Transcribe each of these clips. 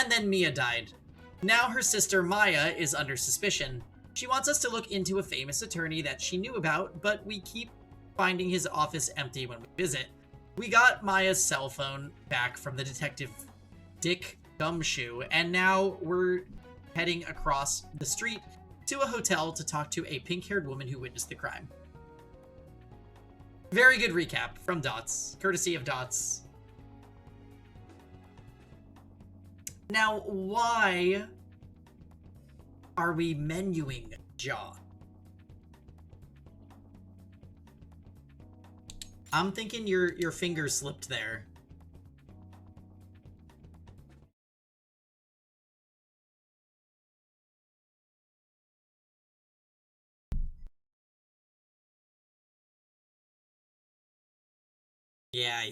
And then Mia died. Now her sister Maya is under suspicion. She wants us to look into a famous attorney that she knew about, but we keep finding his office empty when we visit. We got Maya's cell phone back from the detective Dick Gumshoe, and now we're heading across the street to a hotel to talk to a pink-haired woman who witnessed the crime. Very good recap from Dots, courtesy of Dots. Now, why are we menuing Jaw? I'm thinking your finger slipped there. Yeah.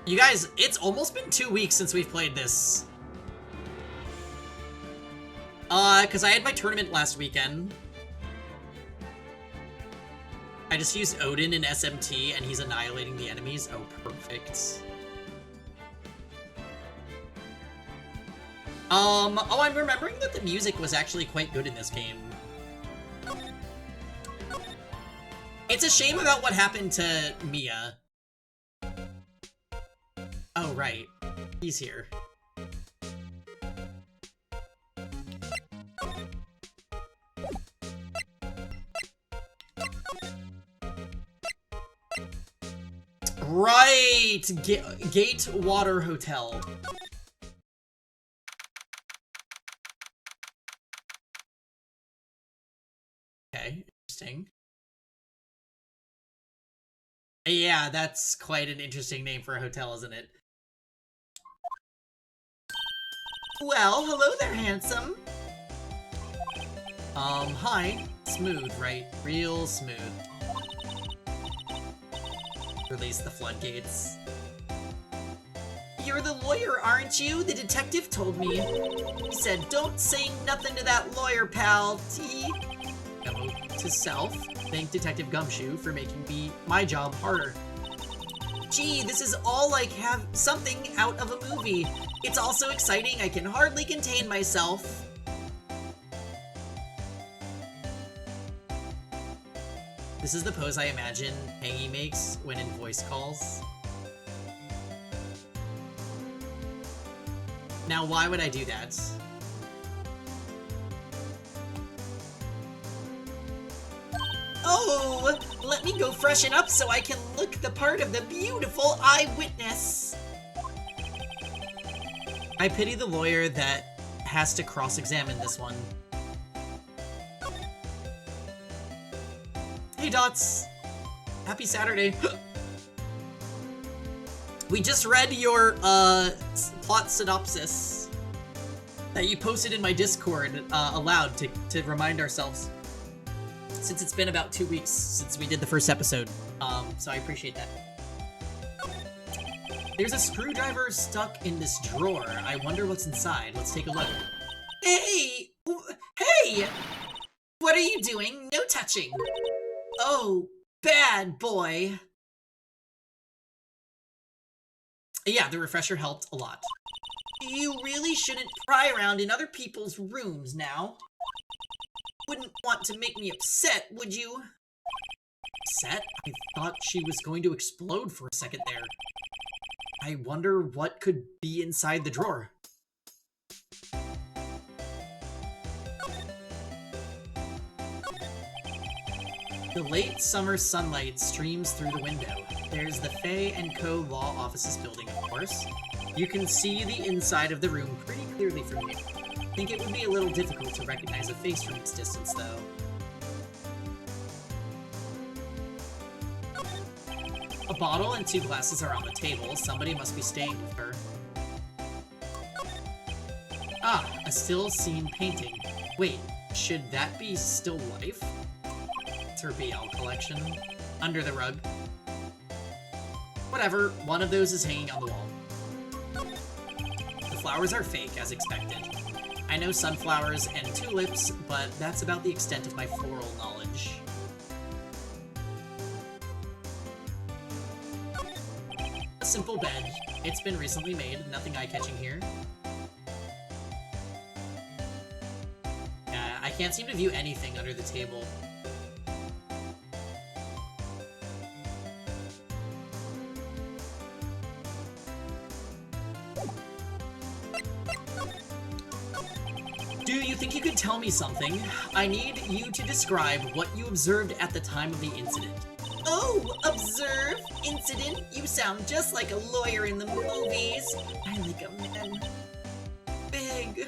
You guys, it's almost been 2 weeks since we've played this. Because I had my tournament last weekend. I just used Odin in SMT, and he's annihilating the enemies. Oh, perfect. Oh, I'm remembering that the music was actually quite good in this game. It's a shame about what happened to Mia. Oh, right. He's here. Right! Gate Water Hotel. Okay, interesting. Yeah, that's quite an interesting name for a hotel, isn't it? Well, hello there, handsome. Hi. Smooth, right? Real smooth. Release the floodgates. You're the lawyer, aren't you? The detective told me. He said, don't say nothing to that lawyer, pal. T. Memo to self. Thank Detective Gumshoe for making my job harder. Gee, this is all like have something out of a movie. It's all so exciting, I can hardly contain myself. This is the pose I imagine Hangy makes when in voice calls. Now, why would I do that? Oh, let me go freshen up so I can look the part of the beautiful eyewitness. I pity the lawyer that has to cross-examine this one. Hey, Dots. Happy Saturday. We just read your, plot synopsis that you posted in my Discord, aloud to remind ourselves. Since it's been about 2 weeks since we did the first episode. So I appreciate that. There's a screwdriver stuck in this drawer. I wonder what's inside. Let's take a look. Hey! Hey! What are you doing? No touching. Oh, bad boy. Yeah, the refresher helped a lot. You really shouldn't pry around in other people's rooms now. Wouldn't want to make me upset, would you? Upset? I thought she was going to explode for a second there. I wonder what could be inside the drawer. The late summer sunlight streams through the window. There's the Fay & Co. Law Offices building, of course. You can see the inside of the room pretty clearly from here. I think it would be a little difficult to recognize a face from this distance, though. A bottle and 2 glasses are on the table. Somebody must be staying with her. Ah, a still scene painting. Wait, should that be still life? It's her BL collection. Under the rug. Whatever, one of those is hanging on the wall. The flowers are fake, as expected. I know sunflowers and tulips, but that's about the extent of my floral knowledge. A simple bed. It's been recently made, nothing eye-catching here. I can't seem to view anything under the table. Do you think you could tell me something? I need you to describe what you observed at the time of the incident. Oh, observe? Incident? You sound just like a lawyer in the movies. I like a man. Big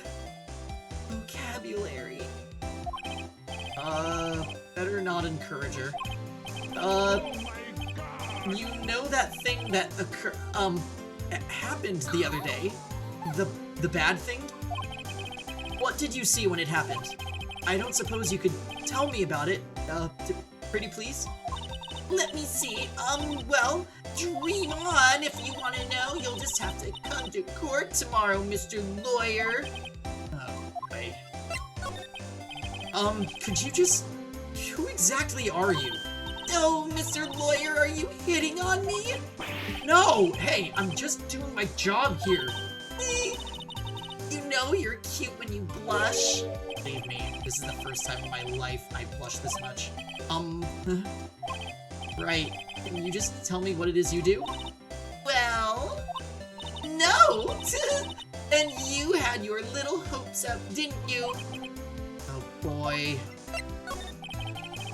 vocabulary. Better not encourage her. You know that thing that happened the other day? The bad thing? What did you see when it happened? I don't suppose you could tell me about it, pretty please? Let me see, well, dream on. If you want to know, you'll just have to come to court tomorrow, Mr. Lawyer. Oh, wait. Could you just... Who exactly are you? Oh, Mr. Lawyer, are you hitting on me? No! Hey, I'm just doing my job here. You know you're cute when you blush. Believe me, this is the first time in my life I blushed this much. Right. Can you just tell me what it is you do? Well... No! And you had your little hopes up, didn't you? Oh boy.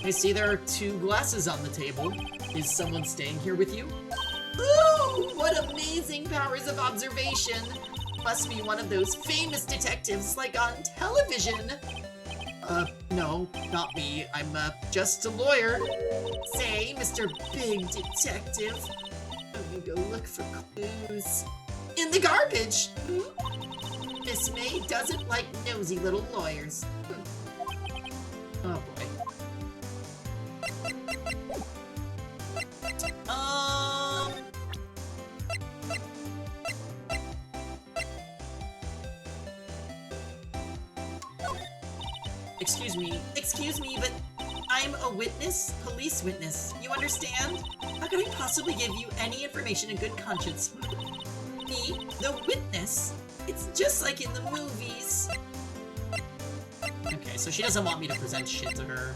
I see there are 2 glasses on the table. Is someone staying here with you? Ooh, what amazing powers of observation! Must be one of those famous detectives like on television. No, not me. I'm, just a lawyer. Say, Mr. Big Detective. Let me go look for clues. In the garbage! Miss May doesn't like nosy little lawyers. Oh boy. Excuse me, but I'm a witness, police witness. You understand? How could I possibly give you any information in good conscience? Me, the witness? It's just like in the movies. Okay, so she doesn't want me to present shit to her.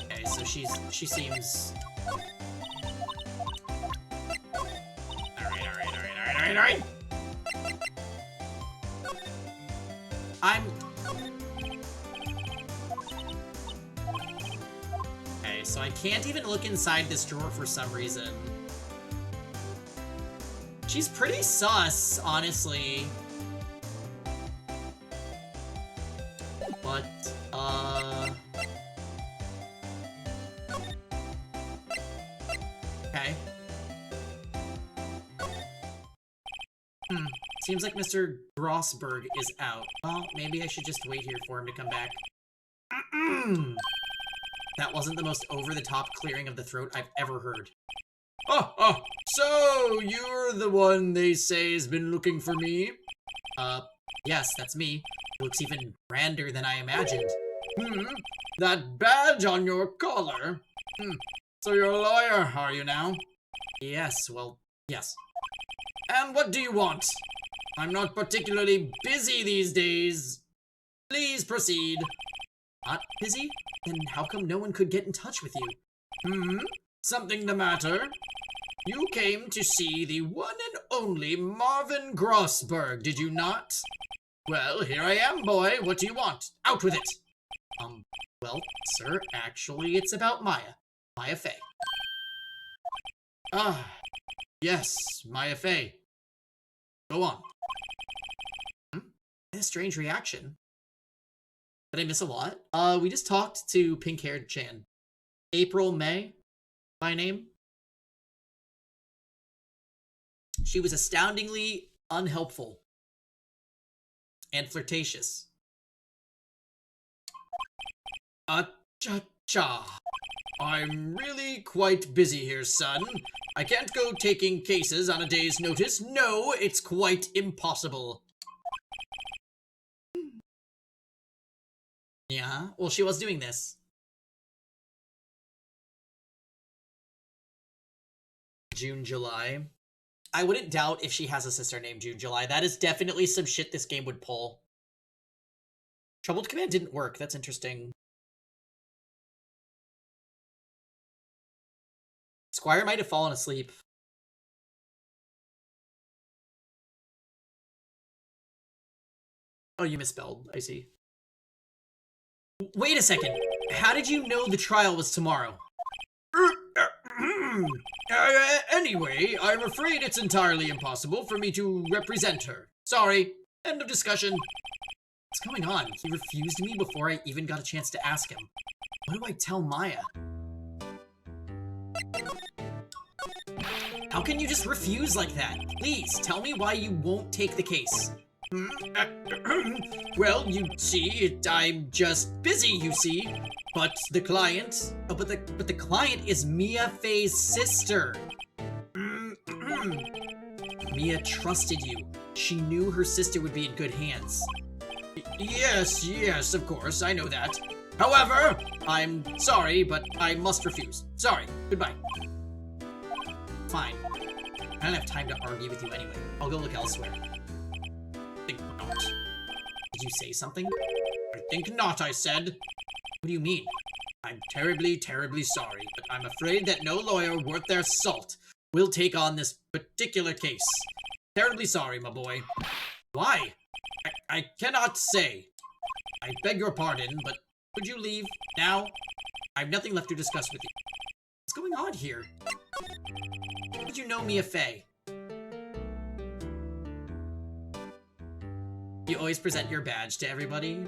Okay, so she seems... Alright. Okay, so I can't even look inside this drawer for some reason. She's pretty sus, honestly. But, okay. Seems like Mr. Grossberg is out. Well, maybe I should just wait here for him to come back. That wasn't the most over-the-top clearing of the throat I've ever heard. Oh, so you're the one they say has been looking for me? Yes, that's me. Looks even grander than I imagined. That badge on your collar? So you're a lawyer, are you now? Yes, well, yes. And what do you want? I'm not particularly busy these days. Please proceed. Not busy? Then how come no one could get in touch with you? Something the matter? You came to see the one and only Marvin Grossberg, did you not? Well, here I am, boy. What do you want? Out with it! Well, sir, actually, it's about Maya. Maya Fey. Ah, yes, Maya Fey. Go on. A strange reaction. Did I miss a lot? We just talked to pink-haired Chan. April May, by name. She was astoundingly unhelpful and flirtatious. Cha-cha. I'm really quite busy here, son. I can't go taking cases on a day's notice. No, it's quite impossible. Yeah, well, she was doing this. June, July. I wouldn't doubt if she has a sister named June, July. That is definitely some shit this game would pull. Troubled Command didn't work. That's interesting. Squire might have fallen asleep. Oh, you misspelled. I see. Wait a second. How did you know the trial was tomorrow? Anyway, I'm afraid it's entirely impossible for me to represent her. Sorry. End of discussion. What's going on? He refused me before I even got a chance to ask him. What do I tell Maya? How can you just refuse like that? Please, tell me why you won't take the case. Well, you see, I'm just busy, you see. But the client... Oh, but the client is Mia Fey's sister. Mia trusted you. She knew her sister would be in good hands. Yes, of course, I know that. However, I'm sorry, but I must refuse. Sorry, goodbye. Fine. I don't have time to argue with you anyway. I'll go look elsewhere. Think not. Did you say something? I think not, I said. What do you mean? I'm terribly, terribly sorry, but I'm afraid that no lawyer worth their salt will take on this particular case. Terribly sorry, my boy. Why? I cannot say. I beg your pardon, but could you leave now? I have nothing left to discuss with you. What's going on here? How did you know Mia Fey? You always present your badge to everybody?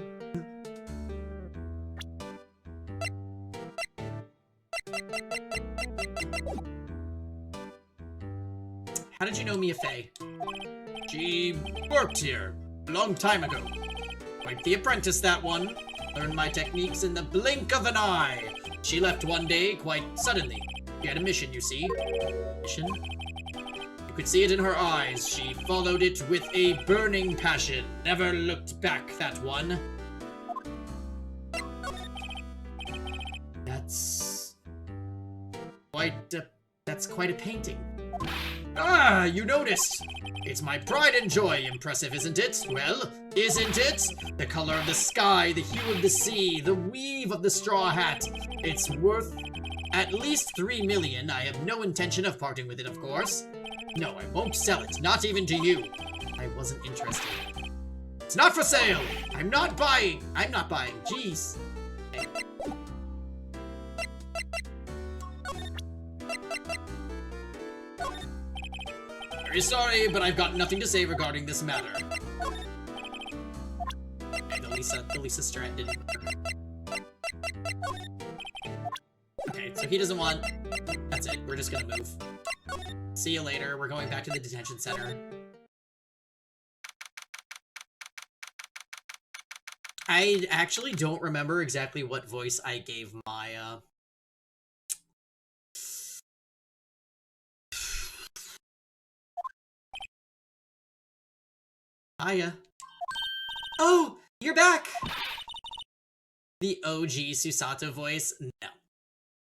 How did you know Mia Fey? She worked here a long time ago. Quite the apprentice, that one. Learned my techniques in the blink of an eye. She left one day quite suddenly. She had a mission, you see. Mission? You could see it in her eyes. She followed it with a burning passion. Never looked back, that one. That's quite a painting. Ah, you noticed. It's my pride and joy. Impressive, isn't it? Well, isn't it? The color of the sky, the hue of the sea, the weave of the straw hat. It's worth at least 3 million. I have no intention of parting with it, of course. No, I won't sell it, not even to you. I wasn't interested. It's not for sale. I'm not buying. Jeez. Okay. Very sorry, but I've got nothing to say regarding this matter. Okay, the Lisa strand didn't work. Okay, so he doesn't want... That's it, we're just gonna move. See you later, we're going back to the detention center. I actually don't remember exactly what voice I gave Maya. Maya. Oh, you're back! The OG Susato voice? No.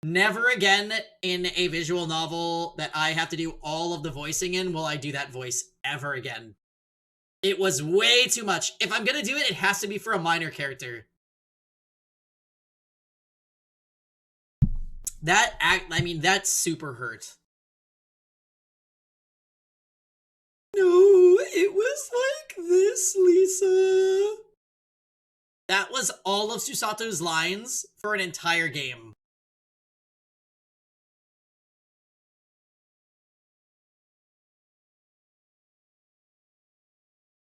Never again in a visual novel that I have to do all of the voicing in will I do that voice ever again. It was way too much. If I'm gonna do it, it has to be for a minor character. That super hurt. No, it was like this, Lisa. That was all of Susato's lines for an entire game.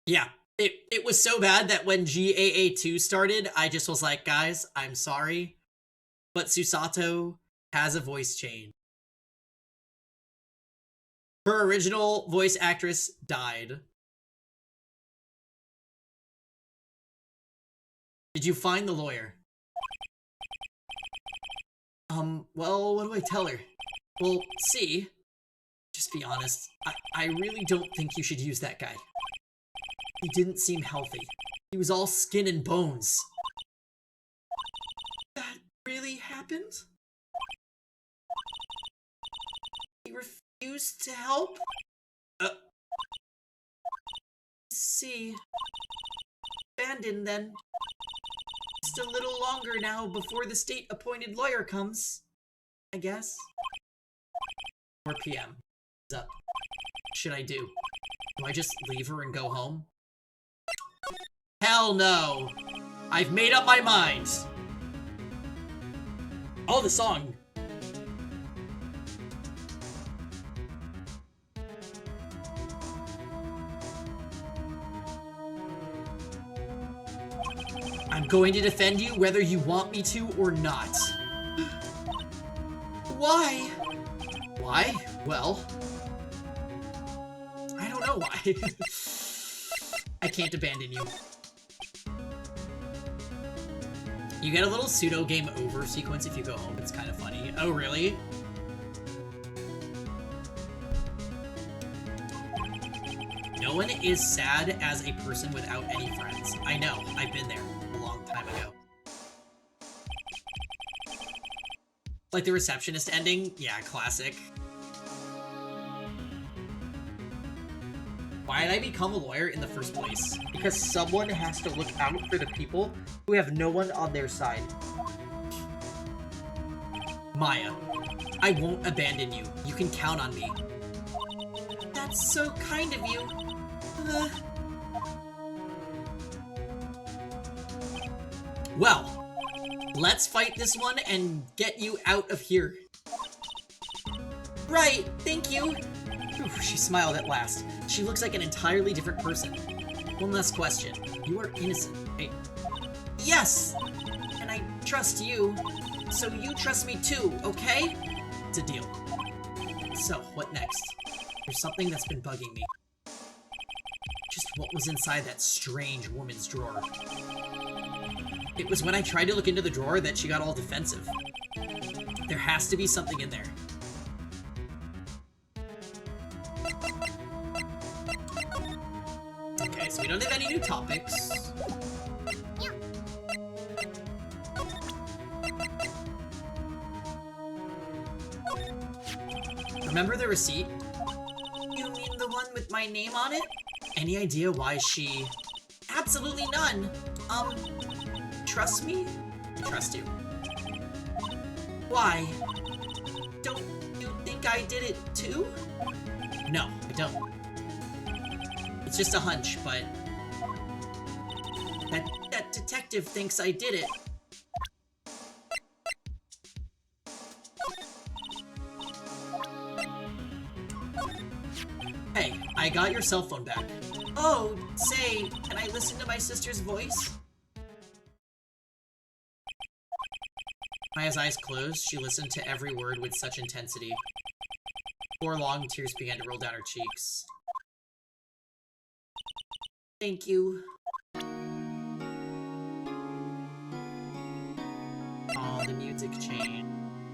Yeah, it was so bad that when GAA2 started, I just was like, guys, I'm sorry, but Susato has a voice change. Her original voice actress died. Did you find the lawyer? Well, what do I tell her? Well, see, just be honest, I really don't think you should use that guy. He didn't seem healthy. He was all skin and bones. That really happened? He refused to help? See. Abandoned then. Just a little longer now before the state-appointed lawyer comes. I guess. 4 p.m. What's up? What should I do? Do I just leave her and go home? Hell no! I've made up my mind! Oh, the song! I'm going to defend you whether you want me to or not. Why? Why? Well, I don't know why. I can't abandon you. You get a little pseudo game over sequence if you go home. It's kind of funny. Oh, really? No one is sad as a person without any friends. I know. I've been there a long time ago. Like the receptionist ending? Yeah, classic. Why did I become a lawyer in the first place? Because someone has to look out for the people who have no one on their side. Maya, I won't abandon you. You can count on me. That's so kind of you. Well, let's fight this one and get you out of here. Right, thank you. Ooh, she smiled at last. She looks like an entirely different person. One last question. You are innocent, right? Yes! And I trust you. So you trust me too, okay? It's a deal. So, what next? There's something that's been bugging me. Just what was inside that strange woman's drawer? It was when I tried to look into the drawer that she got all defensive. There has to be something in there. Okay, so we don't have any new topics. Remember the receipt? You mean the one with my name on it? Any idea why she... Absolutely none! Trust me? I trust you. Why? Don't you think I did it too? No, I don't. It's just a hunch, but... That detective thinks I did it. Hey, I got your cell phone back. Oh, say, can I listen to my sister's voice? Maya's eyes closed. She listened to every word with such intensity. 4 long tears began to roll down her cheeks. Thank you. Oh, the music changed.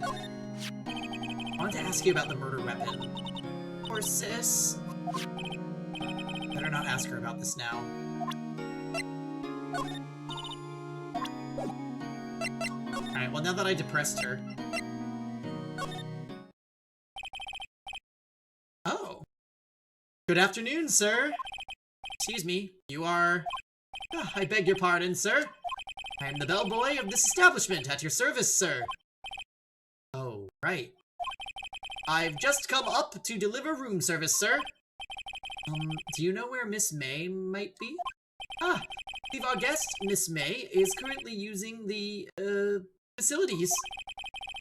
I wanted to ask you about the murder weapon. Poor sis. Better not ask her about this now. Alright, well now that I depressed her... Oh. Good afternoon, sir. Excuse me, you are... Oh, I beg your pardon, sir. I am the bellboy of this establishment at your service, sir. Oh, right. I've just come up to deliver room service, sir. Do you know where Miss May might be? Ah, I believe our guest, Miss May, is currently using the, facilities.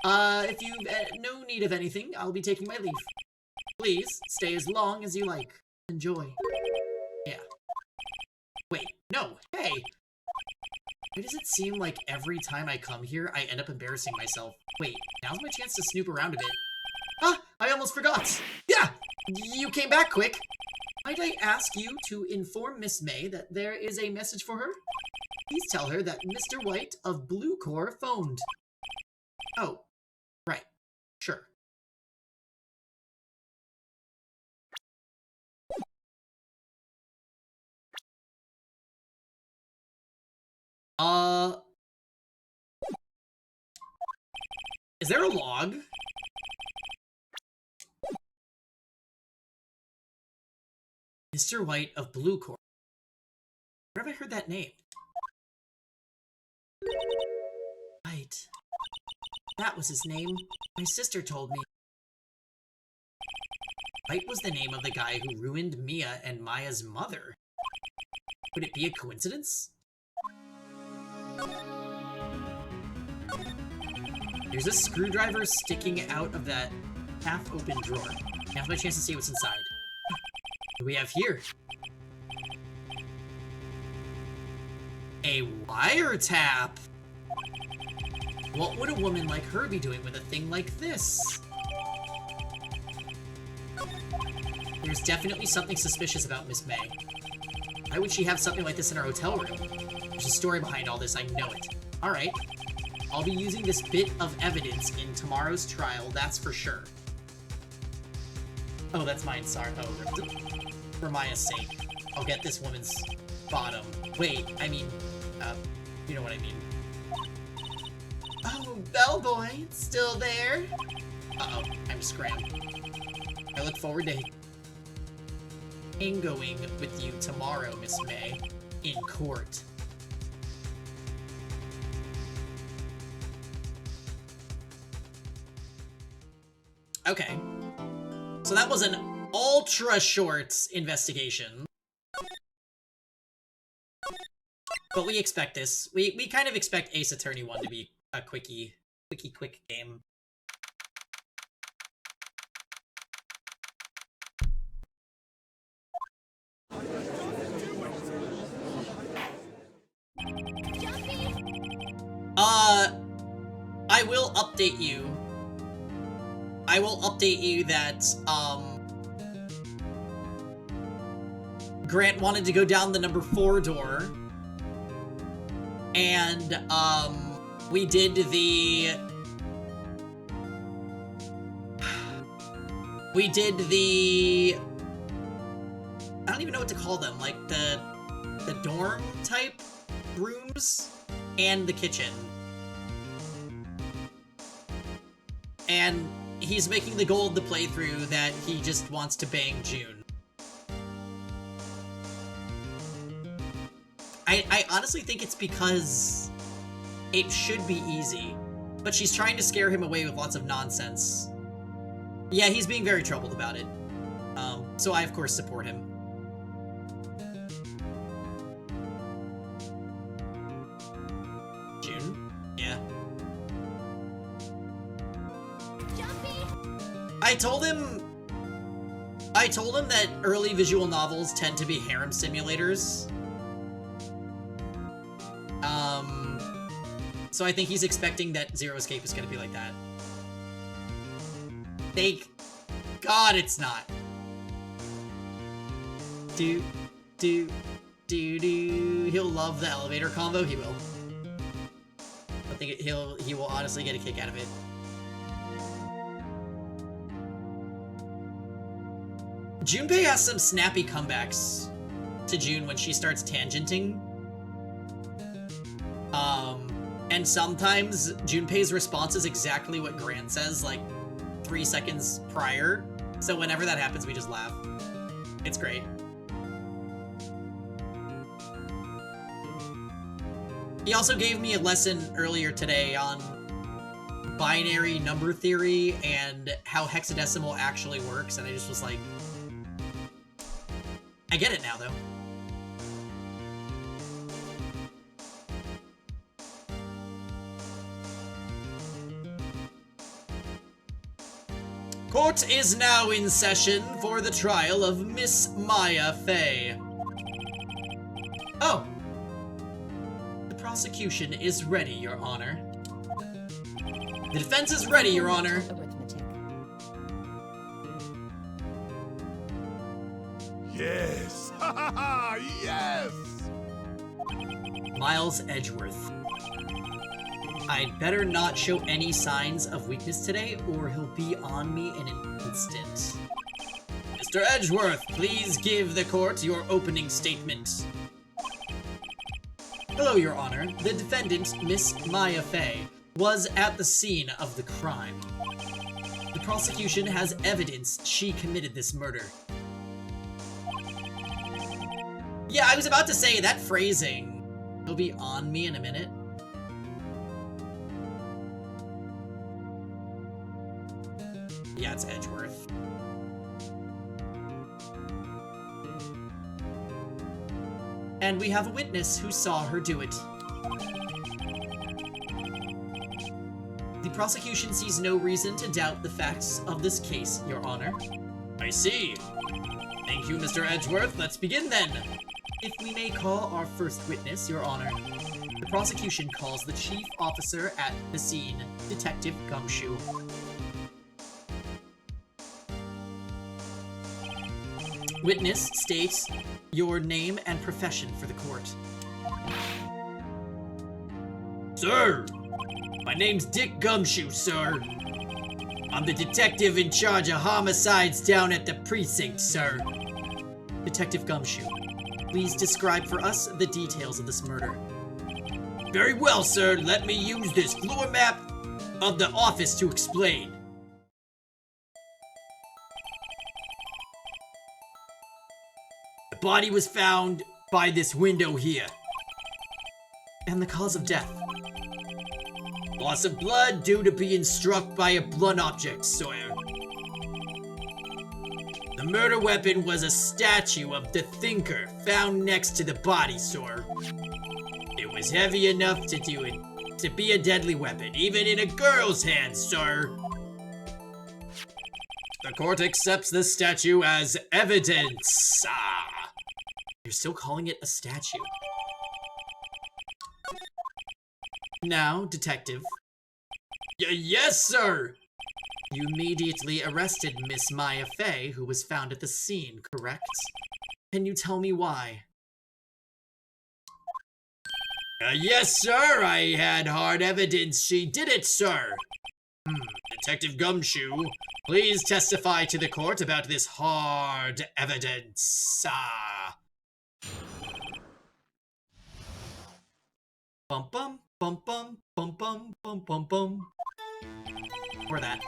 If you've no need of anything, I'll be taking my leave. Please, stay as long as you like. Enjoy. Yeah. Wait, no, hey! Why does it seem like every time I come here, I end up embarrassing myself? Wait, now's my chance to snoop around a bit. Ah, I almost forgot! Yeah! You came back quick! Might I ask you to inform Miss May that there is a message for her? Please tell her that Mr. White of Blue Corps phoned. Oh, Sure. Is there a log? Mr. White of Blue Court. Where have I heard that name? Right. That was his name. My sister told me. White was the name of the guy who ruined Mia and Maya's mother. Could it be a coincidence? There's a screwdriver sticking out of that half-open drawer. Now's my chance to see what's inside. What do we have here? A wiretap! What would a woman like her be doing with a thing like this? There's definitely something suspicious about Miss May. Why would she have something like this in her hotel room? There's a story behind all this, I know it. Alright. I'll be using this bit of evidence in tomorrow's trial, that's for sure. Oh, that's mine, sorry. Oh, for Maya's sake. I'll get this woman's bottom. Wait, I mean, you know what I mean. Oh, bellboy, it's still there? Uh-oh, I'm scrammed. I look forward to tangoing with you tomorrow, Miss May, in court. Okay. So that was an ultra short investigation. But we expect this. We kind of expect Ace Attorney 1 to be a quick game. I will update you. I will update you that, Grant wanted to go down the number 4 door. And, we did the... We did the... I don't even know what to call them, like, the dorm type rooms and the kitchen. And he's making the goal of the playthrough that he just wants to bang June. I honestly think it's because it should be easy, but she's trying to scare him away with lots of nonsense. Yeah, he's being very troubled about it. So I, of course, support him. June? Yeah. I told him that early visual novels tend to be harem simulators. So I think he's expecting that Zero Escape is gonna be like that. Thank God it's not. Do. He'll love the elevator combo, he will. I think he will honestly get a kick out of it. Junpei has some snappy comebacks to June when she starts tangenting. And sometimes Junpei's response is exactly what Grant says, like 3 seconds prior. So whenever that happens, we just laugh. It's great. He also gave me a lesson earlier today on binary number theory and how hexadecimal actually works, and I just was like, I get it now, though. Court is now in session for the trial of Miss Maya Fey. Oh. The prosecution is ready, Your Honor. The defense is ready, Your Honor. Yes! Ha ha ha! Yes! Miles Edgeworth. I'd better not show any signs of weakness today, or he'll be on me in an instant. Mr. Edgeworth, please give the court your opening statement. Hello, Your Honor. The defendant, Miss Maya Fey, was at the scene of the crime. The prosecution has evidence she committed this murder. Yeah, I was about to say that phrasing. He'll be on me in a minute. Yeah, it's Edgeworth. And we have a witness who saw her do it. The prosecution sees no reason to doubt the facts of this case, Your Honor. I see. Thank you, Mr. Edgeworth. Let's begin then. If we may call our first witness, Your Honor. The prosecution calls the chief officer at the scene, Detective Gumshoe. Witness states your name and profession for the court. Sir, my name's Dick Gumshoe, sir. I'm the detective in charge of homicides down at the precinct, sir. Detective Gumshoe, please describe for us the details of this murder. Very well, sir. Let me use this floor map of the office to explain. The body was found by this window here. And the cause of death? Loss of blood due to being struck by a blunt object, sir. The murder weapon was a statue of the Thinker found next to the body, sir. It was heavy enough to be a deadly weapon, even in a girl's hands, sir. The court accepts this statue as evidence. You're still calling it a statue. Now, detective. Yes, sir! You immediately arrested Miss Maya Fey, who was found at the scene, correct? Can you tell me why? Yes, sir! I had hard evidence she did it, sir! Detective Gumshoe, please testify to the court about this hard evidence. Bum bum bum bum bum bum bum bum bum. Or that.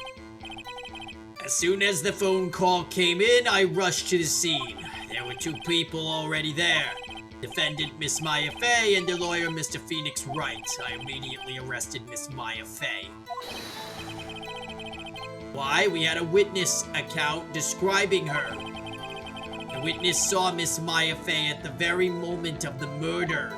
As soon as the phone call came in, I rushed to the scene. There were two people already there. Defendant Miss Maya Fey and the lawyer Mr. Phoenix Wright. I immediately arrested Miss Maya Fey. Why? We had a witness account describing her. The witness saw Miss Maya Fey at the very moment of the murder.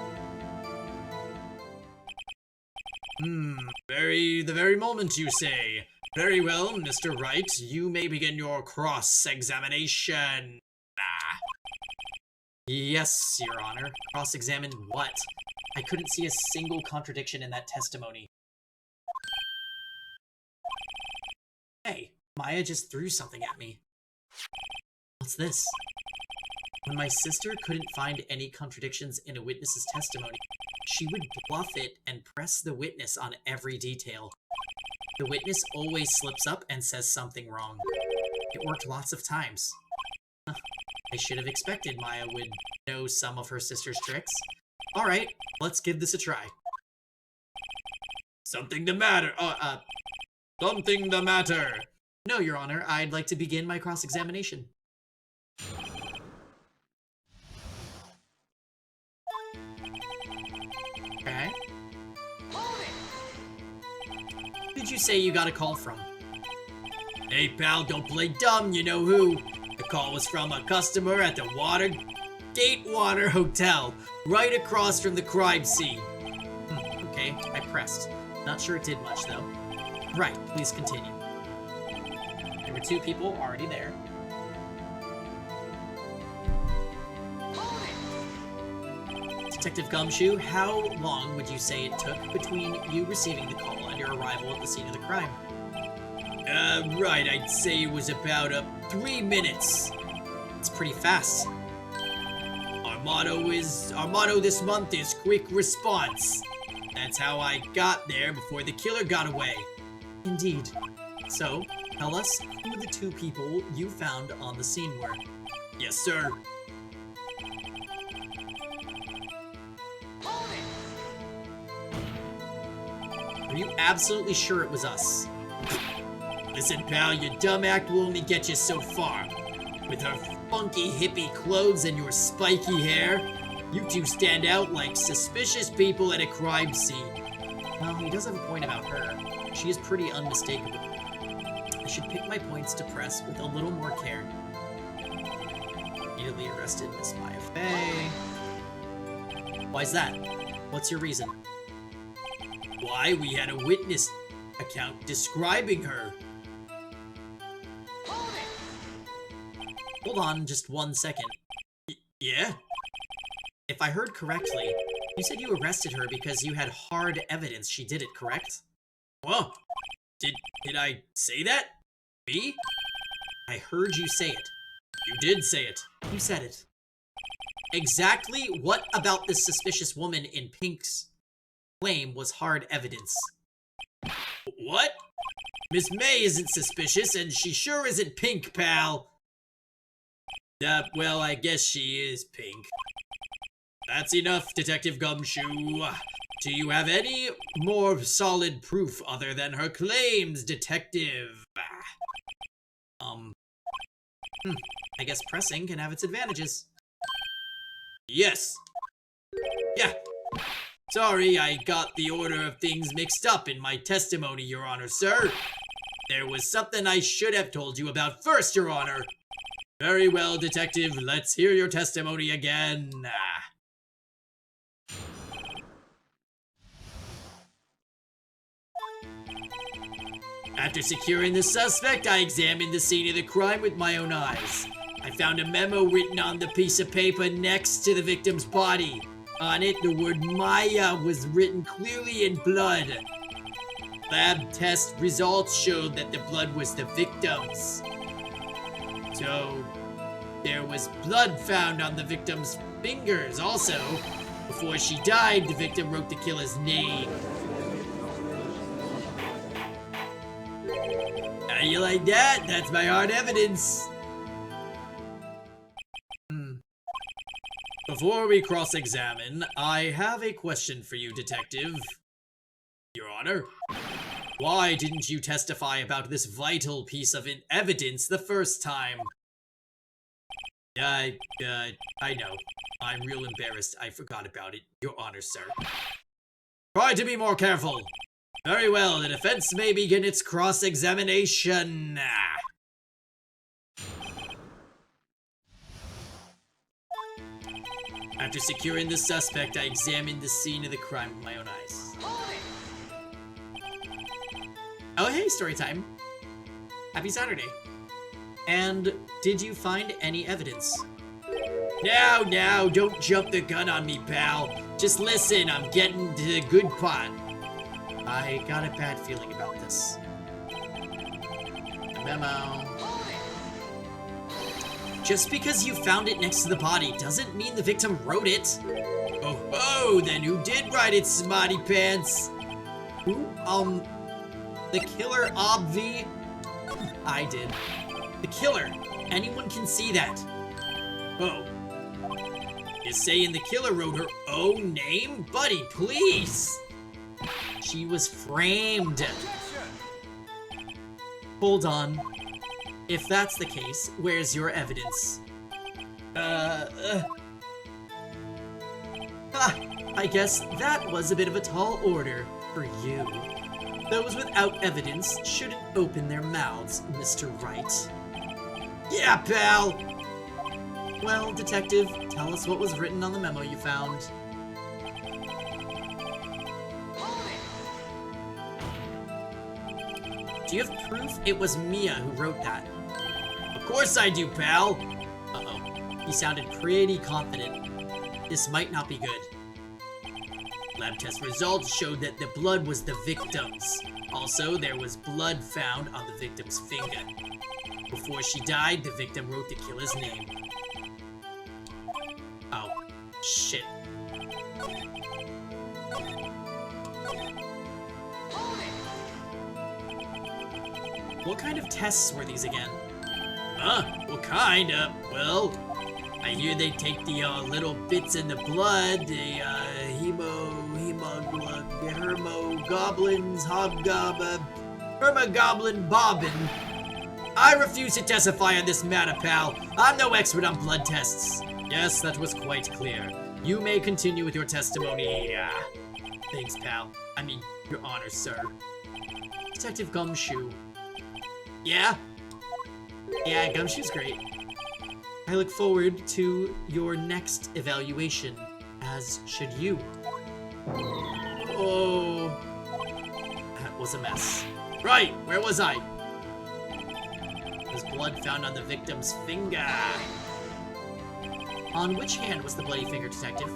The very moment, you say. Very well, Mr. Wright, you may begin your cross-examination. Yes, Your Honor. Cross-examine what? I couldn't see a single contradiction in that testimony. Hey, Maya just threw something at me. What's this? When my sister couldn't find any contradictions in a witness's testimony, she would bluff it and press the witness on every detail. The witness always slips up and says something wrong. It worked lots of times. I should have expected Maya would know some of her sister's tricks. Alright, let's give this a try. Something the matter, something the matter. No, Your Honor, I'd like to begin my cross-examination. Okay. Who did you say you got a call from? Hey pal, don't play dumb, you know who. The call was from a customer at the Gatewater Hotel, right across from the crime scene. Okay, I pressed. Not sure it did much though. Right, please continue. There were two people already there. Detective Gumshoe, how long would you say it took between you receiving the call and your arrival at the scene of the crime? Right, I'd say it was about 3 minutes. It's pretty fast. Our motto this month is quick response. That's how I got there before the killer got away. Indeed. So, tell us who the two people you found on the scene were. Yes, sir. Are you absolutely sure it was us? Listen, pal, your dumb act will only get you so far. With her funky hippie clothes and your spiky hair, you two stand out like suspicious people at a crime scene. Well, he does have a point about her. She is pretty unmistakable. I should pick my points to press with a little more care. Immediately arrested Miss Maya Fey. Why's that? What's your reason? Why, we had a witness account describing her. Hold on just 1 second. Yeah? If I heard correctly, you said you arrested her because you had hard evidence she did it, correct? Whoa! Did I say that? Me? I heard you say it. You did say it. You said it. Exactly what about this suspicious woman in Pink's claim was hard evidence? What? Miss May isn't suspicious, and she sure isn't Pink, pal. Well, I guess she is Pink. That's enough, Detective Gumshoe. Do you have any more solid proof other than her claims, Detective? I guess pressing can have its advantages. Yes. Yeah. Sorry, I got the order of things mixed up in my testimony, Your Honor, sir. There was something I should have told you about first, Your Honor. Very well, Detective. Let's hear your testimony again. After securing the suspect, I examined the scene of the crime with my own eyes. I found a memo written on the piece of paper next to the victim's body. On it, the word Maya was written clearly in blood. Lab test results showed that the blood was the victim's. So, there was blood found on the victim's fingers. Also, before she died, the victim wrote the killer's name. How you like that? That's my hard evidence. Before we cross-examine, I have a question for you, Detective. Your Honor, why didn't you testify about this vital piece of evidence the first time? I know. I'm real embarrassed. I forgot about it, Your Honor, sir. Try to be more careful. Very well, the defense may begin its cross-examination. After securing the suspect, I examined the scene of the crime with my own eyes. Oh, hey, story time. Happy Saturday. And did you find any evidence? Now, don't jump the gun on me, pal. Just listen, I'm getting to the good part. I got a bad feeling about this. A memo. Just because you found it next to the body doesn't mean the victim wrote it. Oh, then who did write it, smarty pants? Who? The killer, obvi. I did. The killer. Anyone can see that. Oh. You're saying the killer wrote her own name? Buddy, please. She was framed. Hold on. If that's the case, where's your evidence? I guess that was a bit of a tall order for you. Those without evidence shouldn't open their mouths, Mr. Wright. Yeah, pal! Well, Detective, tell us what was written on the memo you found. Do you have proof it was Mia who wrote that? Of course I do, pal! Uh-oh. He sounded pretty confident. This might not be good. Lab test results showed that the blood was the victim's. Also, there was blood found on the victim's finger. Before she died, the victim wrote the killer's name. Oh, shit. What kind of tests were these again? What kind of? Well, I hear they take the little bits in the blood, the hermogoblin bobbin. I refuse to testify on this matter, pal. I'm no expert on blood tests. Yes, that was quite clear. You may continue with your testimony. Thanks, pal. I mean, your honor, sir. Detective Gumshoe. Yeah? Yeah, Gumshoe's great. I look forward to your next evaluation, as should you. Oh, that was a mess. Right, where was I? There's blood found on the victim's finger. On which hand was the bloody finger, detective?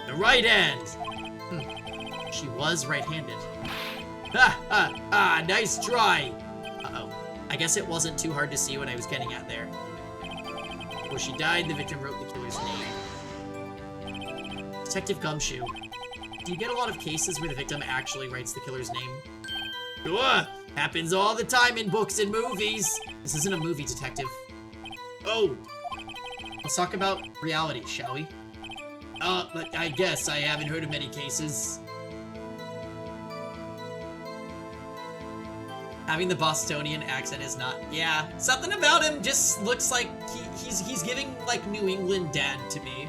The right hand! She was right-handed. Nice try! Uh-oh. I guess it wasn't too hard to see what I was getting at there. Before she died, the victim wrote the killer's name. Detective Gumshoe. Do you get a lot of cases where the victim actually writes the killer's name? Sure! Happens all the time in books and movies! This isn't a movie, detective. Oh! Let's talk about reality, shall we? But I guess I haven't heard of many cases. Having the Bostonian accent is not... Yeah, something about him just looks like he's giving, like, New England dad to me.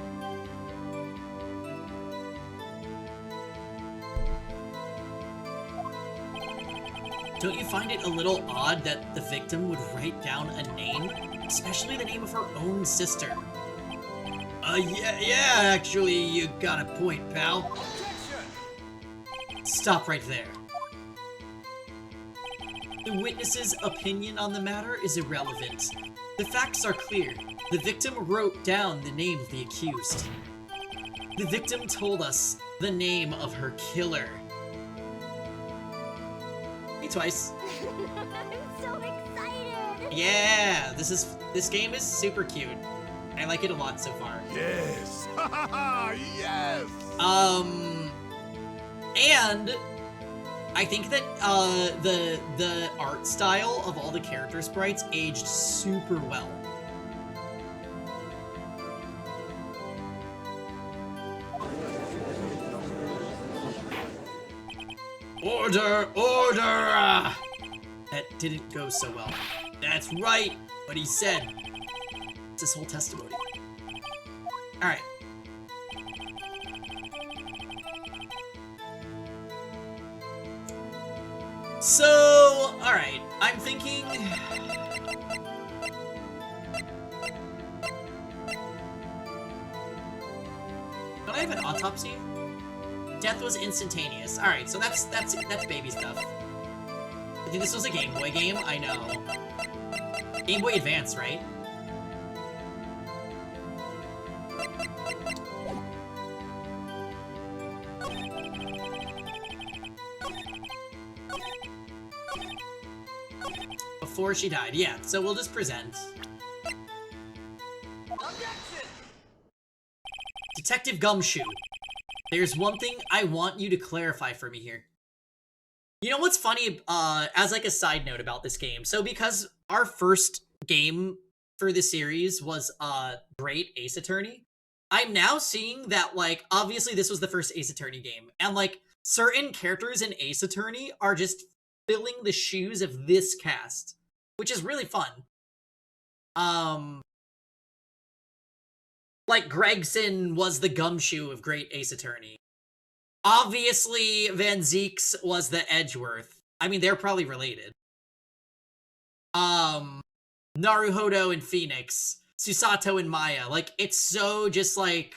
Don't you find it a little odd that the victim would write down a name? Especially the name of her own sister. Yeah, actually, you got a point, pal. Stop right there. The witness's opinion on the matter is irrelevant. The facts are clear. The victim wrote down the name of the accused. The victim told us the name of her killer. Me twice. I'm so excited! Yeah, this game is super cute. I like it a lot so far. Yes! Yes! And I think that the art style of all the character sprites aged super well. Order! Order! That didn't go so well. That's right, what he said. It's his whole testimony. Alright. So, alright, I'm thinking... Don't I have an autopsy? Death was instantaneous. Alright, so that's baby stuff. I think this was a Game Boy game? I know. Game Boy Advance, right? Before she died, yeah. So we'll just present. Objection! Detective Gumshoe. There's one thing I want you to clarify for me here. You know what's funny, as like a side note about this game? So because our first game for the series was Great Ace Attorney, I'm now seeing that, like, obviously this was the first Ace Attorney game, and like certain characters in Ace Attorney are just filling the shoes of this cast, which is really fun. Like Gregson was the Gumshoe of Great Ace Attorney. Obviously, Van Zeeks was the Edgeworth. I mean, they're probably related. Naruhodo and Phoenix. Susato and Maya. Like, it's so just like...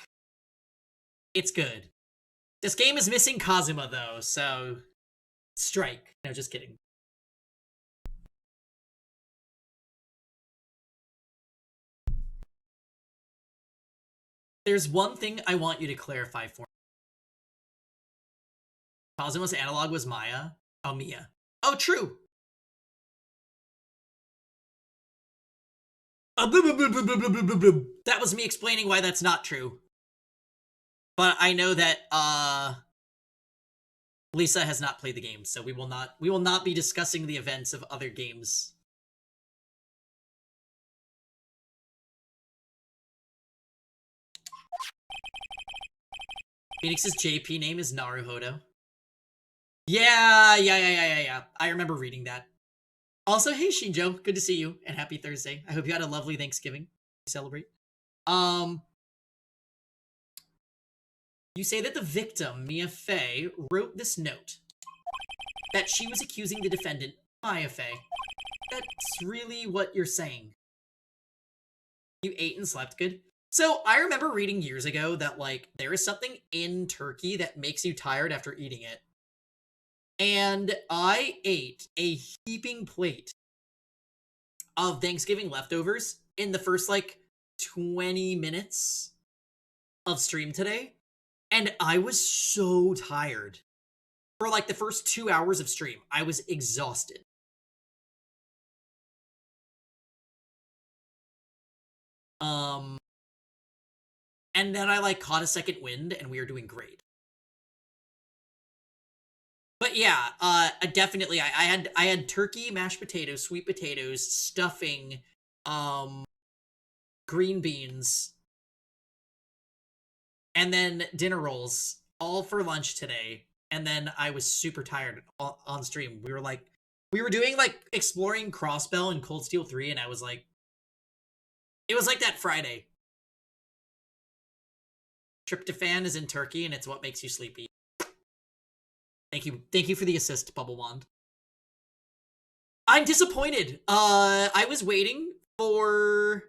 It's good. This game is missing Kazuma, though, so... Strike. No, just kidding. There's one thing I want you to clarify for me. Kazuma's analog was Maya. Oh, Mia. Oh, true. That was me explaining why that's not true. But I know that, Lisa has not played the game, so we will not be discussing the events of other games. Phoenix's JP name is Naruhodo. Yeah. I remember reading that. Also, hey Shinjo, good to see you, and happy Thursday. I hope you had a lovely Thanksgiving. Celebrate. You say that the victim, Mia Fey, wrote this note. That she was accusing the defendant, Maya Fey. That's really what you're saying. You ate and slept good? So, I remember reading years ago that, like, there is something in turkey that makes you tired after eating it. And I ate a heaping plate of Thanksgiving leftovers in the first, like, 20 minutes of stream today. And I was so tired. For, like, the first 2 hours of stream, I was exhausted. And then I, like, caught a second wind, and we were doing great. But yeah, definitely, I had turkey, mashed potatoes, sweet potatoes, stuffing, green beans, and then dinner rolls, all for lunch today. And then I was super tired on stream. We were doing, like, exploring Crossbell and Cold Steel 3, and I was like, it was like that Friday. Tryptophan is in turkey, and it's what makes you sleepy. Thank you for the assist, Bubble Wand. I'm disappointed. I was waiting for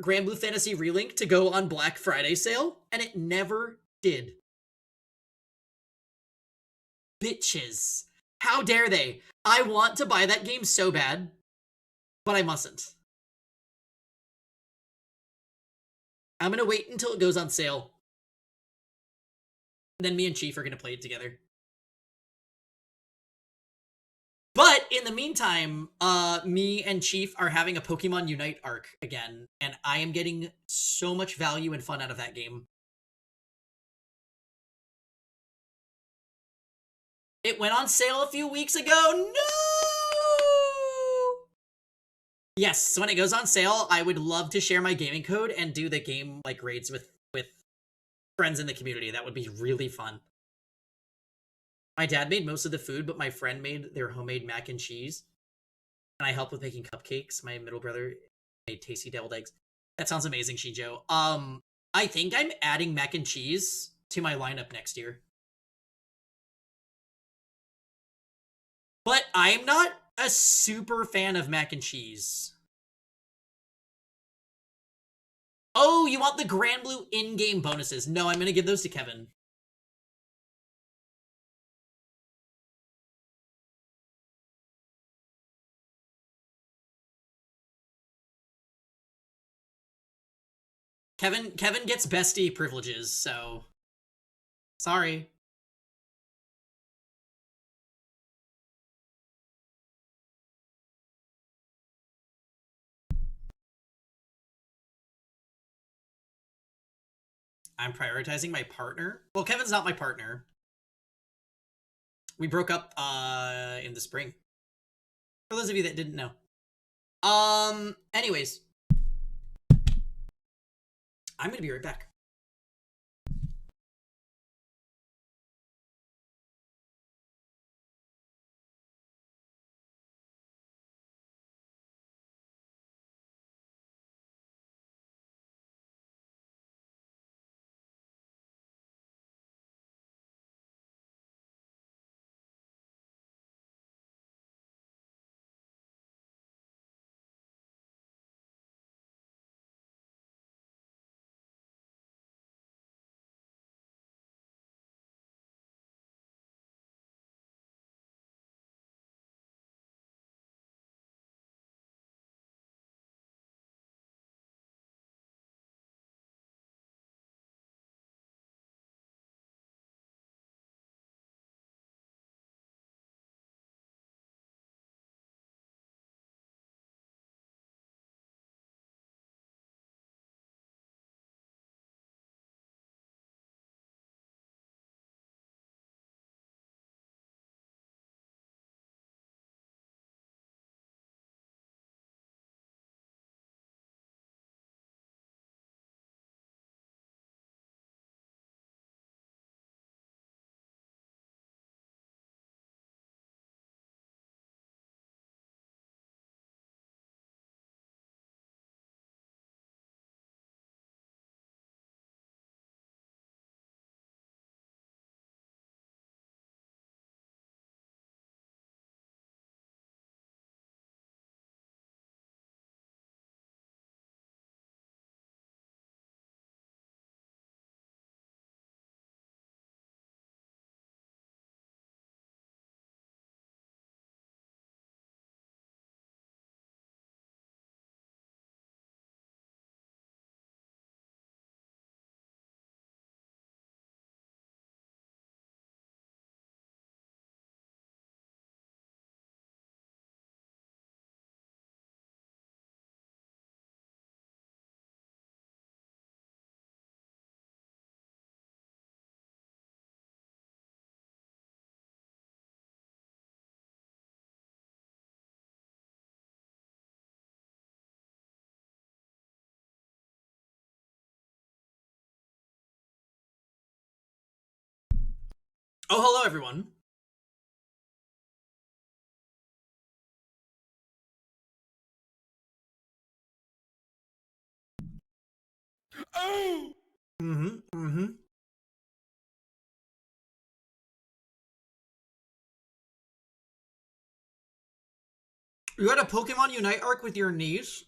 Grand Blue Fantasy Relink to go on Black Friday sale, and it never did. Bitches. How dare they? I want to buy that game so bad, but I mustn't. I'm gonna wait until it goes on sale. And then me and Chief are gonna play it together. But in the meantime, me and Chief are having a Pokemon Unite arc again, and I am getting so much value and fun out of that game. It went on sale a few weeks ago. No! Yes, so when it goes on sale, I would love to share my gaming code and do the game, like, raids with friends in the community. That would be really fun. My dad made most of the food, but my friend made their homemade mac and cheese. And I helped with making cupcakes. My middle brother made tasty deviled eggs. That sounds amazing, Shinjo. I think I'm adding mac and cheese to my lineup next year. But I'm not a super fan of mac and cheese. Oh, you want the Grand Blue in-game bonuses? No, I'm gonna give those to Kevin. Kevin gets bestie privileges, so sorry. I'm prioritizing my partner. Well, Kevin's not my partner. We broke up in the spring. For those of you that didn't know. Anyways, I'm gonna be right back. Oh, hello, everyone. Oh! Mm-hmm, mm-hmm. You had a Pokemon Unite arc with your niece?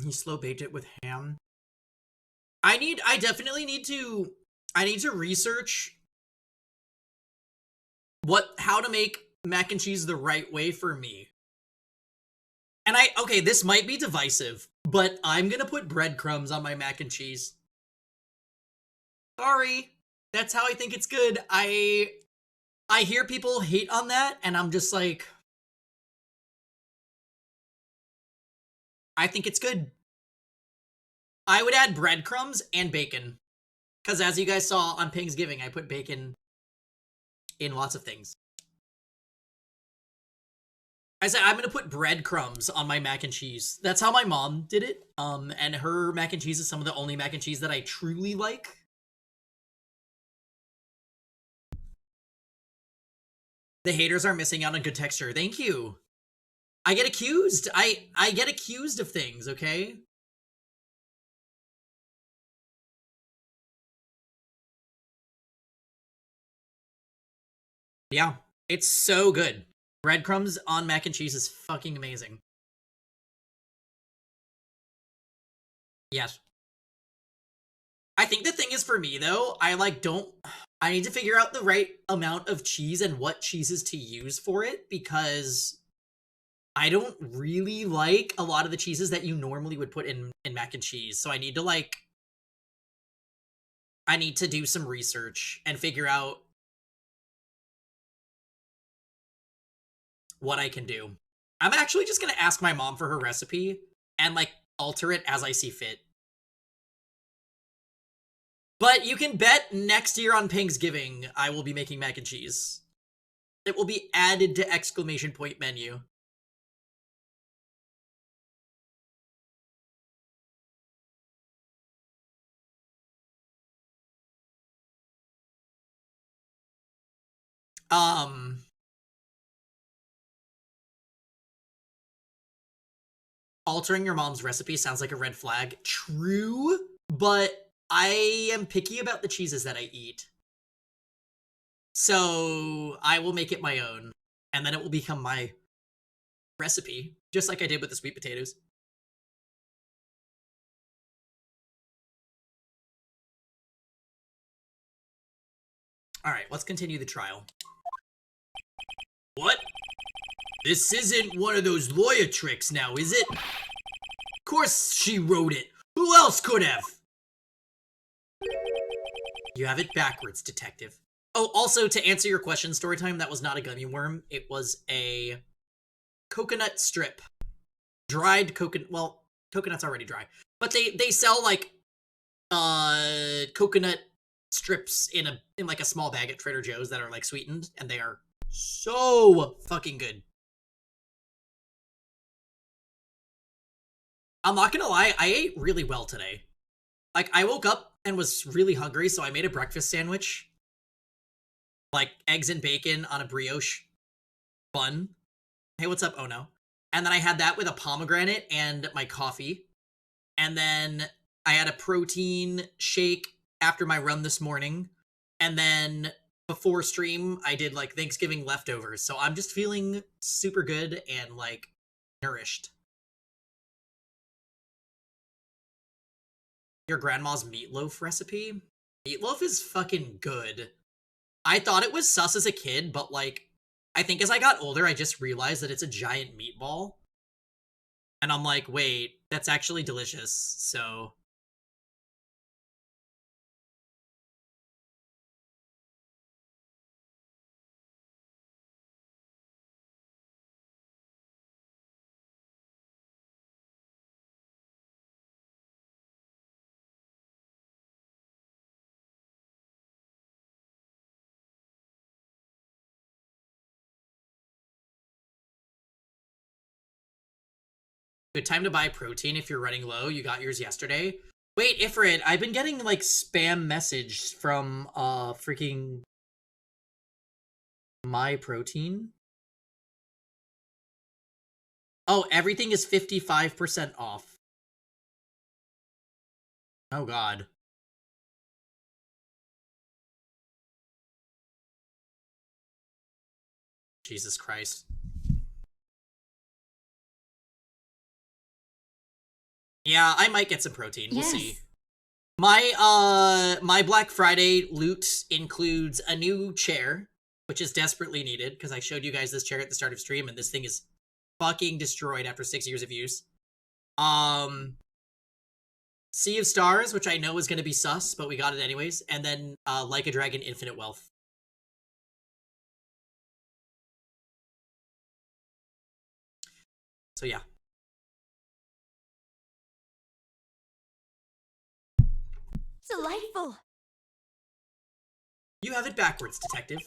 He slow baked it with ham. I definitely I need to research how to make mac and cheese the right way for me. And okay, this might be divisive, but I'm gonna put breadcrumbs on my mac and cheese. Sorry. That's how I think it's good. I hear people hate on that, and I'm just like, I think it's good. I would add breadcrumbs and bacon. Because as you guys saw on Thanksgiving, I put bacon in lots of things. I said I'm gonna put breadcrumbs on my mac and cheese. That's how my mom did it. And her mac and cheese is some of the only mac and cheese that I truly like. The haters are missing out on good texture. Thank you. I get accused. I get accused of things, okay? Yeah, it's so good. Breadcrumbs on mac and cheese is fucking amazing. Yes. I think the thing is for me though, I need to figure out the right amount of cheese and what cheeses to use for it because I don't really like a lot of the cheeses that you normally would put in mac and cheese. So I need to do some research and figure out what I can do. I'm actually just going to ask my mom for her recipe and like alter it as I see fit. But you can bet next year on Thanksgiving, I will be making mac and cheese. It will be added to exclamation point menu. Um, Altering your mom's recipe sounds like a red flag. True, but I am picky about the cheeses that I eat. So I will make it my own, and then it will become my recipe, just like I did with the sweet potatoes. All right, let's continue the trial. What? This isn't one of those lawyer tricks now, is it? Of course she wrote it. Who else could have? You have it backwards, detective. Oh, also, to answer your question, Storytime, that was not a gummy worm. It was a coconut strip. Dried coconut. Well, coconut's already dry. But they sell, like, coconut strips in like a small bag at Trader Joe's that are, like, sweetened. And they are so fucking good. I'm not gonna lie, I ate really well today. Like, I woke up and was really hungry, so I made a breakfast sandwich. Like, eggs and bacon on a brioche bun. Hey, what's up? Oh, no. And then I had that with a pomegranate and my coffee. And then I had a protein shake after my run this morning. And then before stream, I did, like, Thanksgiving leftovers. So I'm just feeling super good and, like, nourished. Your grandma's meatloaf recipe? Meatloaf is fucking good. I thought it was sus as a kid, but, like, I think as I got older, I just realized that it's a giant meatball. And I'm like, wait, that's actually delicious, so... Good time to buy protein if you're running low. You got yours yesterday. Wait, Ifrit, I've been getting, like, spam message from, freaking... My Protein? Oh, everything is 55% off. Oh, God. Jesus Christ. Yeah, I might get some protein. We'll see. My Black Friday loot includes a new chair, which is desperately needed, because I showed you guys this chair at the start of stream, and this thing is fucking destroyed after 6 years of use. Sea of Stars, which I know is going to be sus, but we got it anyways, and then Like a Dragon Infinite Wealth. So yeah. Delightful. You have it backwards, Detective.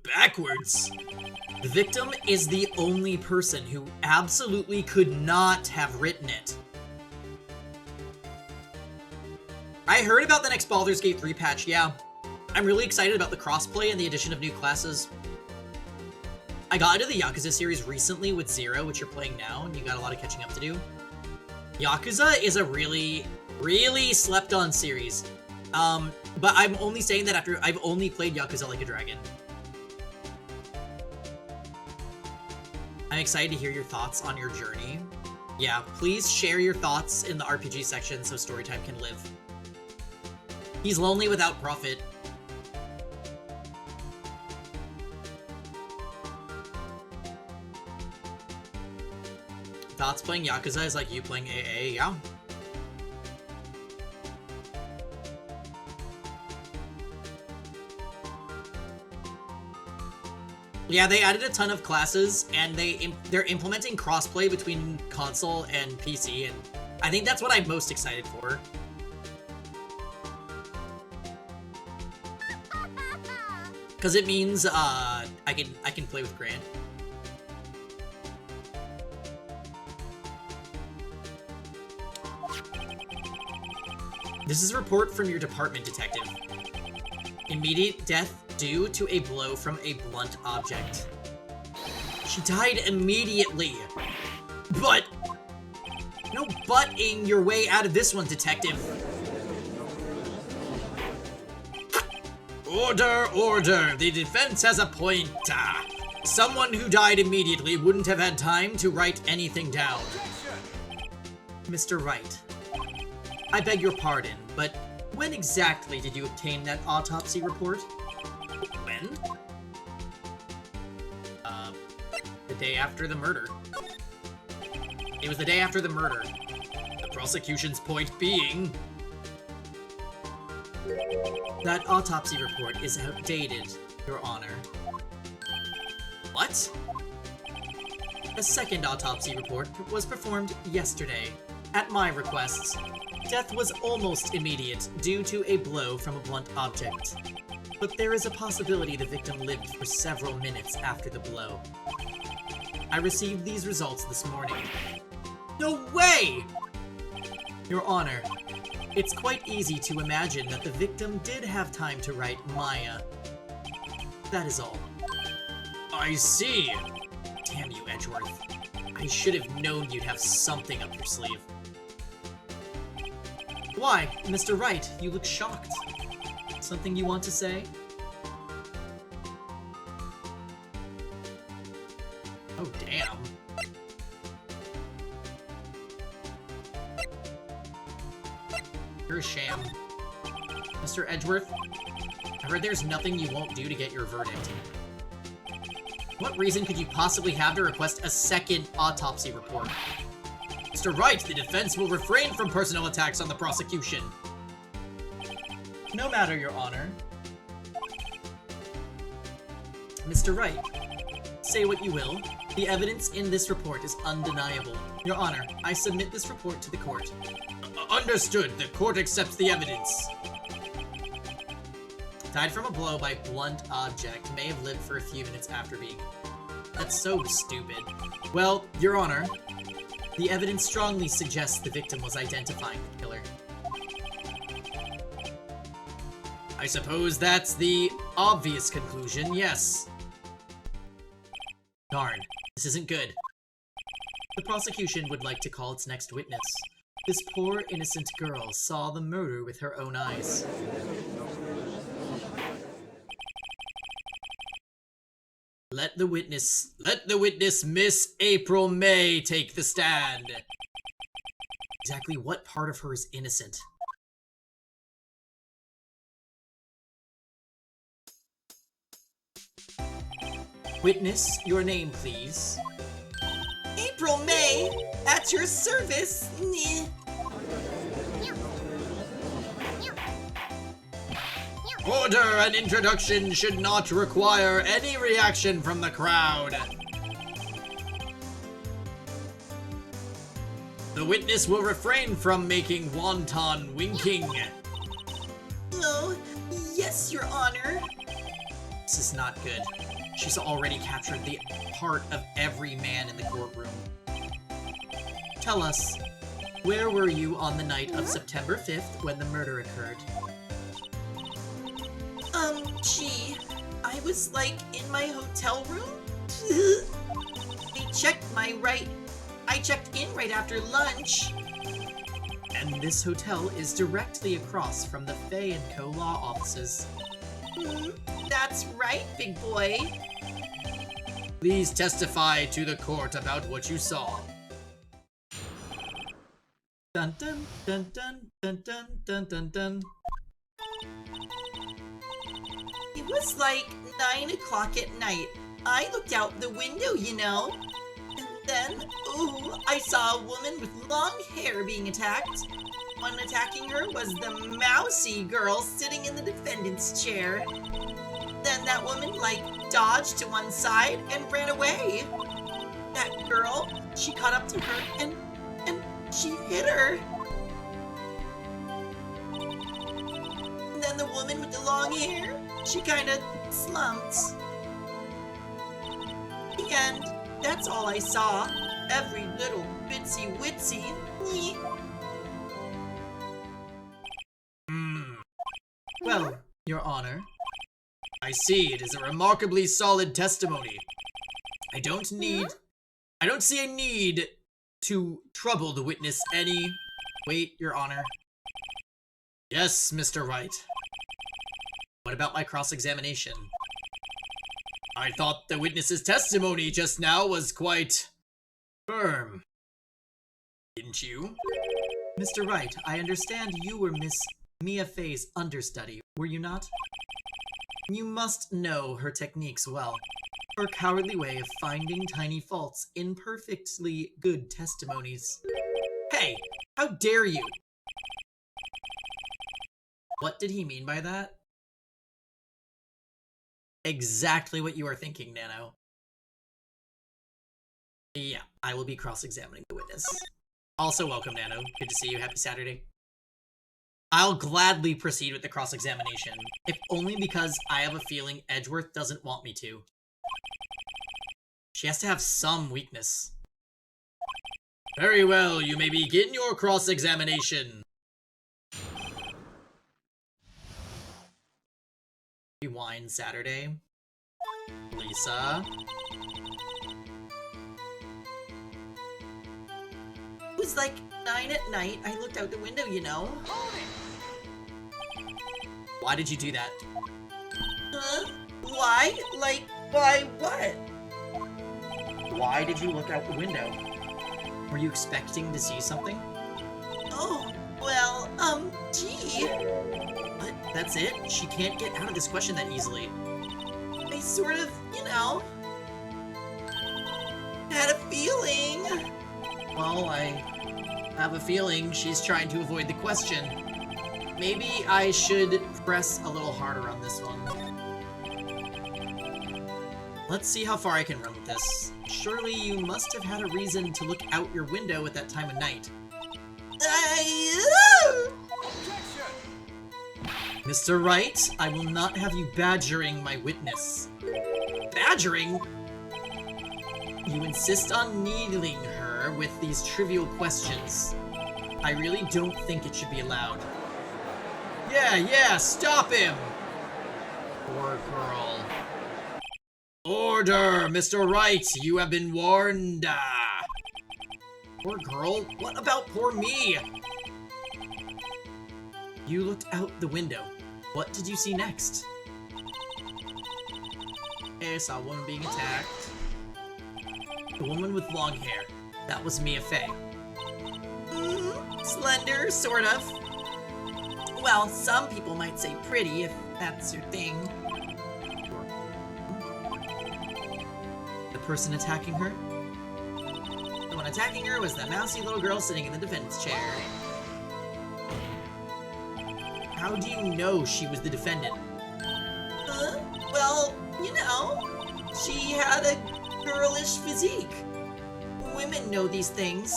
Backwards? The victim is the only person who absolutely could not have written it. I heard about the next Baldur's Gate 3 patch, yeah. I'm really excited about the crossplay and the addition of new classes. I got into the Yakuza series recently with Zero, which you're playing now, and you got a lot of catching up to do. Yakuza is a really, really slept-on series. But I'm only saying that after I've only played Yakuza Like a Dragon. I'm excited to hear your thoughts on your journey. Yeah, please share your thoughts in the RPG section so Storytime can live. He's lonely without profit. Thoughts playing Yakuza is like you playing AA, yeah. Yeah, they added a ton of classes, and they're implementing crossplay between console and PC, and I think that's what I'm most excited for. Because it means I can play with Grant. This is a report from your department, Detective. Immediate death due to a blow from a blunt object. She died immediately. But... no butting your way out of this one, Detective. Order, order. The defense has a point. Someone who died immediately wouldn't have had time to write anything down. Mr. Wright, I beg your pardon, but when exactly did you obtain that autopsy report? When? The day after the murder. It was the day after the murder. The prosecution's point being... that autopsy report is outdated, Your Honor. What? A second autopsy report was performed yesterday, at my request. Death was almost immediate due to a blow from a blunt object. But there is a possibility the victim lived for several minutes after the blow. I received these results this morning. No way! Your Honor, it's quite easy to imagine that the victim did have time to write Maya. That is all. I see. Damn you, Edgeworth. I should have known you'd have something up your sleeve. Why, Mr. Wright, you look shocked. Something you want to say? Oh, damn. You're a sham. Mr. Edgeworth, I heard there's nothing you won't do to get your verdict. What reason could you possibly have to request a second autopsy report? Mr. Wright, the defense will refrain from personal attacks on the prosecution. No matter, Your Honor. Mr. Wright, say what you will. The evidence in this report is undeniable. Your Honor, I submit this report to the court. Understood. The court accepts the evidence. Died from a blow by blunt object. May have lived for a few minutes after being... That's so stupid. Well, Your Honor, The evidence strongly suggests the victim was identifying the killer. I suppose that's the obvious conclusion, yes. Darn, this isn't good. The prosecution would like to call its next witness. This poor, innocent girl saw the murder with her own eyes. Let the witness, Miss April May, take the stand. Exactly what part of her is innocent? Witness, your name, please. April May, at your service. Order and introduction should not require any reaction from the crowd. The witness will refrain from making wanton winking. Oh, yes, Your Honor. This is not good. She's already captured the heart of every man in the courtroom. Tell us, where were you on the night of September 5th when the murder occurred? Gee, I was, in my hotel room? I checked in right after lunch. And this hotel is directly across from the Fay & Co. law offices. That's right, big boy. Please testify to the court about what you saw. Dun dun dun dun dun dun dun dun dun. It was 9 o'clock at night. I looked out the window, you know. And then, I saw a woman with long hair being attacked. One attacking her was the mousy girl sitting in the defendant's chair. Then that woman, dodged to one side and ran away. That girl, she caught up to her and she hit her. And then the woman with the long hair, she kinda slumped. And that's all I saw. Every little bitsy witsy. Well, Your Honor, I see it is a remarkably solid testimony. I don't see a need to trouble the witness any. Wait, Your Honor. Yes, Mr. Wright. What about my cross-examination? I thought the witness's testimony just now was quite firm. Didn't you? Mr. Wright, I understand you were Miss Mia Fey's understudy, were you not? You must know her techniques well. Her cowardly way of finding tiny faults in perfectly good testimonies. Hey, how dare you? What did he mean by that? Exactly what you are thinking, Nano. Yeah, I will be cross-examining the witness. Also, welcome, Nano. Good to see you. Happy Saturday. I'll gladly proceed with the cross-examination, if only because I have a feeling Edgeworth doesn't want me to. She has to have some weakness. Very well, you may begin your cross-examination. Rewind Saturday. Lisa. It was 9 at night. I looked out the window, you know. Why did you do that? Huh? Why? Why what? Why did you look out the window? Were you expecting to see something? Oh, well, gee. What? That's it? She can't get out of this question that easily. I sort of, had a feeling. Well, I have a feeling she's trying to avoid the question. Maybe I should press a little harder on this one. Let's see how far I can run with this. Surely you must have had a reason to look out your window at that time of night. Mr. Wright, I will not have you badgering my witness. Badgering? You insist on needling her her with these trivial questions. I really don't think it should be allowed. Yeah, stop him! Poor girl. Order, Mr. Wright, you have been warned. Poor girl? What about poor me? You looked out the window. What did you see next? I saw a woman being attacked. The woman with long hair. That was Mia Fey. Slender, sort of. Well, some people might say pretty, if that's your thing. The person attacking her? The one attacking her was the mousy little girl sitting in the defendant's chair. How do you know she was the defendant? Well, you know, she had a girlish physique. Women know these things.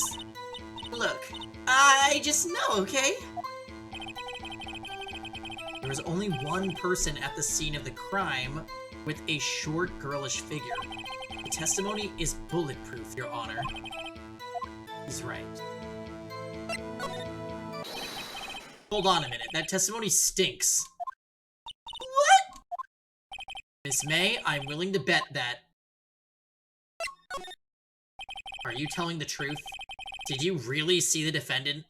Look, I just know, okay? There was only one person at the scene of the crime with a short, girlish figure. The testimony is bulletproof, Your Honor. He's right. Hold on a minute, that testimony stinks. What? Miss May, I'm willing to bet that... Are you telling the truth? Did you really see the defendant?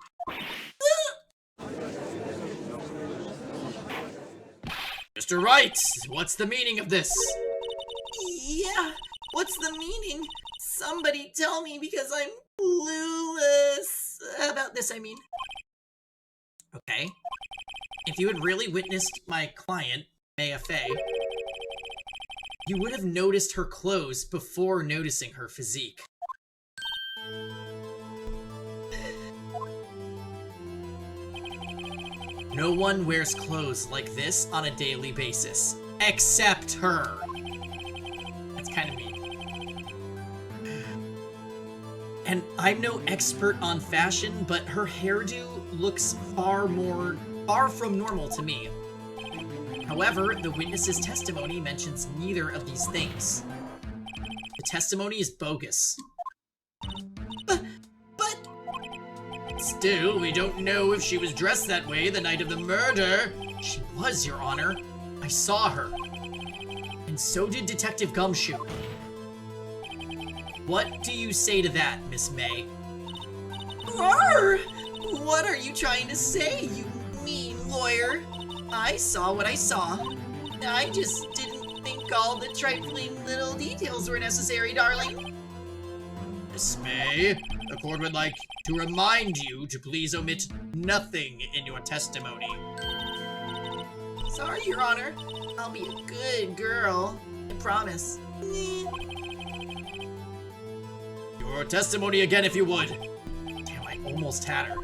Mr. Wright, what's the meaning of this? Yeah, what's the meaning? Somebody tell me because I'm clueless about this, I mean. Okay. If you had really witnessed my client, Maya Fey, you would have noticed her clothes before noticing her physique. No one wears clothes like this on a daily basis, except her. That's kind of mean. And I'm no expert on fashion, but her hairdo looks far from normal to me. However, the witness's testimony mentions neither of these things. The testimony is bogus. Still, we don't know if she was dressed that way the night of the murder. She was, Your Honor. I saw her. And so did Detective Gumshoe. What do you say to that, Miss May? Arr! What are you trying to say, you mean lawyer? I saw what I saw. I just didn't think all the trifling little details were necessary, darling. Miss May, the court would like to remind you to please omit nothing in your testimony. Sorry, Your Honor. I'll be a good girl. I promise. Your testimony again, if you would. Damn, I almost had her.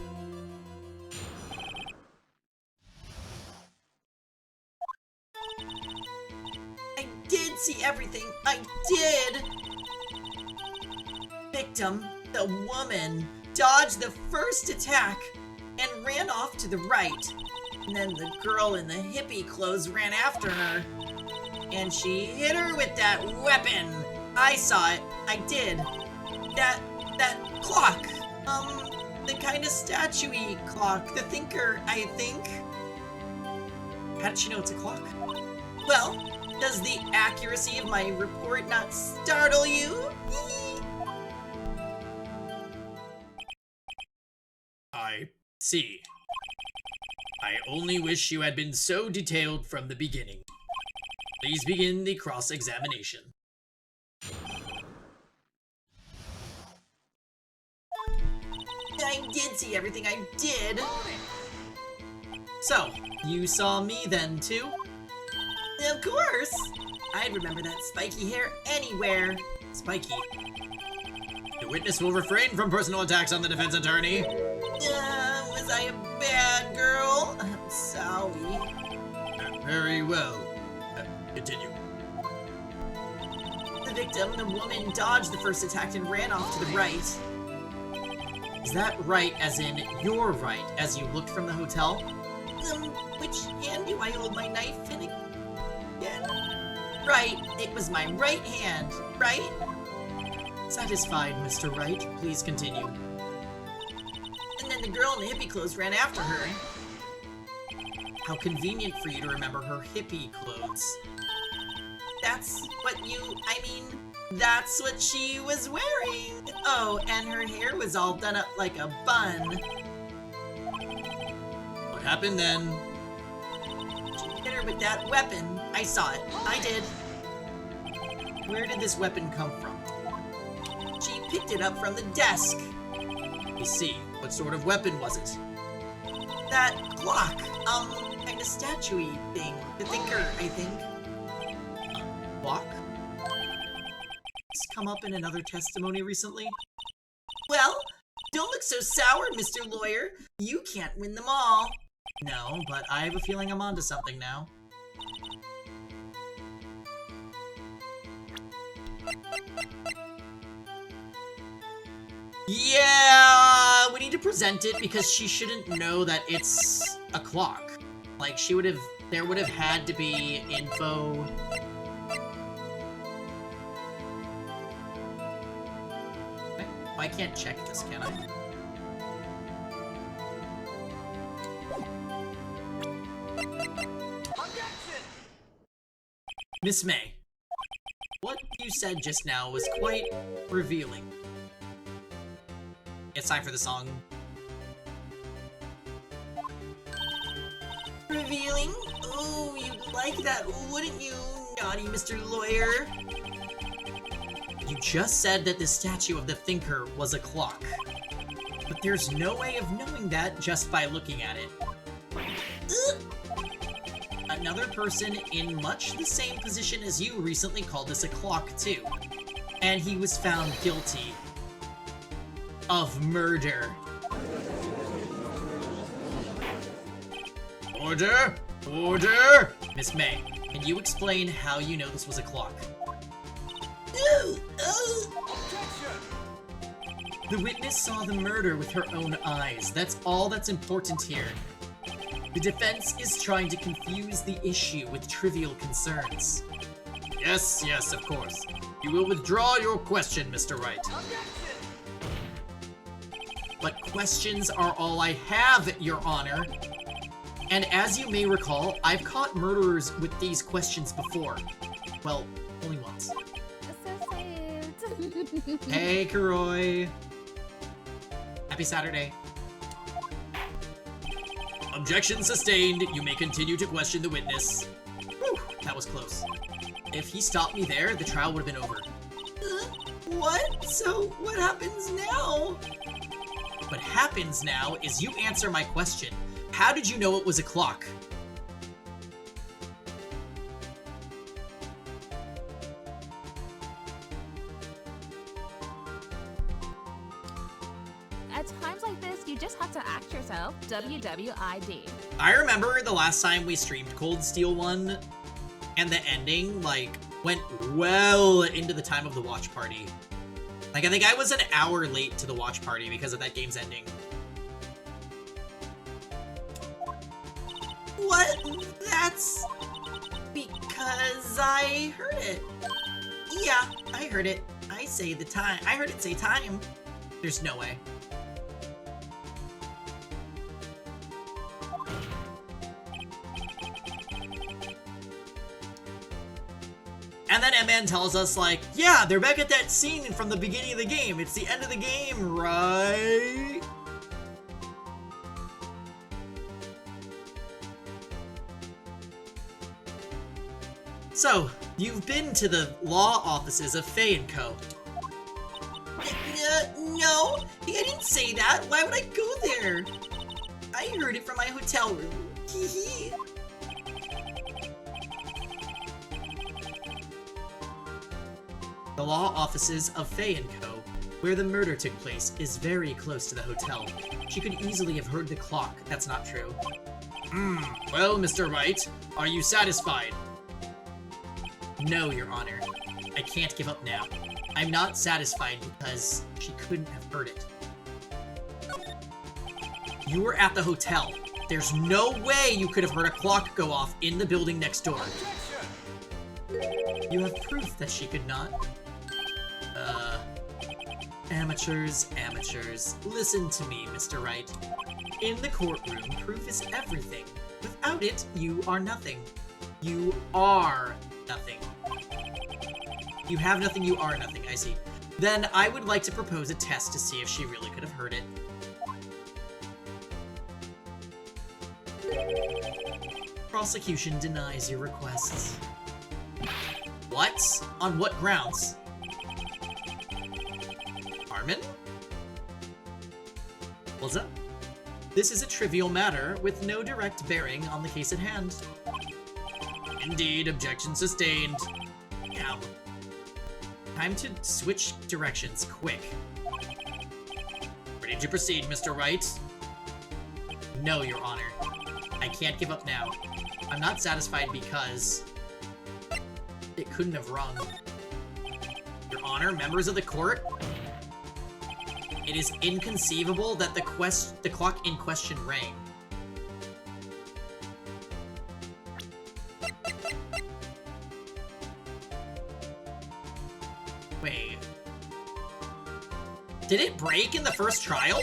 I did see everything. I did. Victim, the woman, dodged the first attack and ran off to the right. And then the girl in the hippie clothes ran after her. And she hit her with that weapon. I saw it. I did. That clock. The kind of statue-y clock. The thinker, I think. How did she know it's a clock? Well, does the accuracy of my report not startle you? I see. I only wish you had been so detailed from the beginning. Please begin the cross-examination. I did see everything, I did. So, you saw me then, too? Of course! I'd remember that spiky hair anywhere. Spiky. The witness will refrain from personal attacks on the defense attorney. Was I a bad girl? I'm sorry. Very well. Continue. The victim, the woman, dodged the first attack and ran off to the right. Is that right as in your right as you looked from the hotel? Which hand do I hold my knife in again? Right, it was my right hand, right? Satisfied, Mr. Wright. Please continue. And then the girl in the hippie clothes ran after her. How convenient for you to remember her hippie clothes. That's what she was wearing. Oh, and her hair was all done up like a bun. What happened then? She hit her with that weapon. I saw it. I did. Where did this weapon come from? She picked it up from the desk. I see. What sort of weapon was it? That clock. Kind of statue-y thing. The thinker, I think. Clock? It's come up in another testimony recently. Well, don't look so sour, Mr. Lawyer. You can't win them all. No, but I have a feeling I'm onto something now. Yeah, we need to present it because she shouldn't know that it's a clock. Like, there would have had to be info. Okay. I can't check this, can I? Objection! Miss May, what you said just now was quite revealing. It's time for the song. Revealing? Oh, you'd like that, wouldn't you, naughty Mr. Lawyer? You just said that the statue of the thinker was a clock. But there's no way of knowing that just by looking at it. Another person in much the same position as you recently called this a clock, too. And he was found guilty of murder. Order! Order! Miss May, can you explain how you know this was a clock? The witness saw the murder with her own eyes. That's all that's important here. The defense is trying to confuse the issue with trivial concerns. Yes, yes, of course. You will withdraw your question, Mr. Wright. But questions are all I have, Your Honor. And as you may recall, I've caught murderers with these questions before. Well, only once. So saved. Hey, Kuroi. Happy Saturday. Objection sustained. You may continue to question the witness. Whew, that was close. If he stopped me there, the trial would have been over. What? So, what happens now? What happens now is you answer my question. How did you know it was a clock? At times like this, you just have to ask yourself, WWID. I remember the last time we streamed Cold Steel 1, and the ending, like, went well into the time of the watch party. Like, I think I was an hour late to the watch party because of that game's ending. What? That's because I heard it. Yeah, I heard it. I heard it say time. There's no way. And then M-Man tells us, like, yeah, they're back at that scene from the beginning of the game. It's the end of the game, right? So, you've been to the law offices of Faye & Co. No, I didn't say that. Why would I go there? I heard it from my hotel room. Hee. The law offices of Faye & Co., where the murder took place, is very close to the hotel. She could easily have heard the clock. That's not true. Well, Mr. Wright, are you satisfied? No, Your Honor. I can't give up now. I'm not satisfied because she couldn't have heard it. You were at the hotel. There's no way you could have heard a clock go off in the building next door. You have proof that she could not? Amateurs, amateurs. Listen to me, Mr. Wright. In the courtroom, proof is everything. Without it, you are nothing. You are nothing. You have nothing, you are nothing. I see. Then I would like to propose a test to see if she really could have heard it. Prosecution denies your requests. What? On what grounds? Armin? What's up? This is a trivial matter with no direct bearing on the case at hand. Indeed, objection sustained. Damn. Time to switch directions, quick. Ready to proceed, Mr. Wright? No, Your Honor. I can't give up now. I'm not satisfied because... it couldn't have rung. Your Honor, members of the court? It is inconceivable that the clock in question rang. Wait. Did it break in the first trial?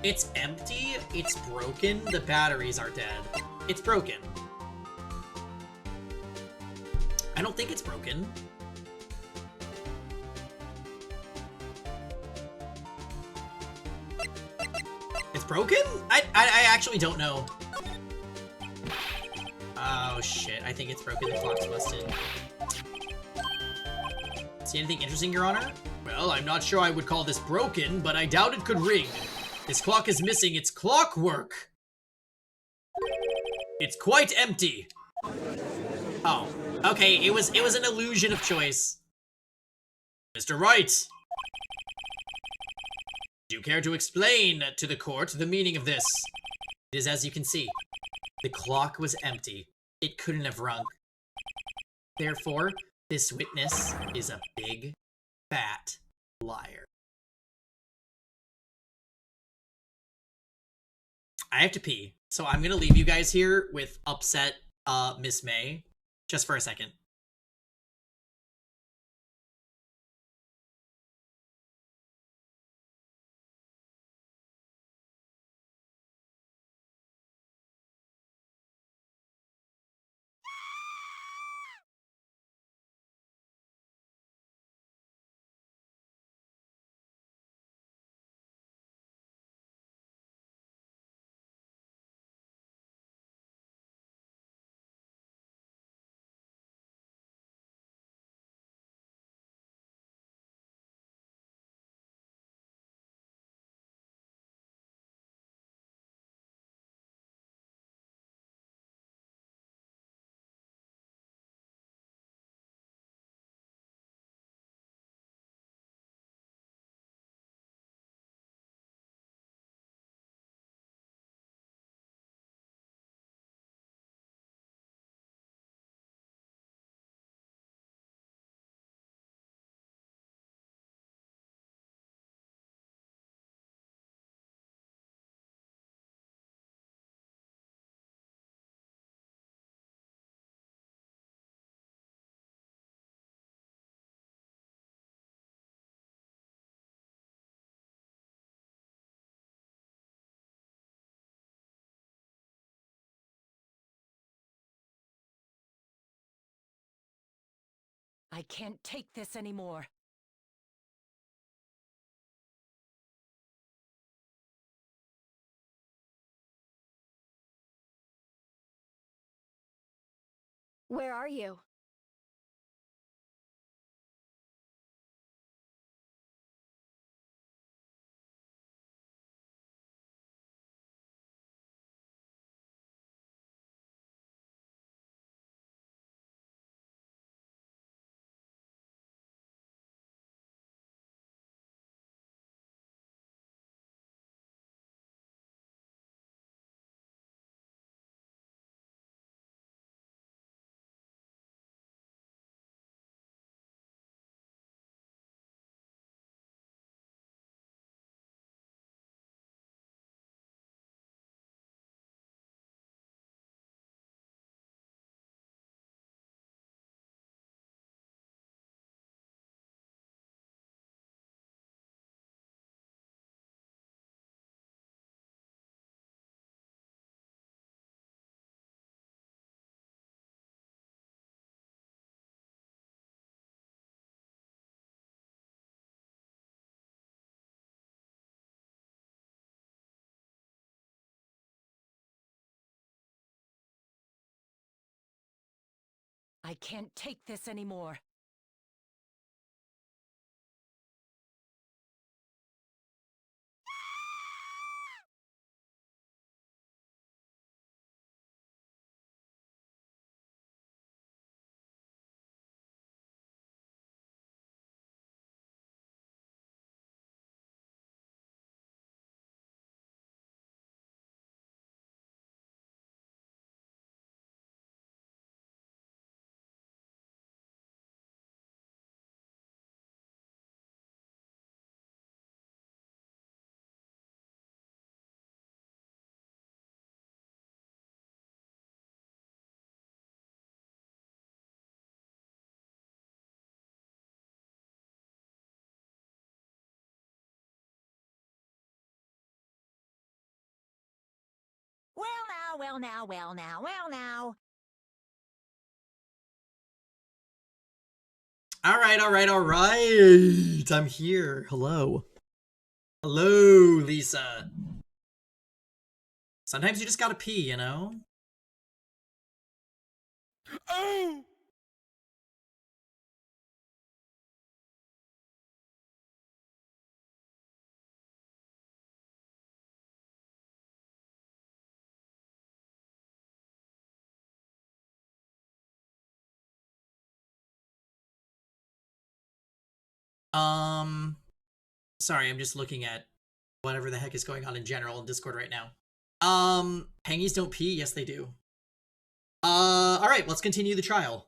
It's empty, it's broken, the batteries are dead. It's broken. I don't think it's broken. It's broken? I actually don't know. Oh shit, I think it's broken. The clock's busted. See anything interesting, Your Honor? Well, I'm not sure I would call this broken, but I doubt it could ring. This clock is missing its clockwork. It's quite empty. Oh, okay, it was an illusion of choice. Mr. Wright, do you care to explain to the court the meaning of this? It is as you can see. The clock was empty. It couldn't have rung. Therefore, this witness is a big, fat liar. I have to pee, so I'm gonna leave you guys here with upset Miss May, just for a second. I can't take this anymore. Where are you? I can't take this anymore. Well now. All right, all right, all right. I'm here. Hello. Hello, Lisa. Sometimes you just gotta pee, you know? Oh! Sorry, I'm just looking at whatever the heck is going on in general in Discord right now. Pengies don't pee? Yes, they do. Alright, let's continue the trial.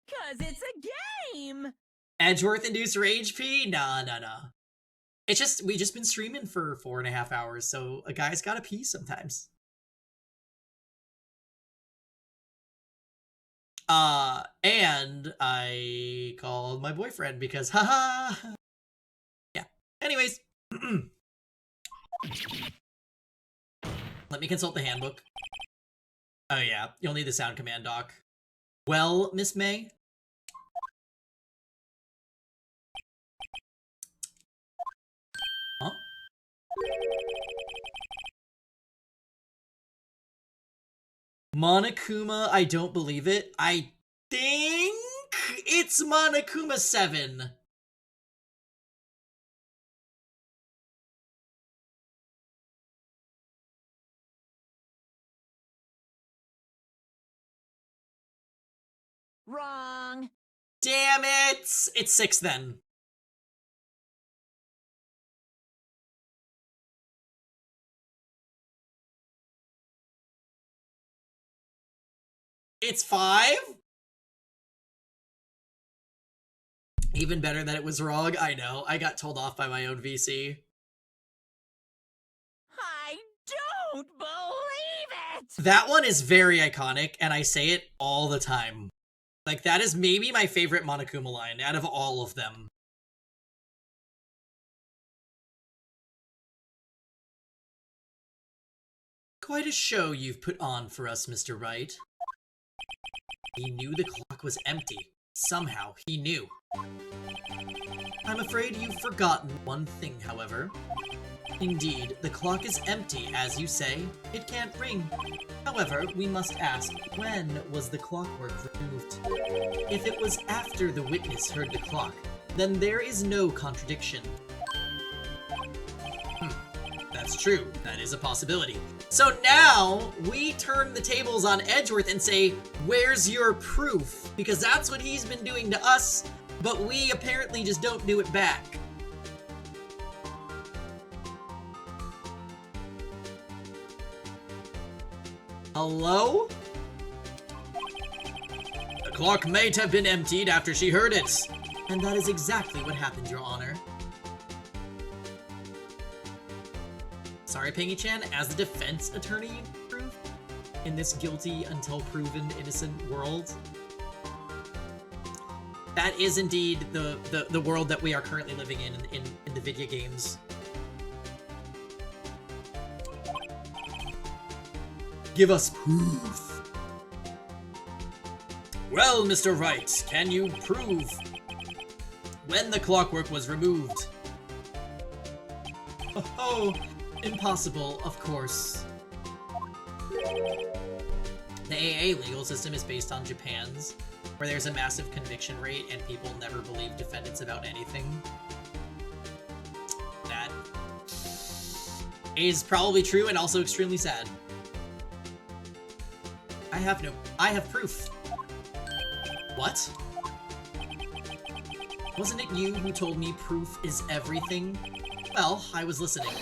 'Cause it's a game! Edgeworth induced rage pee? Nah. We just been streaming for 4.5 hours, so a guy's gotta pee sometimes. And I called my boyfriend because, haha. Yeah. Anyways. Let me consult the handbook. Oh yeah, you'll need the sound command doc. Well, Miss May? Huh? Monokuma, I don't believe it. I think it's Monokuma 7. Wrong. Damn it! It's 6 then. It's 5? Even better that it was wrong. I know. I got told off by my own VC. I don't believe it! That one is very iconic, and I say it all the time. Like, that is maybe my favorite Monokuma line out of all of them. Quite a show you've put on for us, Mr. Wright. He knew the clock was empty. Somehow, he knew. I'm afraid you've forgotten one thing, however. Indeed, the clock is empty, as you say. It can't ring. However, we must ask, when was the clockwork removed? If it was after the witness heard the clock, then there is no contradiction. That's true. That is a possibility. So now, we turn the tables on Edgeworth and say, where's your proof? Because that's what he's been doing to us, but we apparently just don't do it back. Hello? The clock may have been emptied after she heard it. And that is exactly what happened, Your Honor. Sorry, Pengy-chan, as the defense attorney, you prove in this guilty until proven innocent world. That is indeed the world that we are currently living in the video games. Give us proof. Well, Mr. Wright, can you prove when the clockwork was removed? Oh, impossible, of course. The AA legal system is based on Japan's, where there's a massive conviction rate and people never believe defendants about anything. That is probably true and also extremely sad. I have proof. What? Wasn't it you who told me proof is everything? Well, I was listening.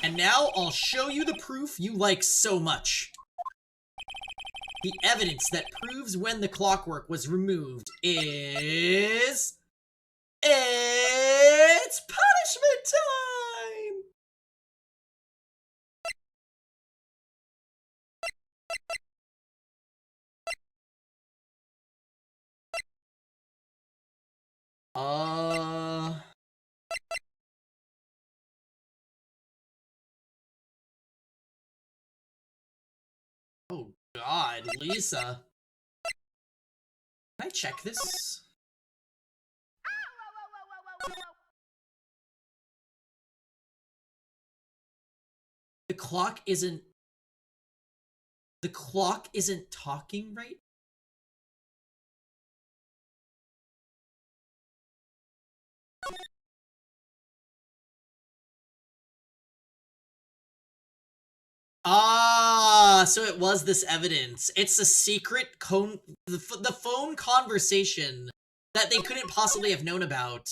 And now I'll show you the proof you like so much. The evidence that proves when the clockwork was removed is... It's punishment time! Oh God, Lisa. Can I check this? The clock isn't talking, right? Ah, so it was this evidence. It's a secret the phone conversation that they couldn't possibly have known about.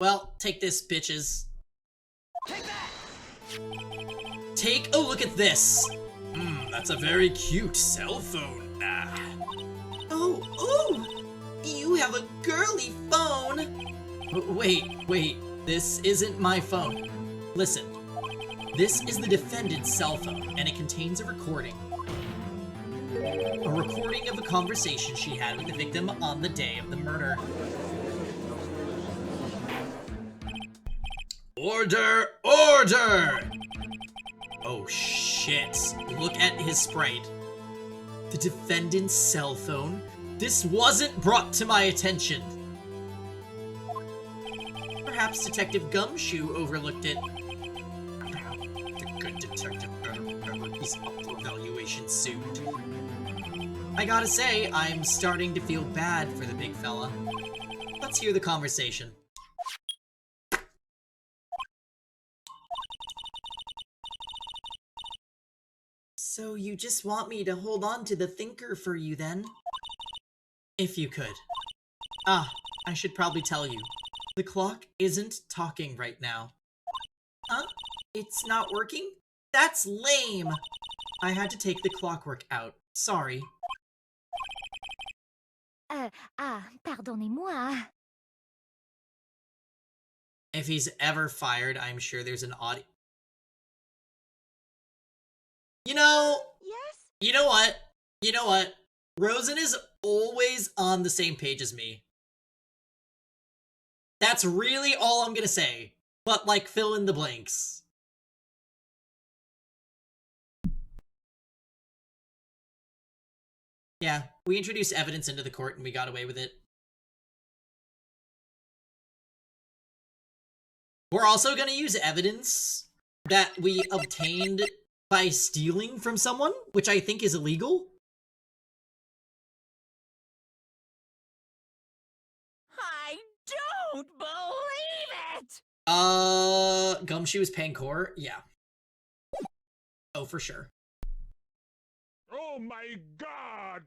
Well, take this, bitches. Take that! Take a look at this. That's a very cute cell phone. Oh, you have a girly phone. Wait, this isn't my phone. Listen, this is the defendant's cell phone, and it contains a recording. A recording of a conversation she had with the victim on the day of the murder. Order! Order! Oh shit, look at his sprite. The defendant's cell phone? This wasn't brought to my attention. Perhaps Detective Gumshoe overlooked it. The good detective better remember he's up for evaluation soon. I gotta say, I'm starting to feel bad for the big fella. Let's hear the conversation. So you just want me to hold on to the thinker for you then? If you could. Ah, I should probably tell you. The clock isn't talking right now. Huh? It's not working? That's lame! I had to take the clockwork out. Sorry. Pardonnez-moi. If he's ever fired, I'm sure there's an audio. You know... Yes? You know what? You know what? Rosen is always on the same page as me. That's really all I'm gonna say. But, like, fill in the blanks. Yeah, we introduced evidence into the court and we got away with it. We're also gonna use evidence that we obtained by stealing from someone, which I think is illegal. I don't believe it! Gumshoe is paying core? Yeah. Oh, for sure. Oh my God!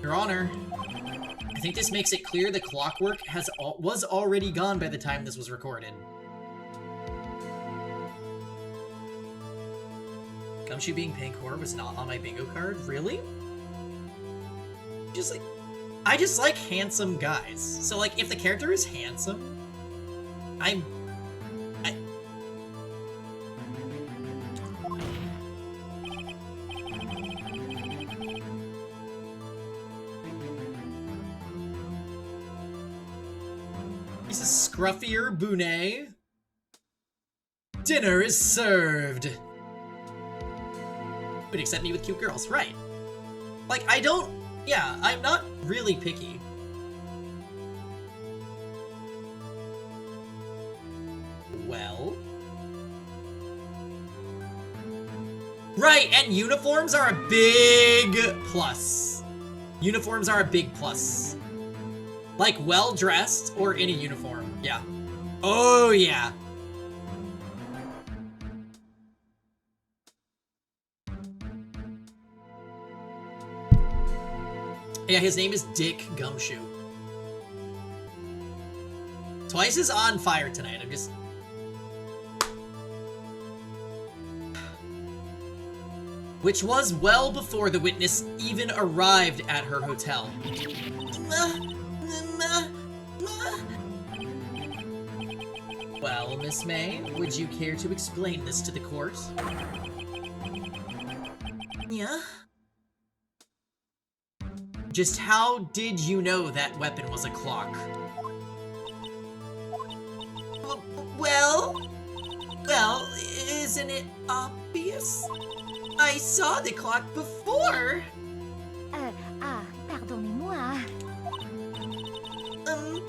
Your Honor, I think this makes it clear the clockwork was already gone by the time this was recorded. Gumshoe being paying core was not on my bingo card? Really? I just like handsome guys. So, like, if the character is handsome, he's a scruffier Boone. Dinner is served. would accept me with cute girls, right? Like, I don't... Yeah, I'm not really picky. Well... Right, and uniforms are a big plus. Uniforms are a big plus. Like, well-dressed or in a uniform. Yeah. Oh, yeah. Yeah, his name is Dick Gumshoe. Twice is on fire tonight. I'm just... Which was well before the witness even arrived at her hotel. Well, Miss May, would you care to explain this to the court? Yeah? Just how did you know that weapon was a clock? Well, isn't it obvious? I saw the clock before. Pardonnez-moi.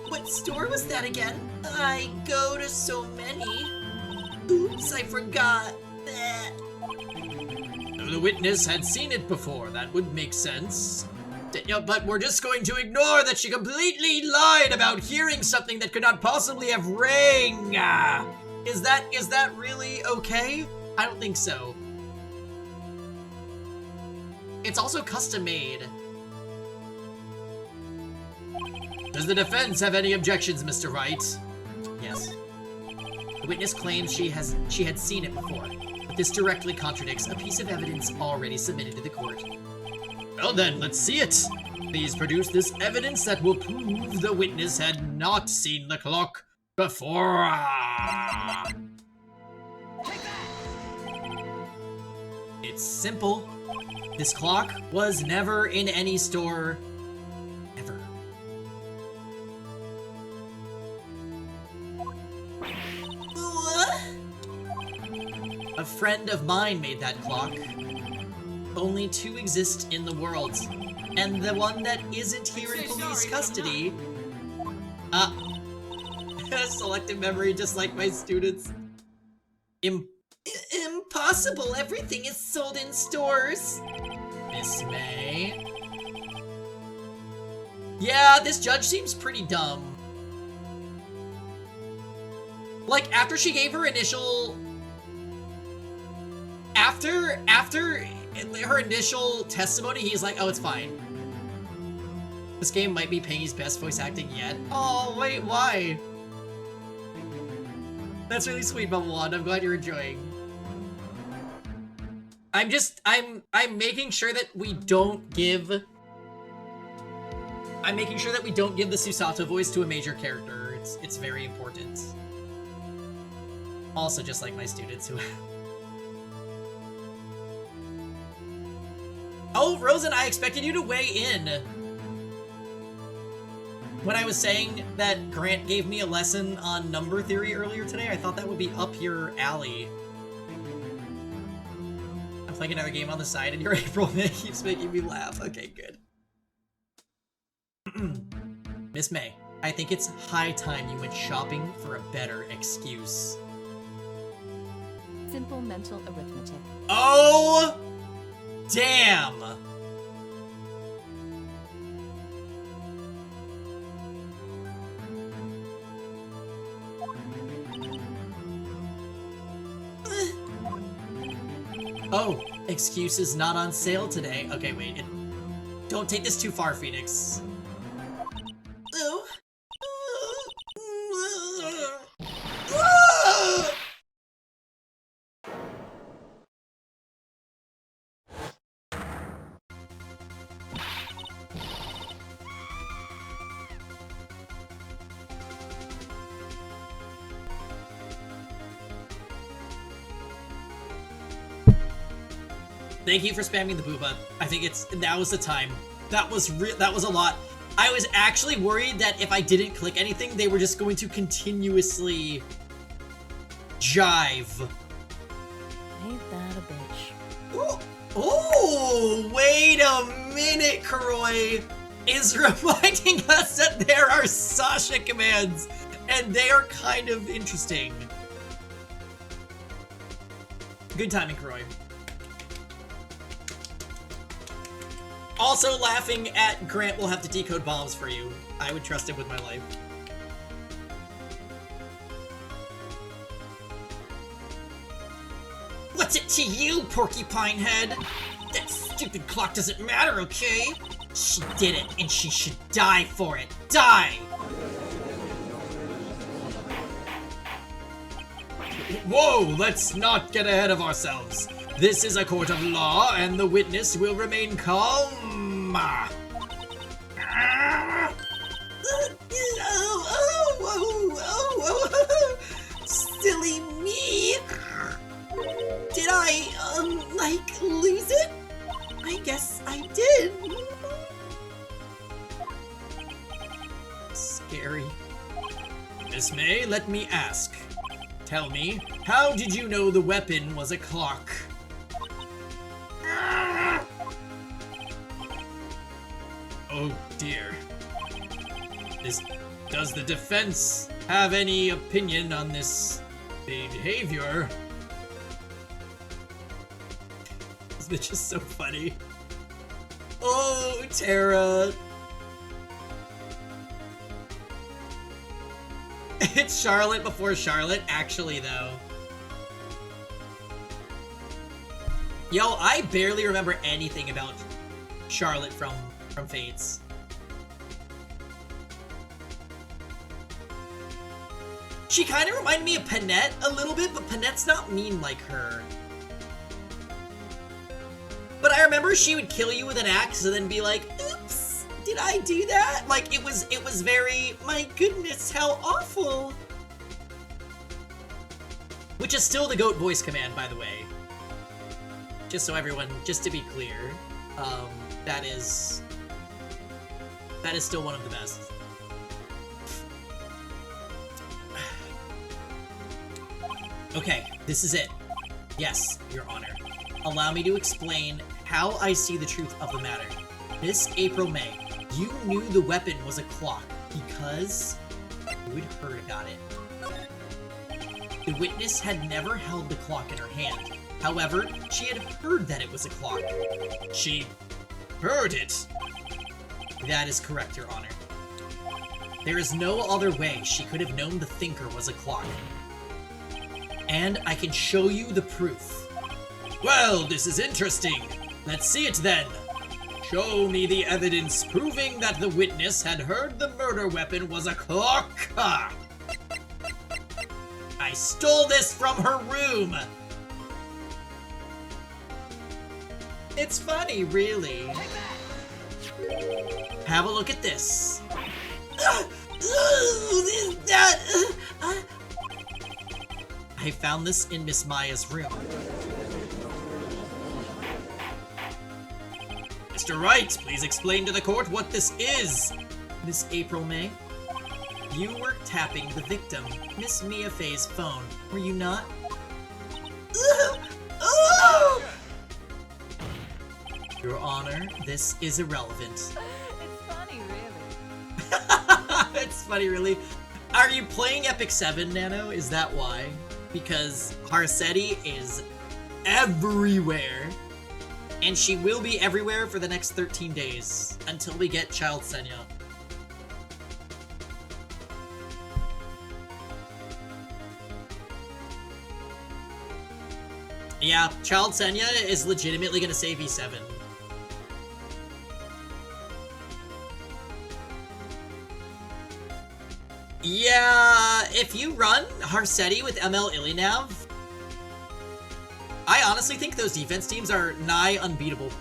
What store was that again? I go to so many. Oops, I forgot. The witness had seen it before. That would make sense. But we're just going to ignore that she completely lied about hearing something that could not possibly have rang. Is that really okay? I don't think so. It's also custom made. Does the defense have any objections, Mr. Wright? Yes. The witness claims she had seen it before, but this directly contradicts a piece of evidence already submitted to the court. Well then, let's see it. Please produce this evidence that will prove the witness had not seen the clock before. It's simple. This clock was never in any store, ever. What? A friend of mine made that clock. Only two exist in the world, and the one that isn't here in police custody... selective memory just like my students. Impossible, everything is sold in stores. Miss May? Yeah, this judge seems pretty dumb. Like, after she gave her initial... After her initial testimony, he's like, oh, it's fine. This game might be Pengy's best voice acting yet. Oh, wait, why? That's really sweet, Bubble Wand. I'm glad you're enjoying. I'm making sure that we don't give... I'm making sure that we don't give the Susato voice to a major character. It's very important. Also, just like my students who... Oh, Rosen, I expected you to weigh in. When I was saying that Grant gave me a lesson on number theory earlier today, I thought that would be up your alley. I'm playing another game on the side and your April May keeps making me laugh. Okay, good. Miss May, I think it's high time you went shopping for a better excuse. Simple mental arithmetic. Oh! Damn! Oh, excuses not on sale today. Okay, wait. Don't take this too far, Phoenix. Oh. Thank you for spamming the booba. I think that was the time. That was a lot. I was actually worried that if I didn't click anything, they were just going to continuously jive. Ain't that a bitch? Ooh. Oh, wait a minute, Kuroi is reminding us that there are Sasha commands, and they are kind of interesting. Good timing, Kuroi. Also laughing at Grant will have to decode bombs for you. I would trust him with my life. What's it to you, Porcupine Head? That stupid clock doesn't matter, okay? She did it, and she should die for it. Die! Whoa, let's not get ahead of ourselves. This is a court of law, and the witness will remain calm. Silly me! Did I, like, lose it? I guess I did. Scary. Miss May, let me ask. Tell me, how did you know the weapon was a clock? Oh dear. Does the defense have any opinion on this behavior? This bitch is so funny. Oh, Tara. It's Charlotte before Charlotte, actually, though. Yo, I barely remember anything about Charlotte from Fates. She kind of reminded me of Panette a little bit, but Panette's not mean like her. But I remember she would kill you with an axe and then be like, oops, did I do that? Like, it was very, my goodness, how awful. Which is still the GOAT voice command, by the way. Just so everyone, just to be clear, that is still one of the best. Okay, this is it. Yes, Your Honor. Allow me to explain how I see the truth of the matter. Miss April May, you knew the weapon was a clock because you had heard about it. The witness had never held the clock in her hand. However, she had heard that it was a clock. She heard it. That is correct, Your Honor. There is no other way she could have known the thinker was a clock. And I can show you the proof. Well, this is interesting. Let's see it then. Show me the evidence proving that the witness had heard the murder weapon was a clock. I stole this from her room. It's funny, really. Have a look at this. I found this in Miss Maya's room. Mr. Wright, please explain to the court what this is. Miss April May, you were tapping the victim, Miss Mia Fey's phone, were you not? Your Honor, this is irrelevant. It's funny, really. It's funny, really. Are you playing Epic 7, Nano? Is that why? Because Harsetti is everywhere. And she will be everywhere for the next 13 days until we get Child Senya. Yeah, Child Senya is legitimately gonna save E7. Yeah, if you run Harsetti with ML Ilinav, I honestly think those defense teams are nigh unbeatable.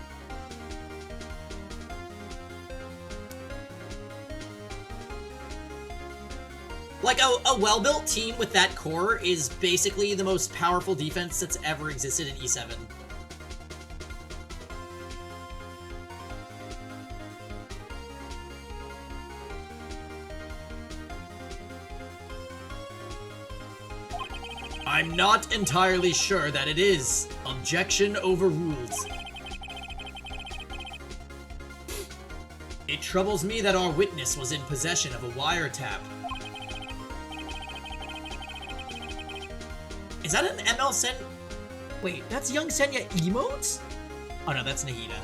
Like, a well-built team with that core is basically the most powerful defense that's ever existed in E7. I'm not entirely sure that it is. Objection overruled. It troubles me that our witness was in possession of a wiretap. Is that an ML Sen? Wait, that's Young Senya emotes? Oh no, that's Nahida.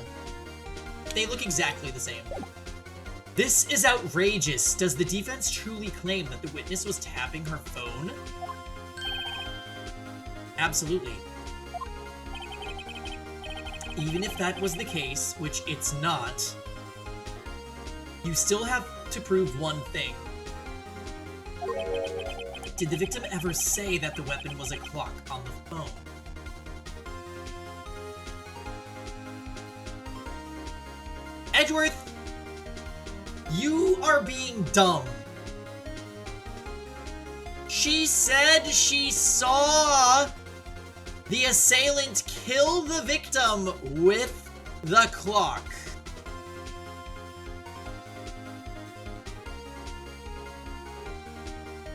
They look exactly the same. This is outrageous. Does the defense truly claim that the witness was tapping her phone? Absolutely. Even if that was the case, which it's not, you still have to prove one thing. Did the victim ever say that the weapon was a clock on the phone? Edgeworth, you are being dumb. She said she saw the assailant kill the victim with the clock.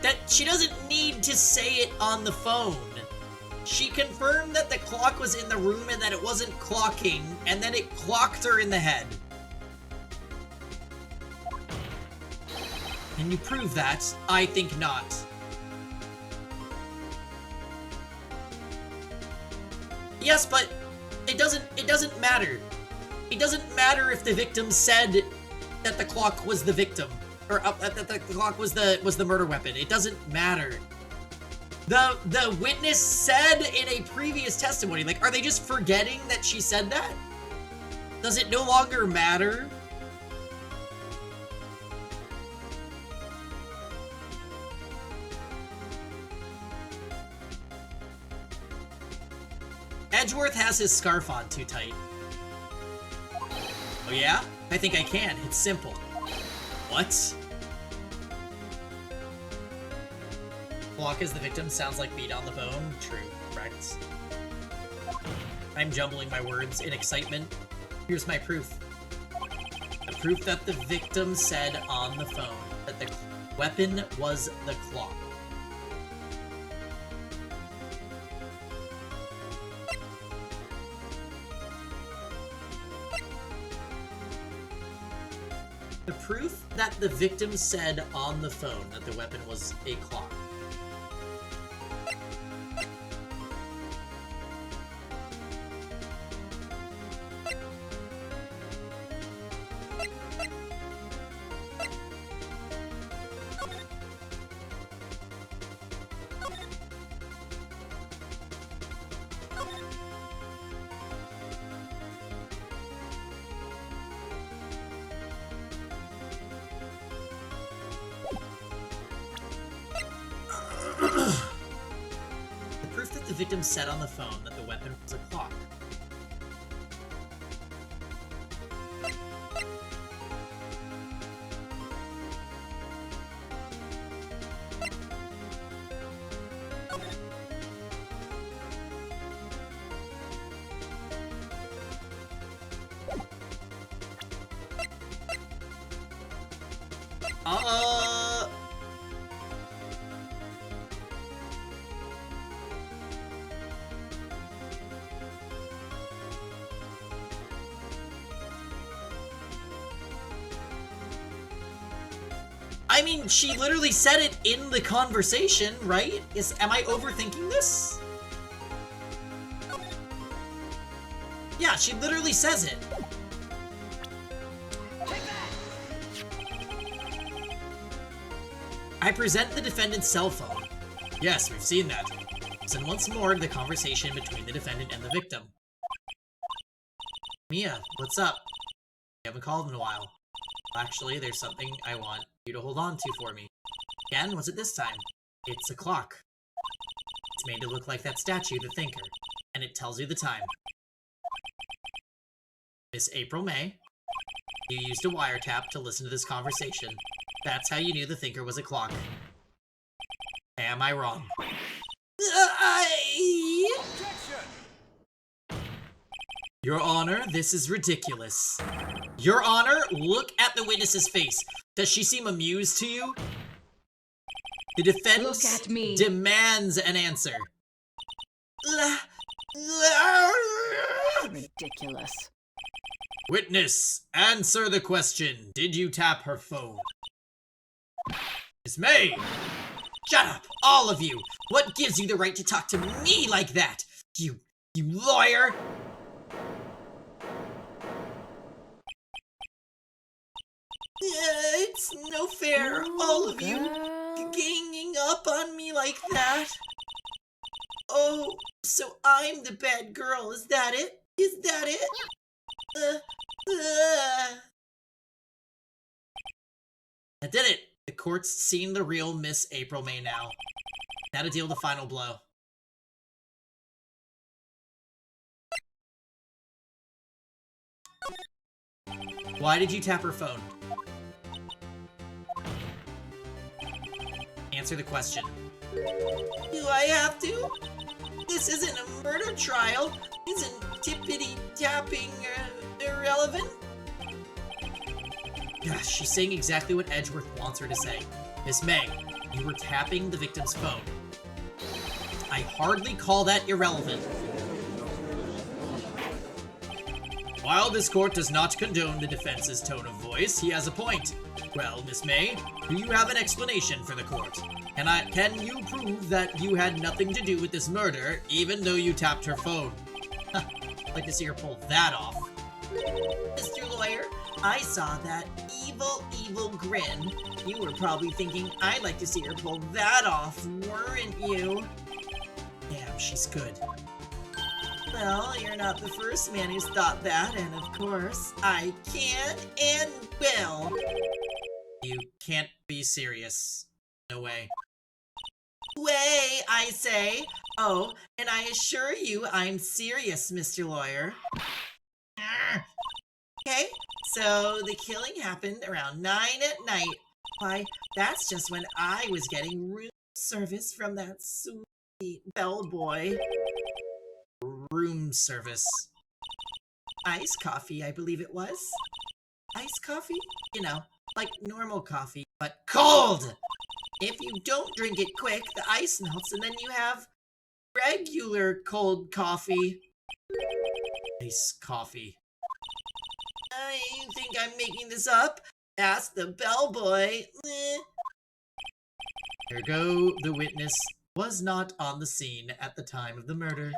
That she doesn't need to say it on the phone. She confirmed that the clock was in the room and that it wasn't clocking, and then it clocked her in the head. Can you prove that? I think not. Yes, but it doesn't matter. It doesn't matter if the victim said that the clock was the victim, or that the clock was the murder weapon. It doesn't matter. The witness said in a previous testimony, like, are they just forgetting that she said that? Does it no longer matter? Edgeworth has his scarf on too tight. Oh yeah? I think I can. It's simple. What? Clock as the victim sounds like beat on the bone. True. Correct. I'm jumbling my words in excitement. Here's my proof. The proof that the victim said on the phone that the weapon was the clock. The proof that the victim said on the phone that the weapon was a clock. The proof that the victim said on the phone that the weapon was a clock. I mean, she literally said it in the conversation, right? Am I overthinking this? Yeah, she literally says it. I present the defendant's cell phone. Yes, we've seen that. Listen once more to the conversation between the defendant and the victim. Mia, what's up? You haven't called in a while. Actually, there's something I want you to hold on to for me. Again, what's it this time? It's a clock. It's made to look like that statue, the Thinker, and it tells you the time. Miss April May, you used a wiretap to listen to this conversation. That's how you knew the Thinker was a clock. Am I wrong? Your Honor, this is ridiculous. Your Honor, look at the witness's face. Does she seem amused to you? The defense Look at me. demands an answer. Ridiculous. Witness, answer the question. Did you tap her phone? Miss May! Shut up, all of you! What gives you the right to talk to me like that? You lawyer! It's no fair, all of you ganging up on me like that. Oh, so I'm the bad girl, is that it? Is that it? I did it! The court's seen the real Miss April May now. Now to deal the final blow. Why did you tap her phone? Answer the question. Do I have to? This isn't a murder trial. Isn't tippity-tapping irrelevant? Gosh, she's saying exactly what Edgeworth wants her to say. Miss May, you were tapping the victim's phone. I hardly call that irrelevant. While this court does not condone the defense's tone of voice, he has a point. Well, Miss May, do you have an explanation for the court? Can you prove that you had nothing to do with this murder, even though you tapped her phone? I'd like to see her pull that off. Mr. Lawyer, I saw that evil grin. You were probably thinking I'd like to see her pull that off, weren't you? Damn, she's good. Well, you're not the first man who's thought that, and of course, I can and will. You can't be serious. No way. Way, I say. Oh, and I assure you I'm serious, Mr. Lawyer. Okay, so the killing happened around 9 at night. Why, that's just when I was getting room service from that sweet bellboy. Room service. Iced coffee, I believe it was. Iced coffee? You know, like normal coffee, but cold! If you don't drink it quick, the ice melts and then you have regular cold coffee. Ice coffee. I think I'm making this up. Ask the bellboy. Ergo, the witness was not on the scene at the time of the murder.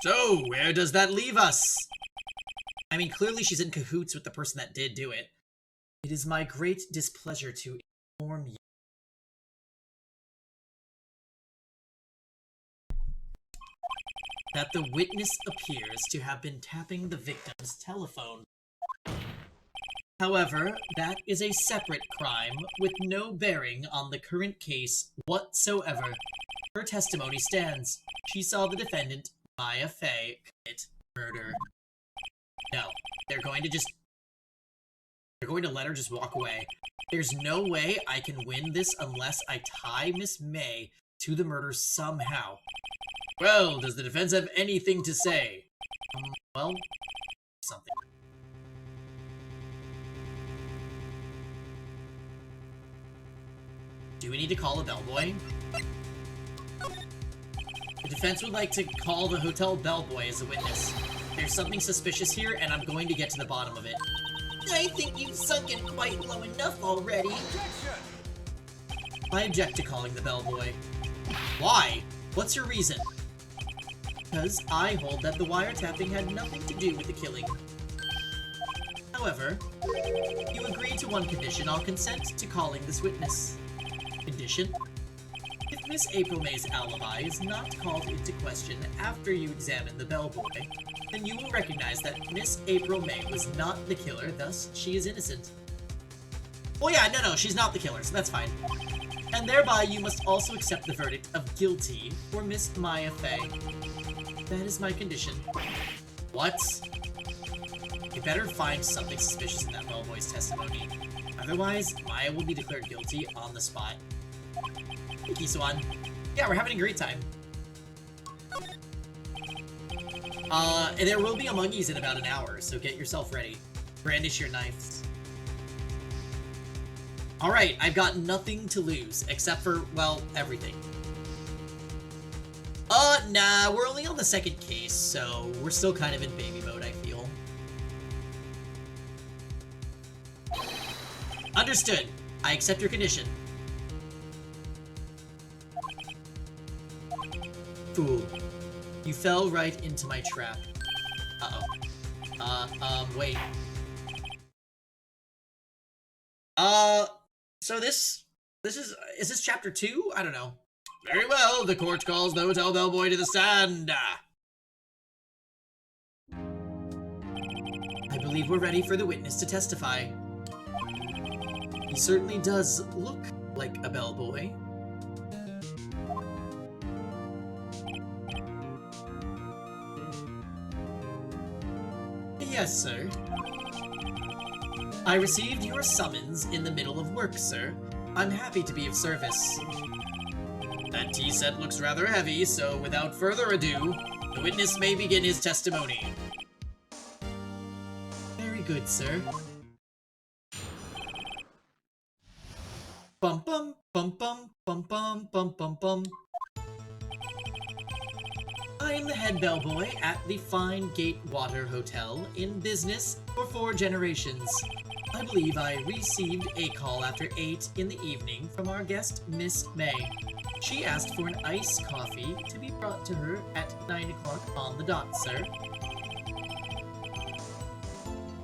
So, where does that leave us? I mean, clearly she's in cahoots with the person that did do it. It is my great displeasure to inform you that the witness appears to have been tapping the victim's telephone. However, that is a separate crime with no bearing on the current case whatsoever. Her testimony stands. She saw the defendant, Maya Fey, commit murder. No, they're going to let her just walk away. There's no way I can win this unless I tie Miss May to the murder somehow. Well, does the defense have anything to say? Well, something. Do we need to call a bellboy? The defense would like to call the hotel bellboy as a witness. There's something suspicious here, and I'm going to get to the bottom of it. I think you've sunken quite low enough already. I object to calling the bellboy. Why? What's your reason? Because I hold that the wiretapping had nothing to do with the killing. However, you agree to one condition. I'll consent to calling this witness. Condition? If Miss April May's alibi is not called into question after you examine the bellboy, then you will recognize that Miss April May was not the killer, thus she is innocent. Oh yeah, no, she's not the killer, so that's fine. And thereby you must also accept the verdict of guilty for Miss Maya Fey. That is my condition. What? You better find something suspicious in that bellboy's testimony. Otherwise, Maya will be declared guilty on the spot. Thank you, Swan. Yeah, we're having a great time. There will be a Muggies in about an hour, so get yourself ready. Brandish your knives. Alright, I've got nothing to lose, except for, well, everything. Nah, we're only on the second case, so we're still kind of in baby mode, I feel. Understood. I accept your condition. Fool. You fell right into my trap. Uh-oh. Wait. So is this chapter 2? I don't know. Very well, the court calls the hotel bellboy to the stand. I believe we're ready for the witness to testify. He certainly does look like a bellboy. Yes, sir. I received your summons in the middle of work, sir. I'm happy to be of service. That tea set looks rather heavy, so without further ado, the witness may begin his testimony. Very good, sir. Bum bum bum bum bum bum bum bum bum. I am the head bellboy at the Fine Gate Water Hotel, in business for 4 generations. I believe I received a call after 8 in the evening from our guest, Miss May. She asked for an iced coffee to be brought to her at 9 o'clock on the dot, sir.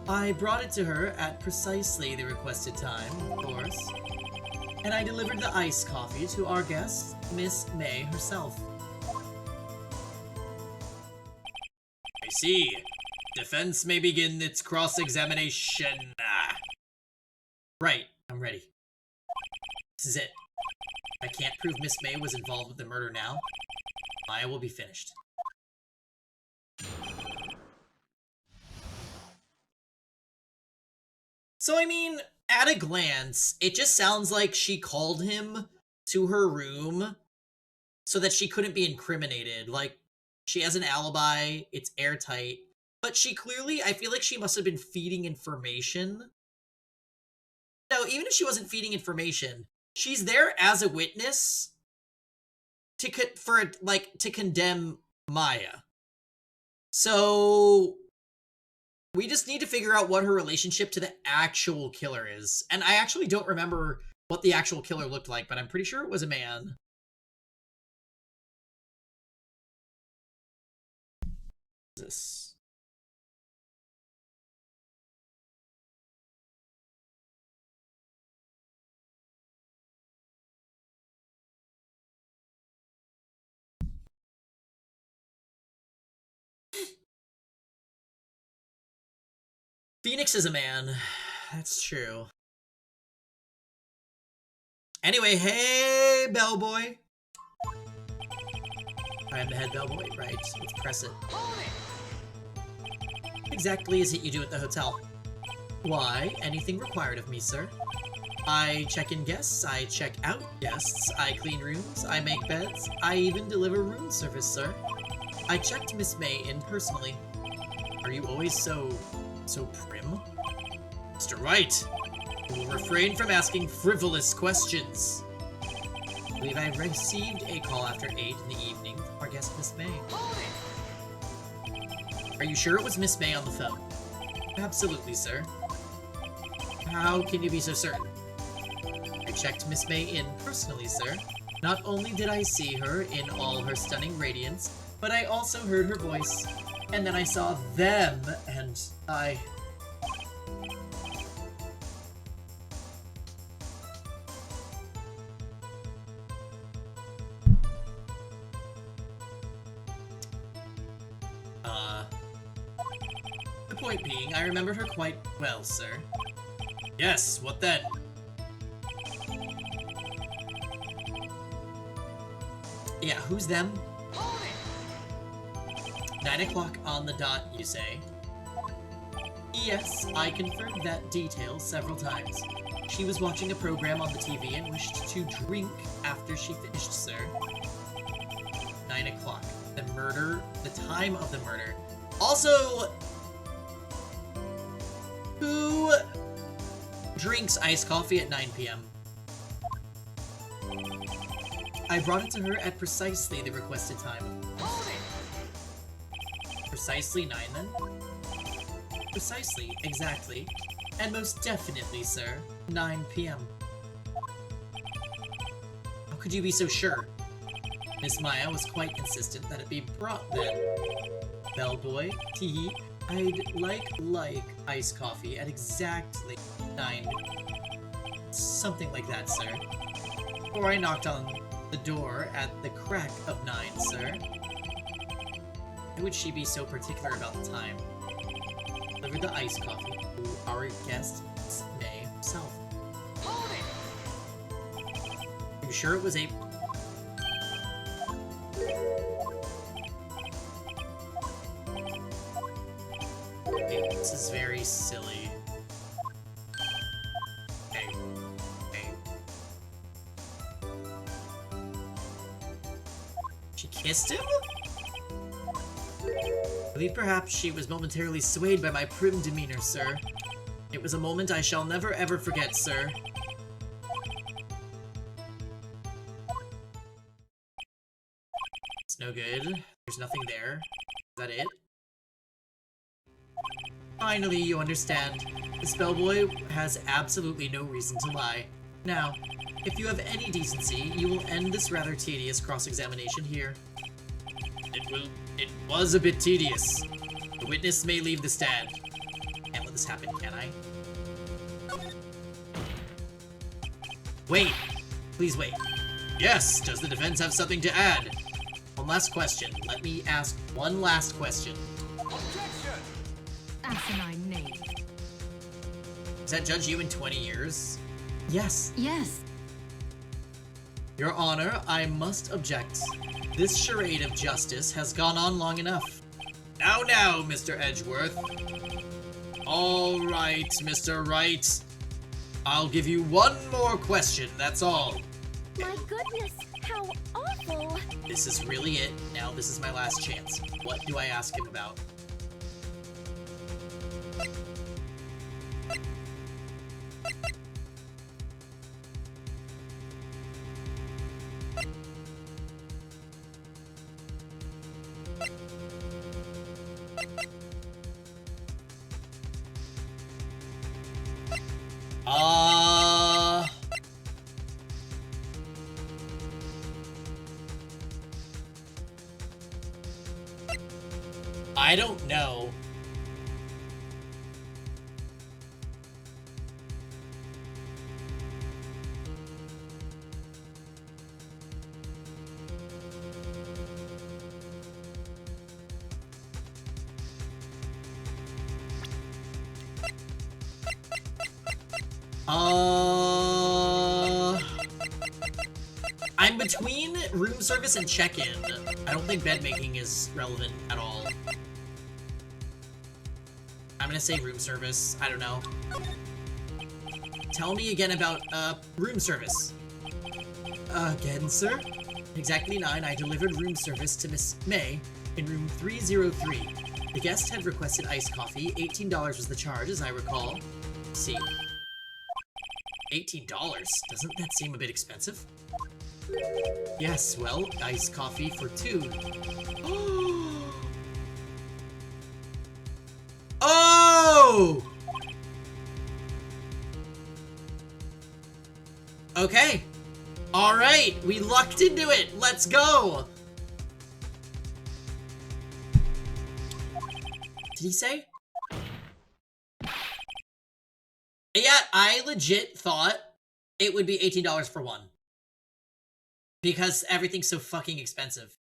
I brought it to her at precisely the requested time, of course. And I delivered the iced coffee to our guest, Miss May herself. I see. Defense may begin its cross-examination. Right, I'm ready. This is it. If I can't prove Miss May was involved with the murder now, Maya will be finished. So, I mean, at a glance, it just sounds like she called him to her room so that she couldn't be incriminated. Like, she has an alibi, it's airtight, but she clearly, I feel like she must have been feeding information. No, even if she wasn't feeding information, she's there as a witness to condemn Maya. So we just need to figure out what her relationship to the actual killer is. And I actually don't remember what the actual killer looked like, but I'm pretty sure it was a man. What is this? Phoenix is a man. That's true. Anyway, hey, bellboy. I am the head bellboy, right? Let's press it. What exactly is it you do at the hotel? Why, anything required of me, sir. I check in guests, I check out guests, I clean rooms, I make beds, I even deliver room service, sir. I checked Miss May in personally. Are you always so prim? Mr. Wright, you will refrain from asking frivolous questions. I believe I received a call after 8 in the evening from our guest, Miss May. Are you sure it was Miss May on the phone? Absolutely, sir. How can you be so certain? I checked Miss May in personally, sir. Not only did I see her in all her stunning radiance, but I also heard her voice. And then I saw them, and I... The point being, I remembered her quite well, sir. Yes, what then? Yeah, who's them? 9 o'clock on the dot, you say? Yes, I confirmed that detail several times. She was watching a program on the TV and wished to drink after she finished, sir. 9 o'clock. The murder, the time of the murder. Also, who drinks iced coffee at 9 p.m.? I brought it to her at precisely the requested time. Precisely 9 then? Precisely, exactly, and most definitely, sir, 9 p.m. How could you be so sure? Miss Maya was quite insistent that it be brought then. Bellboy, teehee, I'd like iced coffee at exactly 9. Something like that, sir. Or I knocked on the door at the crack of 9, sir. Why would she be so particular about the time? Delivered the iced coffee to our guest, Miss May herself. You sure it was April? Okay, this is very silly. Okay. Okay. She kissed him? I believe perhaps she was momentarily swayed by my prim demeanor, sir. It was a moment I shall never ever forget, sir. It's no good. There's nothing there. Is that it? Finally, you understand. This bellboy has absolutely no reason to lie. Now, if you have any decency, you will end this rather tedious cross-examination here. It was a bit tedious. The witness may leave the stand. Can't let this happen, can I? Wait! Please wait. Yes! Does the defense have something to add? One last question. Let me ask one last question. Asinine knave. Does that judge you in 20 years? Yes. Yes. Your Honor, I must object. This charade of justice has gone on long enough. Now, Mr. Edgeworth. All right, Mr. Wright. I'll give you one more question, that's all. My goodness, how awful! This is really it. Now this is my last chance. What do I ask him about? I don't know. I'm between room service and check-in. I don't think bed making is relevant at all. I'm gonna say room service. I don't know. Tell me again about, room service. Again, sir? Exactly 9, I delivered room service to Miss May in room 303. The guest had requested iced coffee. $18 was the charge, as I recall. Let's see. $18? Doesn't that seem a bit expensive? Yes, well, iced coffee for 2. Oh! Okay. Alright, we lucked into it. Let's go. Did he say? Yeah, I legit thought it would be $18 for one. Because everything's so fucking expensive.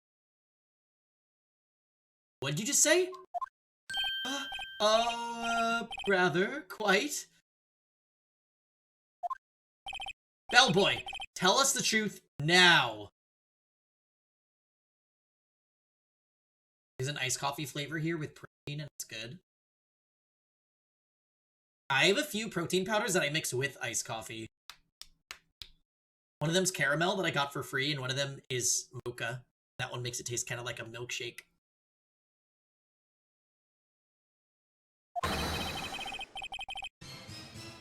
What did you just say? Rather, quite. Bellboy, tell us the truth now. There's an iced coffee flavor here with protein and it's good. I have a few protein powders that I mix with iced coffee. One of them's caramel that I got for free, and one of them is mocha. That one makes it taste kind of like a milkshake.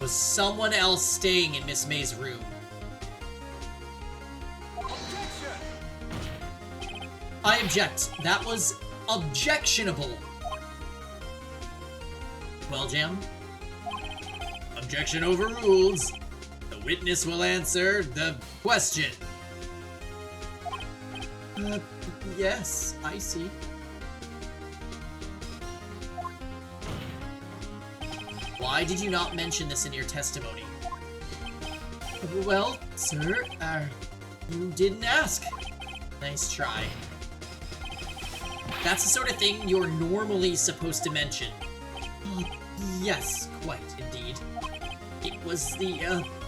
Was someone else staying in Miss May's room? Objection! I object. That was objectionable. Well, Jam? Objection overruled. The witness will answer the question. Yes, I see. Why did you not mention this in your testimony? Well, sir, you didn't ask. Nice try. That's the sort of thing you're normally supposed to mention. Yes, quite indeed. It was the,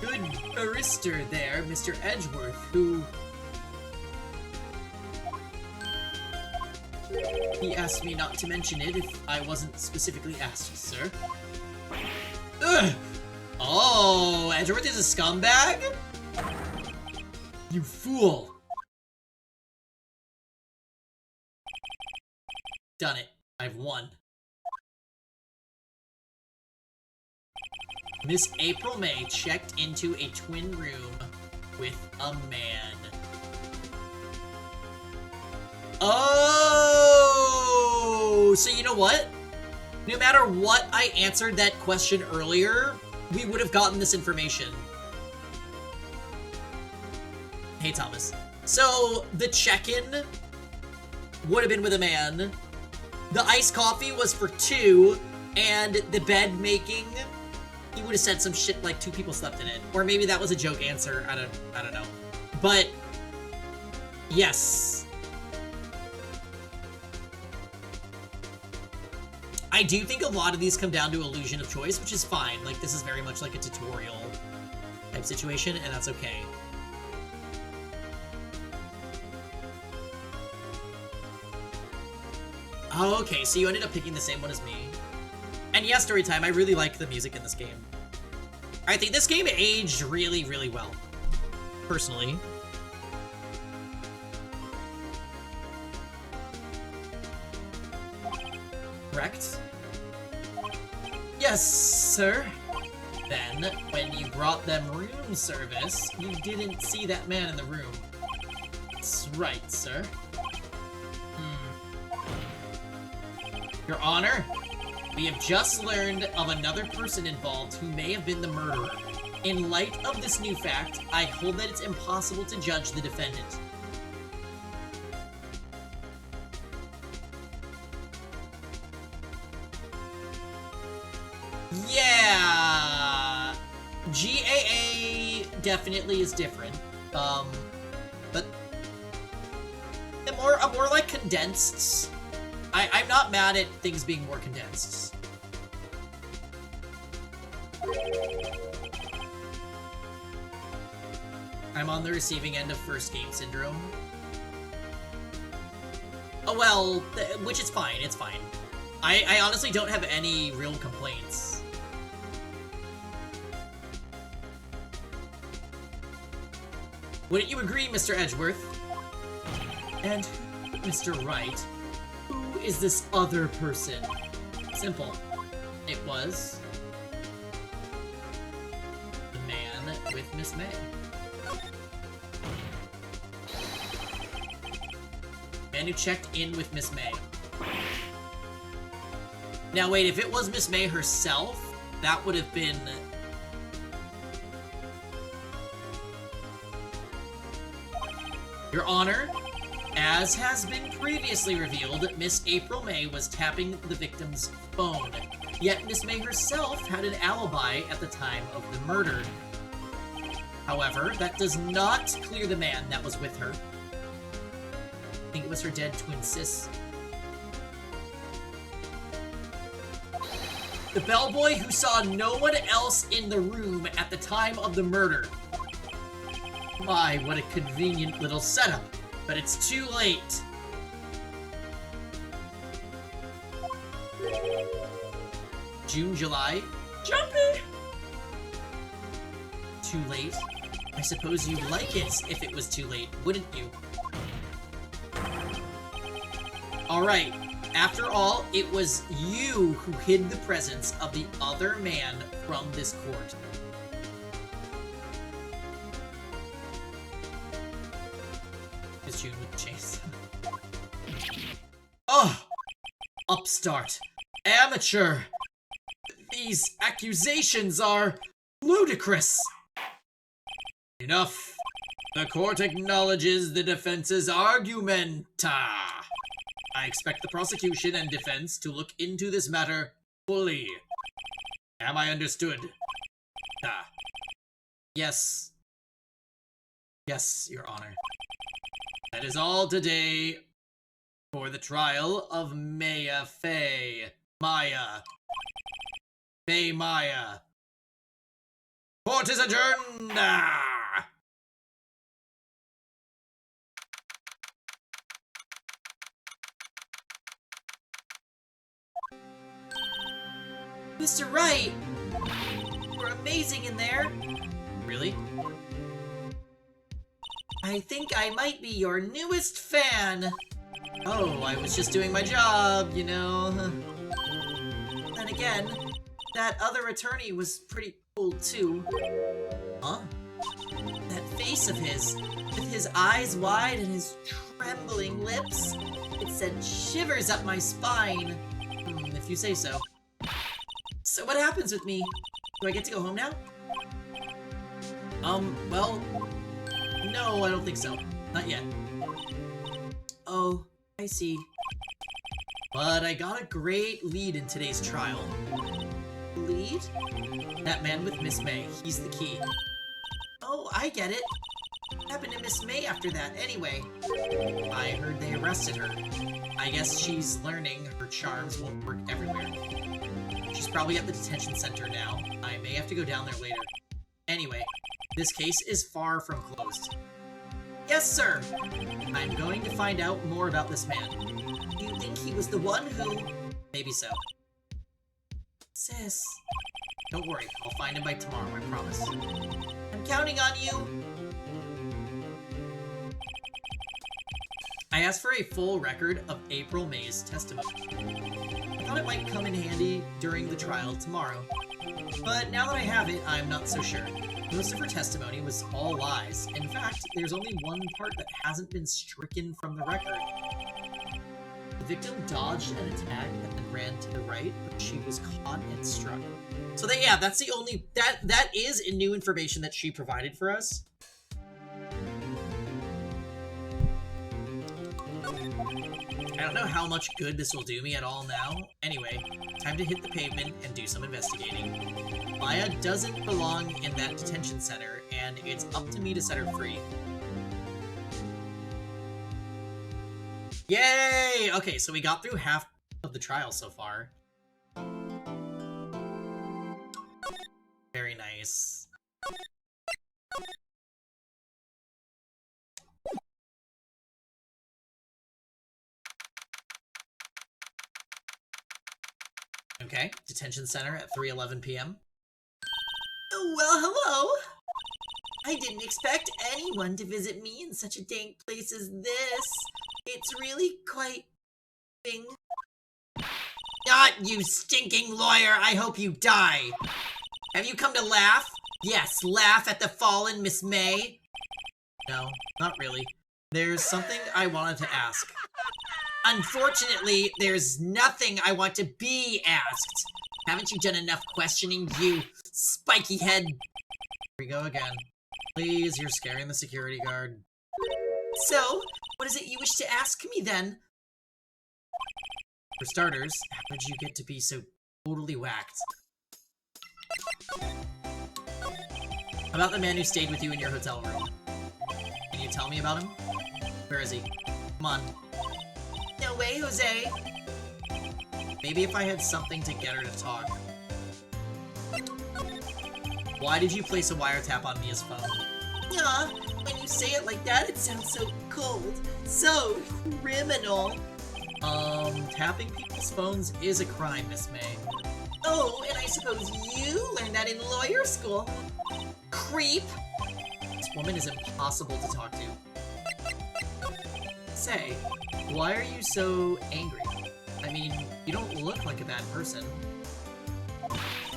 good barrister there, Mr. Edgeworth, who... He asked me not to mention it if I wasn't specifically asked, sir. Ugh! Oh, Edgeworth is a scumbag? You fool! Done it. I've won. Miss April May checked into a twin room with a man. Oh! So you know what? No matter what I answered that question earlier, we would have gotten this information. Hey, Thomas. So, the check-in would have been with a man. The iced coffee was for 2, and the bed making, he would have said some shit like 2 people slept in it. Or maybe that was a joke answer. I don't know. But, yes. I do think a lot of these come down to illusion of choice, which is fine. Like, this is very much like a tutorial type situation, and that's okay. Oh, okay, so you ended up picking the same one as me. And yeah, story time, I really like the music in this game. I think this game aged really, really well. Personally. Correct? Yes, sir. Then, when you brought them room service, you didn't see that man in the room. That's right, sir. Your Honor, we have just learned of another person involved who may have been the murderer. In light of this new fact, I hold that it's impossible to judge the defendant. Yeah! GAA definitely is different. But a more like condensed. I'm not mad at things being more condensed. I'm on the receiving end of first game syndrome. Oh well, which is fine, it's fine. I honestly don't have any real complaints. Wouldn't you agree, Mr. Edgeworth? And Mr. Wright, who is this other person? Simple. It was the man with Miss May. Man who checked in with Miss May. Now wait, if it was Miss May herself, that would have been... Your Honor, as has been previously revealed, Miss April May was tapping the victim's phone. Yet Miss May herself had an alibi at the time of the murder. However, that does not clear the man that was with her. I think it was her dead twin sis. The bellboy who saw no one else in the room at the time of the murder. My, what a convenient little setup. But it's too late. June, July. Jumpy! Too late? I suppose you'd like it if it was too late, wouldn't you? Alright. After all, it was you who hid the presence of the other man from this court. Is June with the chase? start. Amateur! These accusations are ludicrous! Enough! The court acknowledges the defense's argumenta. I expect the prosecution and defense to look into this matter fully. Am I understood? Yes. Yes, Your Honor. That is all today for the trial of Maya Faye. Maya. Faye Maya. Court is adjourned! Mr. Wright! You're amazing in there! Really? I think I might be your newest fan! Oh, I was just doing my job, you know. Then again, that other attorney was pretty cool too. Huh? That face of his, with his eyes wide and his trembling lips, it sent shivers up my spine. If you say so. So what happens with me? Do I get to go home now? Well, no, I don't think so. Not yet. Oh, I see. But I got a great lead in today's trial. Lead? That man with Miss May, he's the key. Oh, I get it. What happened to Miss May after that, anyway? I heard they arrested her. I guess she's learning her charms won't work everywhere. She's probably at the detention center now. I may have to go down there later. Anyway, this case is far from closed. Yes, sir! I'm going to find out more about this man. Do you think he was the one who... Maybe so. Sis... Don't worry, I'll find him by tomorrow, I promise. I'm counting on you! I asked for a full record of April May's testimony. I thought it might come in handy during the trial tomorrow. But now that I have it, I'm not so sure. Most of her testimony was all lies. In fact, there's only one part that hasn't been stricken from the record. The victim dodged an attack and then ran to the right, but she was caught and struck. So yeah, that's the only... That is new information that she provided for us. I don't know how much good this will do me at all now. Anyway, time to hit the pavement and do some investigating. Maya doesn't belong in that detention center, and it's up to me to set her free. Yay! Okay, so we got through half of the trial so far. Very nice. Okay, detention center at 3:11 p.m. Oh, well, hello! I didn't expect anyone to visit me in such a dank place as this. It's really quite... Not you stinking lawyer! I hope you die! Have you come to laugh? Yes, laugh at the fallen Miss May? No, not really. There's something I wanted to ask. Unfortunately, there's nothing I want to be asked. Haven't you done enough questioning, you spiky head? Here we go again. Please, you're scaring the security guard. So, what is it you wish to ask me then? For starters, how did you get to be so totally whacked? About the man who stayed with you in your hotel room. Can you tell me about him? Where is he? Come on. No way, Jose. Maybe if I had something to get her to talk. Why did you place a wiretap on Mia's phone? Yeah, when you say it like that, it sounds so cold. So criminal. Tapping people's phones is a crime, Miss May. Oh, and I suppose you learned that in lawyer school. Creep. This woman is impossible to talk to. Say, why are you so angry? I mean, you don't look like a bad person.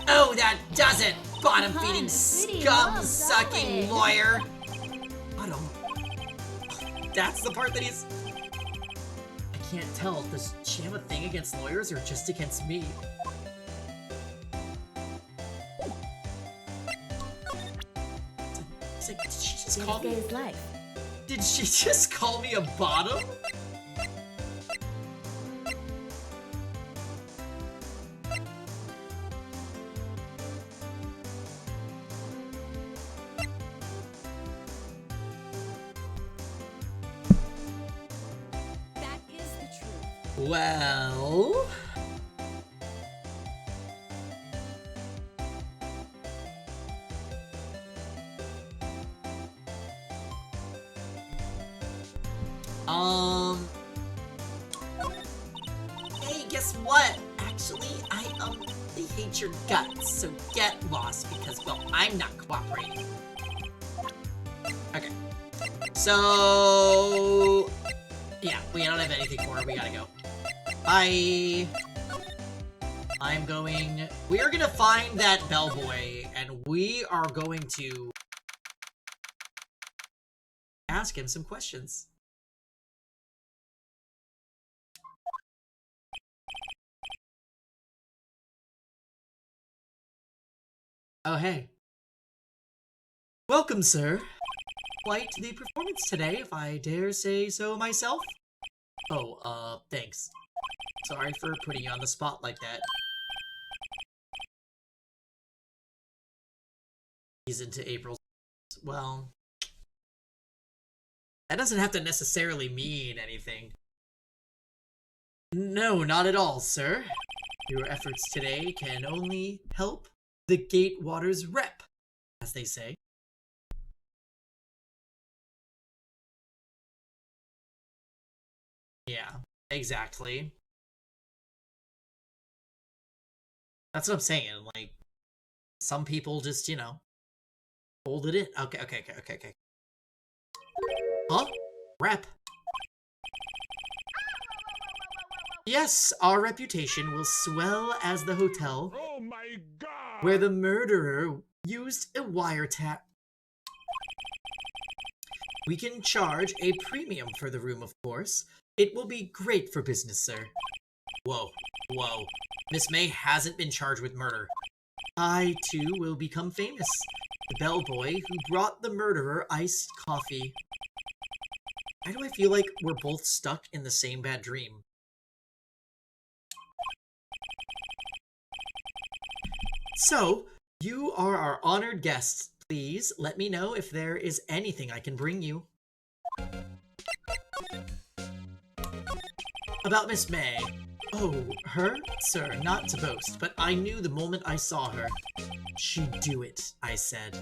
Oh, that does it! Bottom-feeding, scum-sucking lawyer! Bottom? That's the part that he's... I can't tell. Does she have a thing against lawyers or just against me? It's like, did she just call me? Did she just call me a bottom? That is the truth. Well... Hey, guess what? Actually, I hate your guts, so get lost because, well, I'm not cooperating. Okay. So... yeah, we don't have anything for her. We gotta go. Bye. I'm going... we are gonna find that bellboy, and we are going to ask him some questions. Oh, hey. Welcome, sir. Quite the performance today, if I dare say so myself. Oh, thanks. Sorry for putting you on the spot like that. He's into April's... well... that doesn't have to necessarily mean anything. No, not at all, sir. Your efforts today can only help the Gatewater's rep, as they say. Yeah, exactly. That's what I'm saying, like, some people just, you know, hold it in. Okay. Huh? Rep. Yes, our reputation will swell as the hotel Oh my god! where the murderer used a wiretap. We can charge a premium for the room, of course. It will be great for business, sir. Whoa. Miss May hasn't been charged with murder. I, too, will become famous. The bellboy who brought the murderer iced coffee. Why do I feel like we're both stuck in the same bad dream? So, you are our honored guests. Please let me know if there is anything I can bring you. About Miss May. Oh, her? Sir, not to boast, but I knew the moment I saw her. She'd do it, I said.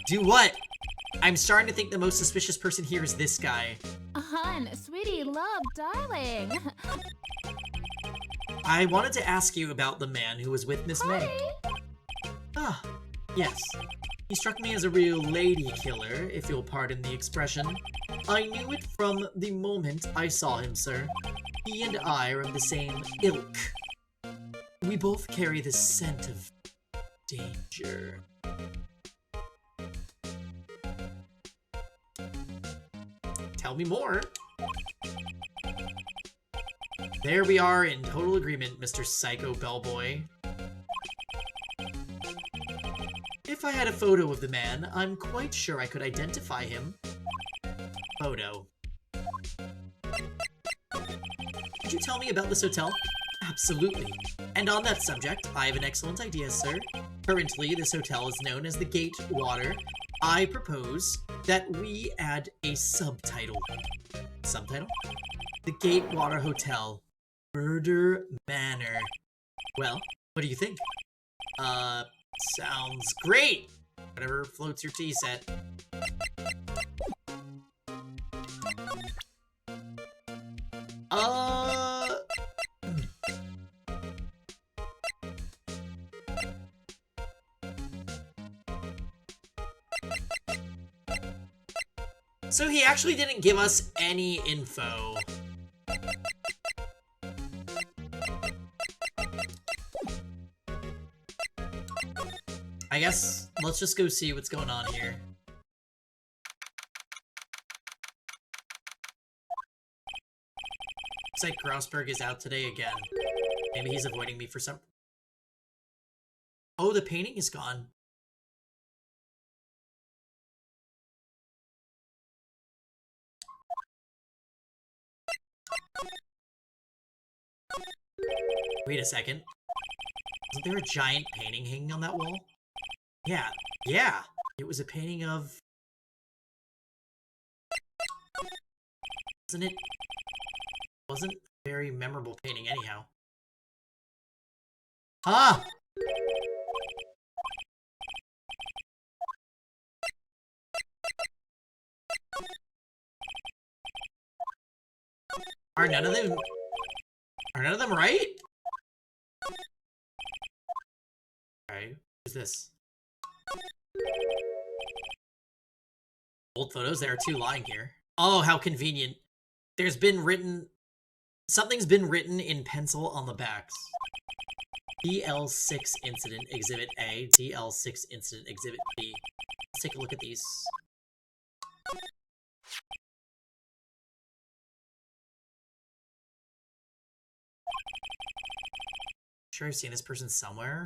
Do what? I'm starting to think the most suspicious person here is this guy. Hun, sweetie, love, darling. I wanted to ask you about the man who was with Miss May. Hi. Ah, yes. He struck me as a real lady killer, if you'll pardon the expression. I knew it from the moment I saw him, sir. He and I are of the same ilk. We both carry the scent of danger. Tell me more. There we are in total agreement, Mr. Psycho Bellboy. If I had a photo of the man, I'm quite sure I could identify him. Photo. Could you tell me about this hotel? Absolutely. And on that subject, I have an excellent idea, sir. Currently, this hotel is known as the Gatewater. I propose that we add a subtitle. Subtitle? The Gatewater Hotel. Murder Manor. Well, what do you think? Sounds great! Whatever floats your tea set. So he actually didn't give us any info. I guess let's just go see what's going on here. Looks like Grausberg is out today again. Maybe he's avoiding me for some... Oh, the painting is gone. Wait a second. Wasn't there a giant painting hanging on that wall? Yeah, yeah. It was a painting of... Wasn't it? Wasn't a very memorable painting anyhow. Ah! Are none of them right? Alright, who's this? Old photos, there are two lying here. Oh, how convenient. There's been written... Something's been written in pencil on the backs. DL6 Incident Exhibit A, DL6 Incident Exhibit B. Let's take a look at these. Sure, I've seen this person somewhere.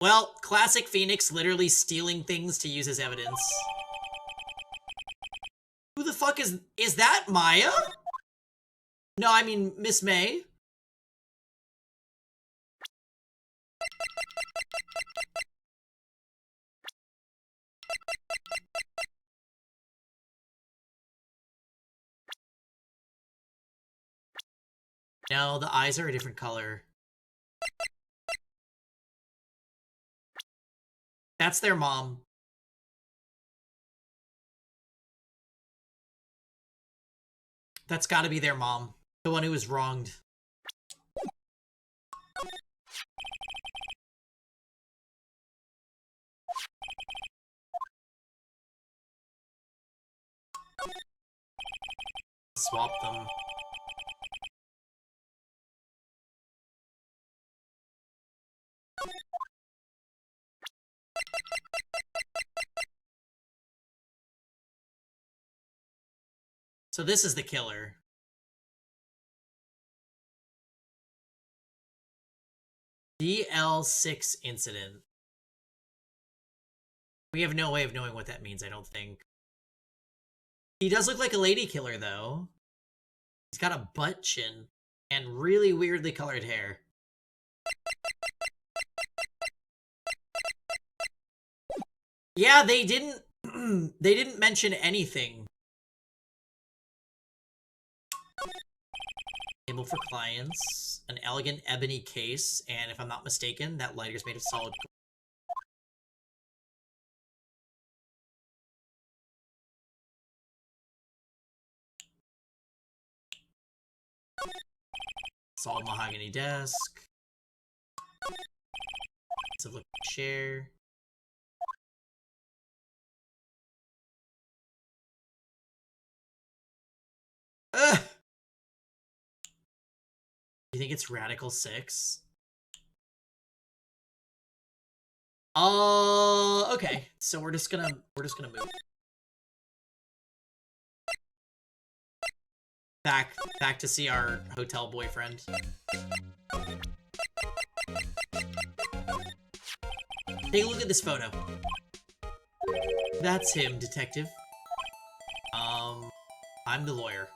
Well, classic Phoenix, literally stealing things to use as evidence. Who the fuck is that Maya? No, I mean Miss May. No, the eyes are a different color. That's their mom. That's gotta be their mom. The one who was wronged. Swap them. So this is the killer. DL6 Incident. We have no way of knowing what that means, I don't think. He does look like a lady killer, though. He's got a butt chin and really weirdly colored hair. Yeah, they didn't they didn't mention anything. Table for clients, an elegant ebony case, and if I'm not mistaken, that lighter is made of solid gold. Solid mahogany desk. Let's look at the chair. Ugh! You think it's Radical 6? Okay. So we're just gonna move. Back to see our hotel boyfriend. Take a look at this photo. That's him, detective. I'm the lawyer.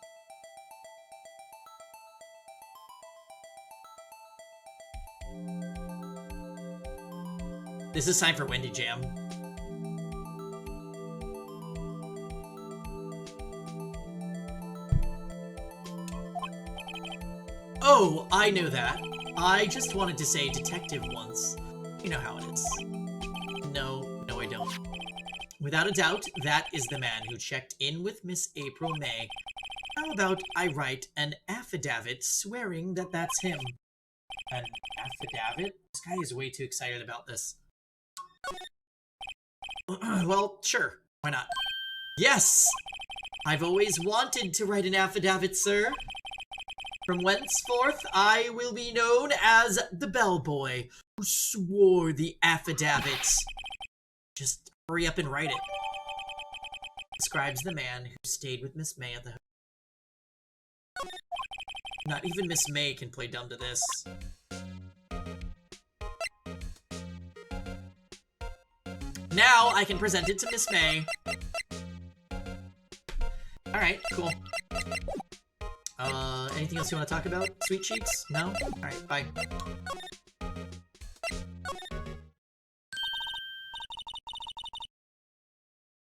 This is time for Wendy Jam. Oh, I know that. I just wanted to say detective once. You know how it is. No, I don't. Without a doubt, that is the man who checked in with Miss April May. How about I write an affidavit swearing that that's him? An affidavit? This guy is way too excited about this. Well, sure. Why not? Yes! I've always wanted to write an affidavit, sir. From whenceforth, I will be known as the bellboy who swore the affidavits. Just hurry up and write it. Describes the man who stayed with Miss May at the hotel. Not even Miss May can play dumb to this. Now I can present it to Miss May. Alright, cool. Anything else you want to talk about, Sweet Cheeks? No? Alright, bye.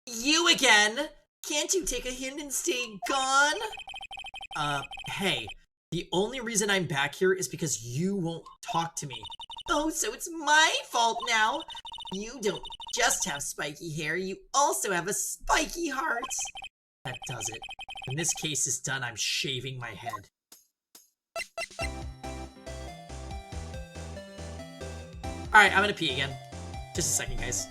You again? Can't you take a hint and stay gone? Hey. The only reason I'm back here is because you won't talk to me. Oh, so it's my fault now? You don't just have spiky hair, you also have a spiky heart. That does it. When this case is done, I'm shaving my head. Alright, I'm gonna pee again. Just a second, guys.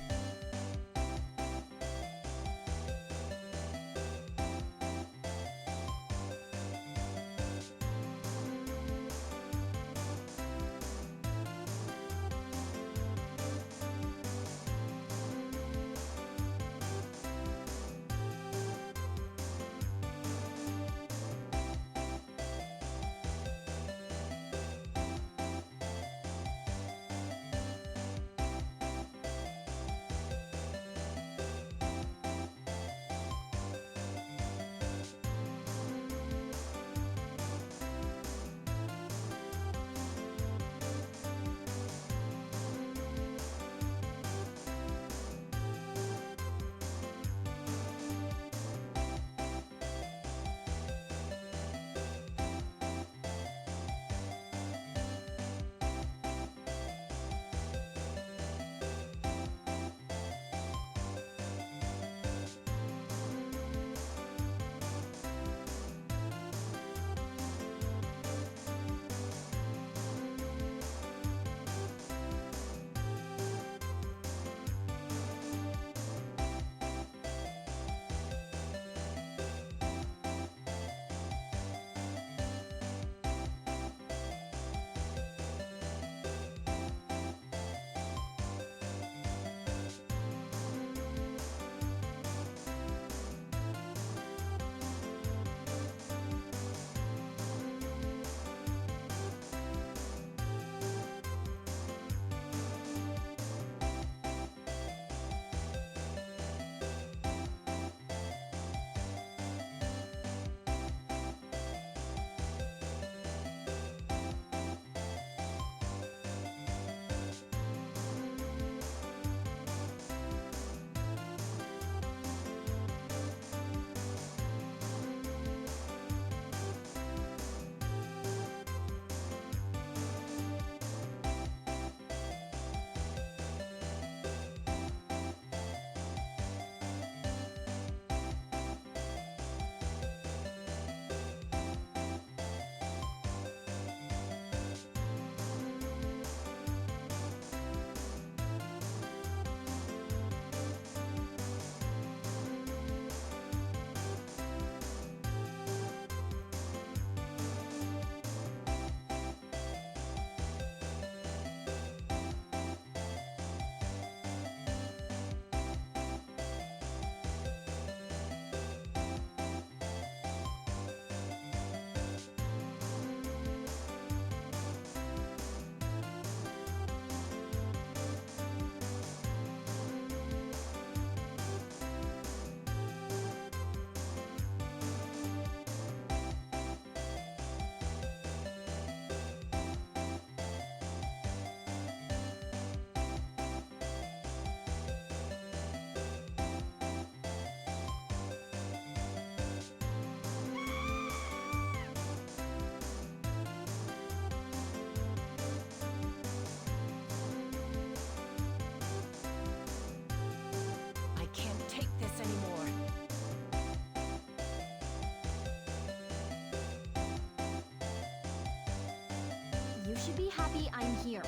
should be happy I'm here.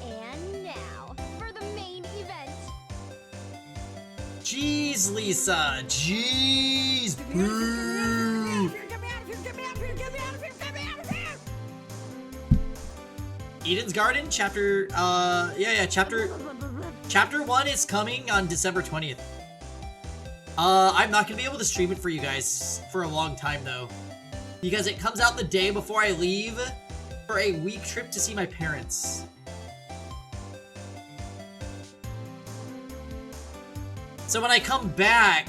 And now, for the main event. Jeez, Lisa. Jeez. Boo. Eden's Garden, chapter, chapter 1 is coming on December 20th. I'm not gonna be able to stream it for you guys for a long time, though. Because it comes out the day before I leave for a week trip to see my parents. So when I come back,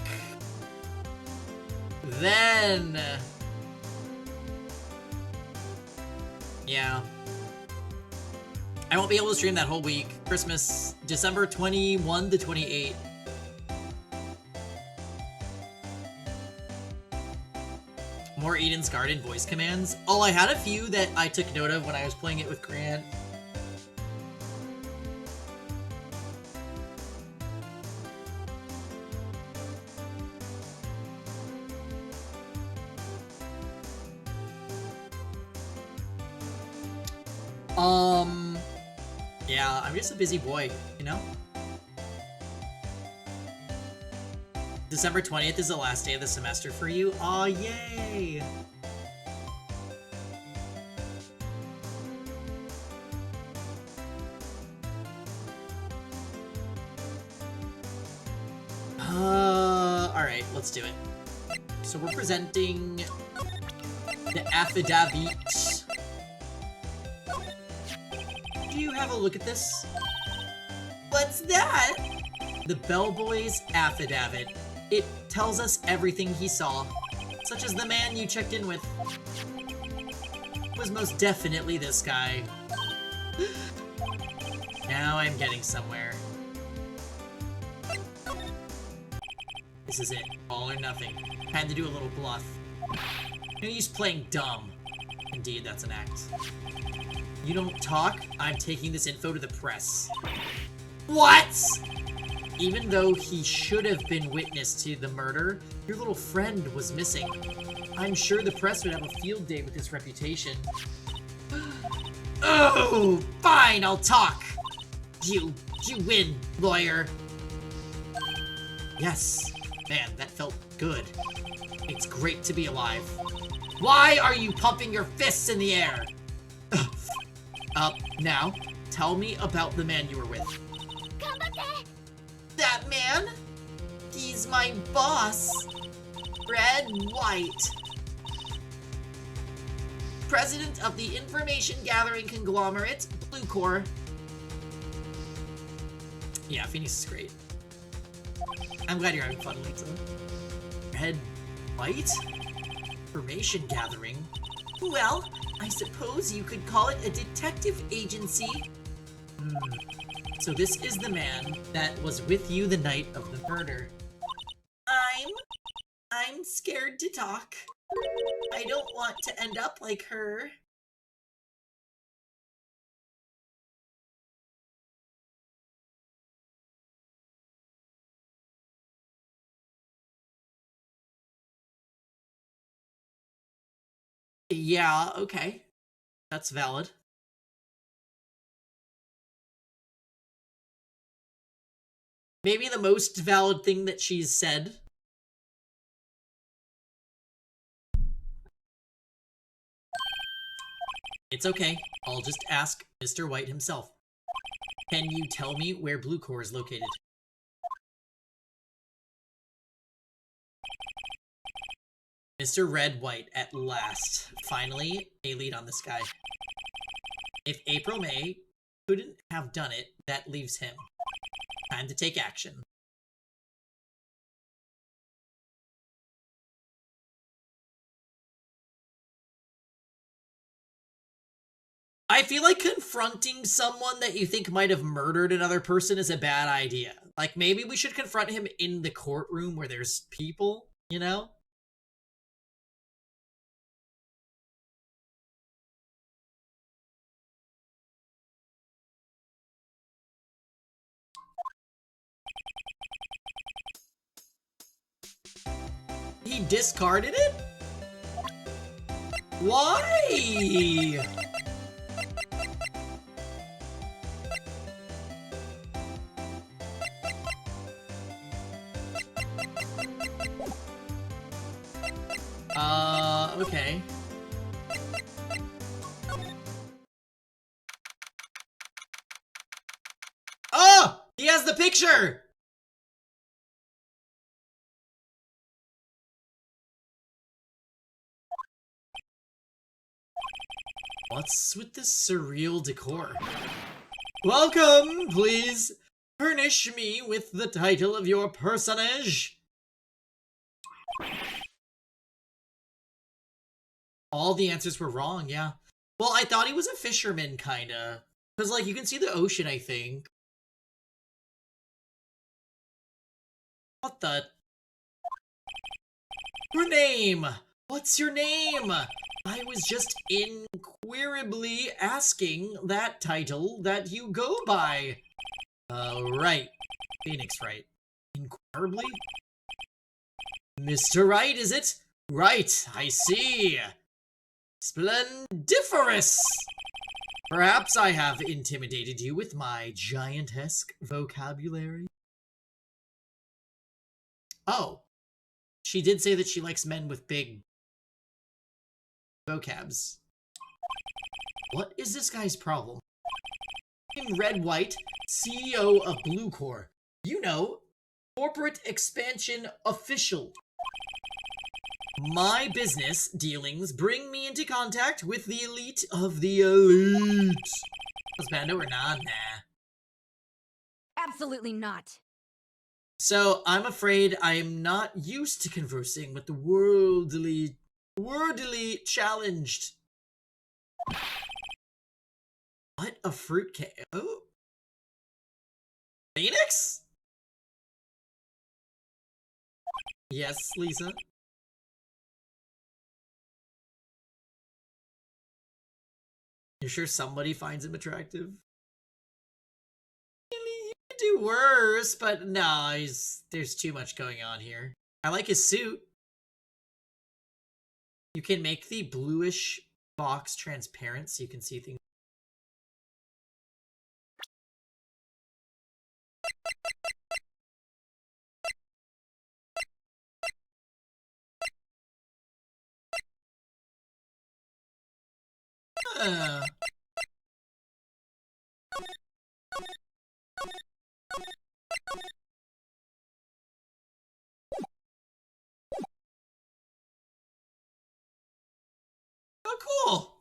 then... yeah. I won't be able to stream that whole week. Christmas, December 21 to 28. More Eden's Garden voice commands. Oh, I had a few that I took note of when I was playing it with Grant. Yeah, I'm just a busy boy, you know? December 20th is the last day of the semester for you? Aw, yay! Alright, let's do it. So we're presenting the affidavit. Do you have a look at this? What's that? The bellboy's affidavit. It tells us everything he saw, such as the man you checked in with was most definitely this guy. Now I'm getting somewhere. This is it. All or nothing. Time to do a little bluff. No use playing dumb. Indeed, that's an act. You don't talk? I'm taking this info to the press. What? Even though he should have been witness to the murder, your little friend was missing. I'm sure the press would have a field day with his reputation. Oh, fine, I'll talk. You win, lawyer. Yes, man, that felt good. It's great to be alive. Why are you pumping your fists in the air? Now, tell me about the man you were with. That man? He's my boss. Red White. President of the information gathering conglomerate, Blue Corps. Yeah, Phoenix is great. I'm glad you're having fun, Lisa. Red White? Information gathering? Well, I suppose you could call it a detective agency. So this is the man that was with you the night of the murder. I'm scared to talk. I don't want to end up like her. Yeah, okay. That's valid. Maybe the most valid thing that she's said. It's okay. I'll just ask Mr. White himself. Can you tell me where Blue Corps is located? Mr. Red White, at last. Finally, a lead on this guy. If April May couldn't have done it, that leaves him. Time to take action. I feel like confronting someone that you think might have murdered another person is a bad idea. Like, maybe we should confront him in the courtroom where there's people, you know? He discarded it? Why? Okay. the picture! What's with this surreal decor? Welcome, please furnish me with the title of your personage. All the answers were wrong, yeah. Well, I thought he was a fisherman, kinda. Because, like, you can see the ocean, I think. What the? Your name! What's your name? I was just inquirably asking that title that you go by. Right. Phoenix Wright. Inquirably? Mr. Wright, is it? Right, I see. Splendiferous! Perhaps I have intimidated you with my giantesque vocabulary. Oh. She did say that she likes men with big vocabs. What is this guy's problem? I'm Red White, CEO of Blue Corps. You know, corporate expansion official. My business dealings bring me into contact with the elite of the elite. Husbando or not? Nah. Absolutely not. So, I'm afraid I am not used to conversing with the worldly challenged. What a fruitcake. Oh. Phoenix? Yes, Lisa? You're sure somebody finds him attractive? You could do worse, but no, there's too much going on here. I like his suit. You can make the bluish box transparent so you can see things. Oh, cool.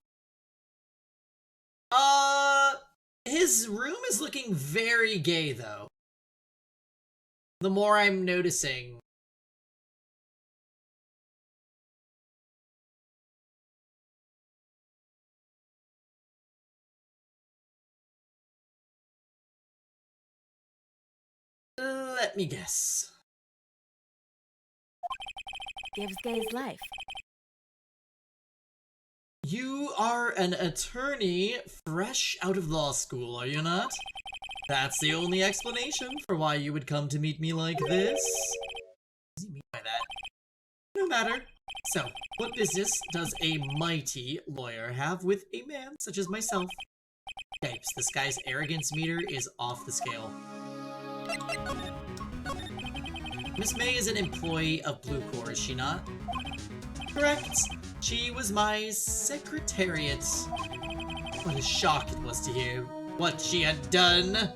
His room is looking very gay, though. The more I'm noticing. Let me guess. Gives gays life. You are an attorney fresh out of law school, are you not? That's the only explanation for why you would come to meet me like this? What does he mean by that? No matter. So, what business does a mighty lawyer have with a man such as myself? Yipes, this guy's arrogance meter is off the scale. Miss May is an employee of Blue Corps, is she not? Correct. She was my secretariat. What a shock it was to hear what she had done.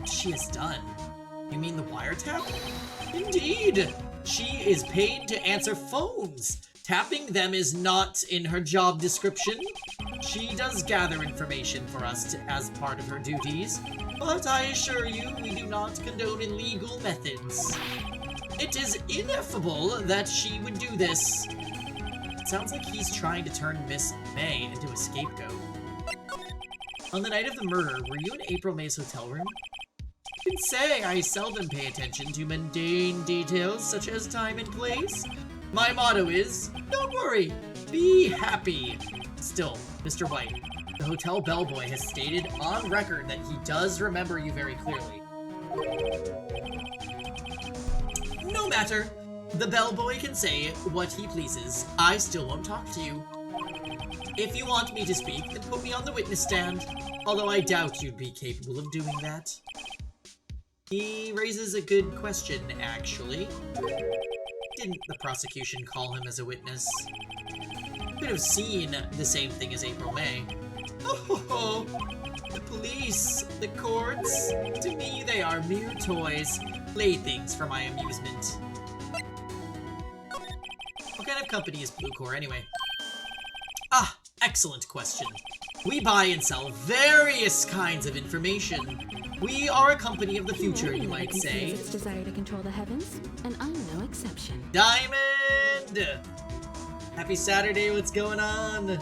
She has done? You mean the wiretap? Indeed! She is paid to answer phones. Tapping them is not in her job description. She does gather information for us as part of her duties, but I assure you we do not condone illegal methods. It is ineffable that she would do this. It sounds like he's trying to turn Miss May into a scapegoat. On the night of the murder, were you in April May's hotel room? You can say I seldom pay attention to mundane details such as time and place. My motto is, don't worry, be happy. Still, Mr. White, the hotel bellboy has stated on record that he does remember you very clearly. No matter. The bellboy can say what he pleases. I still won't talk to you. If you want me to speak, then put me on the witness stand. Although I doubt you'd be capable of doing that. He raises a good question, actually. Didn't the prosecution call him as a witness? Could have seen the same thing as April May. Oh, the police, the courts, to me they are mere toys, playthings for my amusement. What kind of company is Blue Core anyway? Ah, excellent question. We buy and sell various kinds of information. We are a company of the future, you might say. Its desire to control the heavens, and I'm no exception. Diamond! Happy Saturday, what's going on?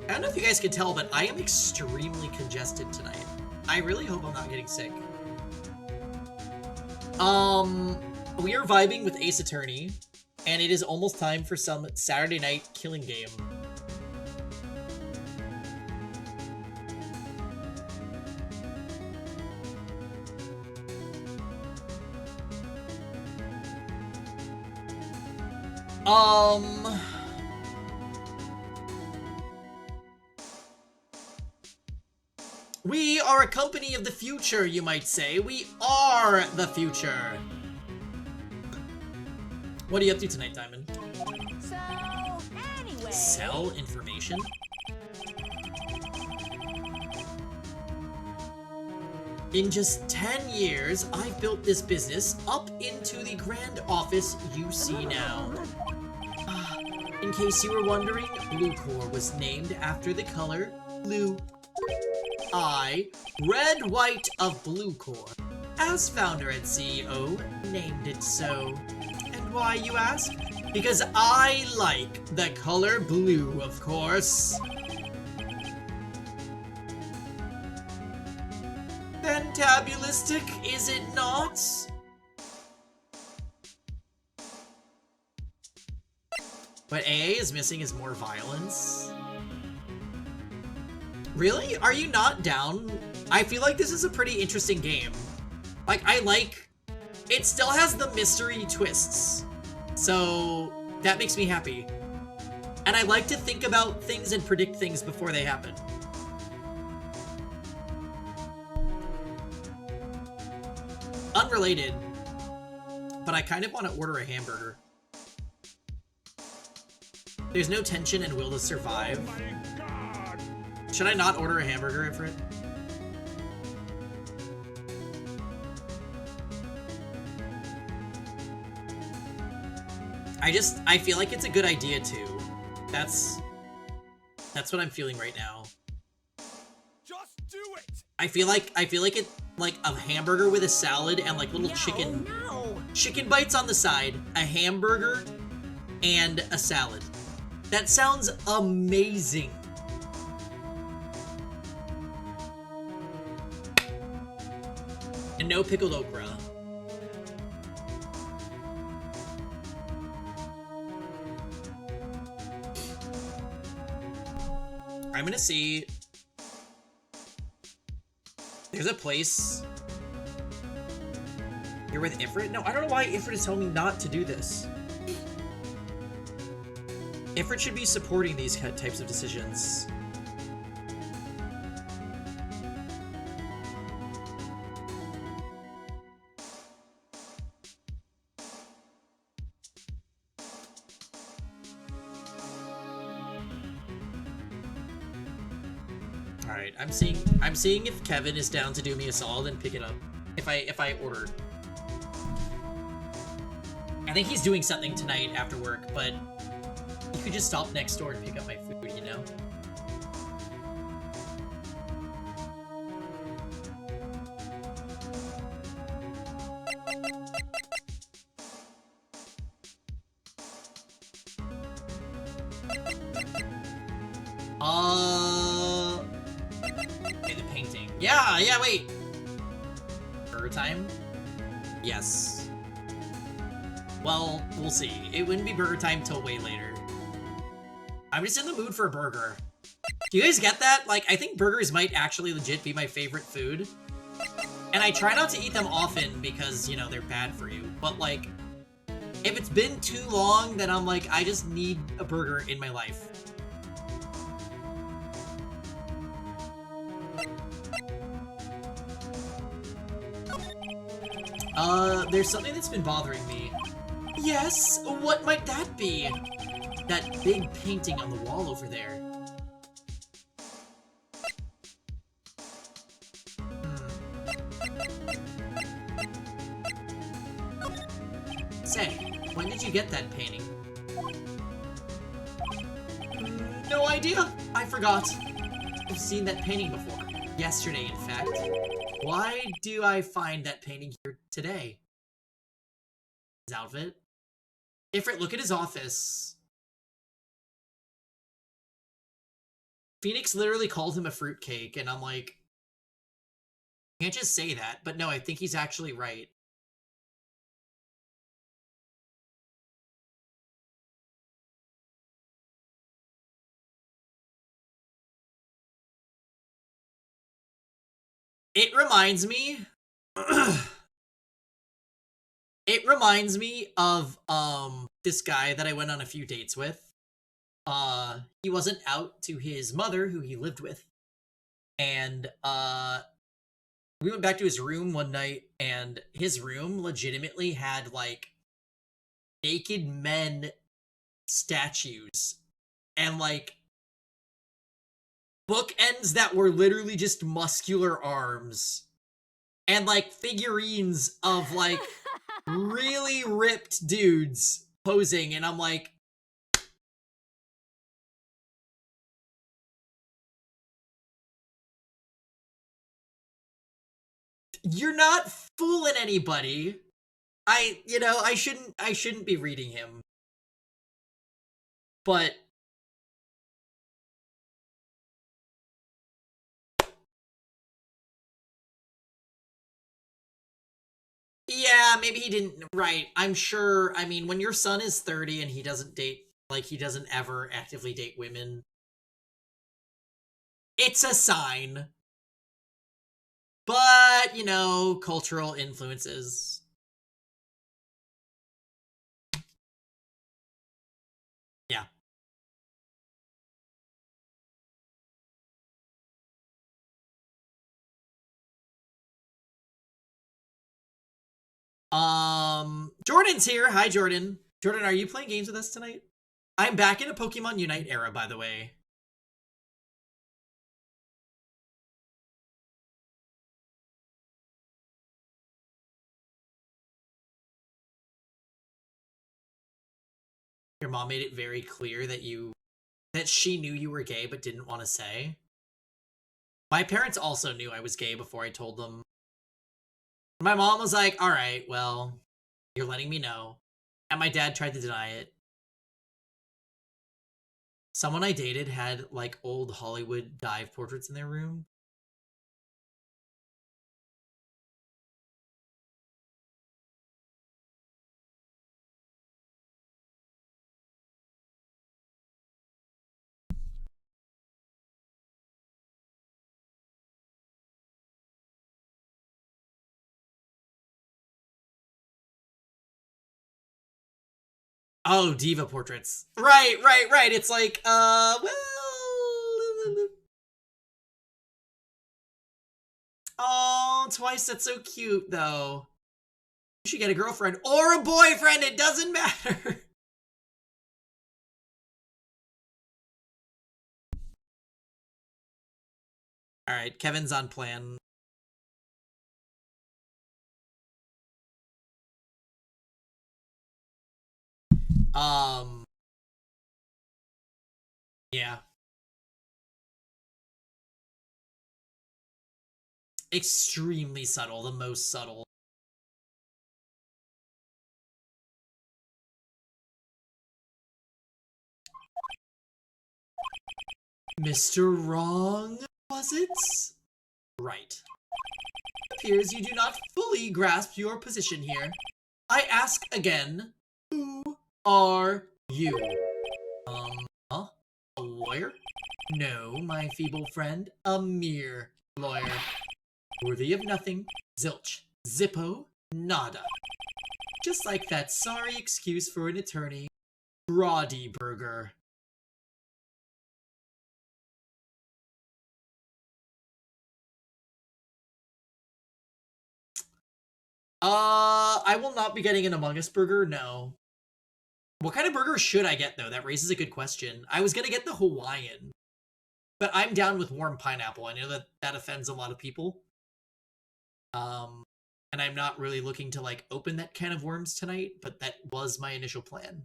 I don't know if you guys can tell, but I am extremely congested tonight. I really hope I'm not getting sick. We are vibing with Ace Attorney, and it is almost time for some Saturday night killing game. We are a company of the future, you might say. We are the future. What are you up to tonight, Diamond? So, anyway... Sell information? In just 10 years, I've built this business up into the grand office you see now. In case you were wondering, Blue Core was named after the color blue. I, Red White of Blue Core, as founder and CEO, named it so. And why, you ask? Because I like the color blue, of course. Fantabulistic, is it not? What AA is missing is more violence. Really? Are you not down? I feel like this is a pretty interesting game. Like, it still has the mystery twists. So, that makes me happy. And I like to think about things and predict things before they happen. Unrelated, but I kind of want to order a hamburger. There's no tension and will to survive. Should I not order a hamburger for it? I feel like it's a good idea too. That's what I'm feeling right now. Just do it. I feel like it, like a hamburger with a salad and like little chicken bites on the side, a hamburger and a salad. That sounds amazing. And no pickled okra. I'm gonna see. There's a place. You're with Ifrit? No, I don't know why Ifrit is telling me not to do this. Ifrit should be supporting these types of decisions. Alright, I'm seeing if Kevin is down to do me a solid and pick it up. If I order. I think he's doing something tonight after work, but you could just stop next door and pick up my food, you know? Okay, the painting. Yeah, wait. Burger time? Yes. Well, we'll see. It wouldn't be burger time till way later. I'm just in the mood for a burger. Do you guys get that? Like, I think burgers might actually legit be my favorite food. And I try not to eat them often because, you know, they're bad for you. But, like, if it's been too long, then I'm like, I just need a burger in my life. There's something that's been bothering me. Yes? What might that be? That big painting on the wall over there. Say, when did you get that painting? No idea. I forgot. I've seen that painting before. Yesterday, in fact. Why do I find that painting here today? His outfit? Ifrit, look at his office. Phoenix literally called him a fruitcake, and I'm like, can't just say that. But no, I think he's actually right. It reminds me... it reminds me of, this guy that I went on a few dates with. He wasn't out to his mother, who he lived with. And, we went back to his room one night, and his room legitimately had, like, naked men statues. And, like, bookends that were literally just muscular arms. And, like, figurines of, like, really ripped dudes posing. And I'm like, you're not fooling anybody. I shouldn't be reading him. But yeah, maybe he didn't, right. I'm sure, I mean, when your son is 30 and he doesn't date, like, he doesn't ever actively date women, it's a sign. But, you know, cultural influences. Yeah. Jordan's here. Hi, Jordan. Jordan, are you playing games with us tonight? I'm back in a Pokemon Unite era, by the way. Your mom made it very clear that she knew you were gay but didn't want to say. My parents also knew I was gay before I told them. My mom was like, all right, well, you're letting me know. And my dad tried to deny it. Someone I dated had, like, old Hollywood dive portraits in their room. Oh, diva portraits. Right. It's like, well... Oh, Twice, that's so cute, though. You should get a girlfriend or a boyfriend, it doesn't matter. Alright, Kevin's on plan. Yeah. Extremely subtle, the most subtle. Mr. Wrong, was it? Right. It appears you do not fully grasp your position here. I ask again, who are you? Huh? A lawyer? No, my feeble friend, a mere lawyer. Worthy of nothing, zilch, zippo, nada. Just like that sorry excuse for an attorney, Brody Burger. I will not be getting an Among Us burger, no. What kind of burger should I get, though? That raises a good question. I was gonna get the Hawaiian, but I'm down with warm pineapple. I know that that offends a lot of people. And I'm not really looking to, like, open that can of worms tonight, but that was my initial plan.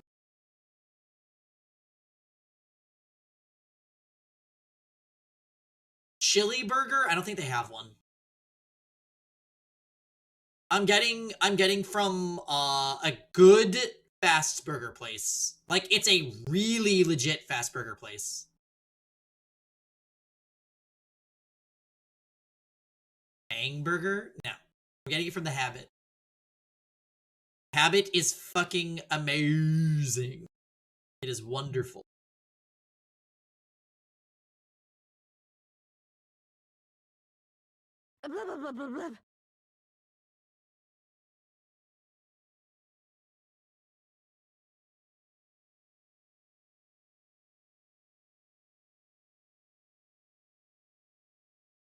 Chili burger? I don't think they have one. I'm getting from a good fast burger place. Like, it's a really legit fast burger place. Bang burger? No. I'm getting it from the Habit. Habit is fucking amazing. It is wonderful. Blah, blah, blah, blah, blah.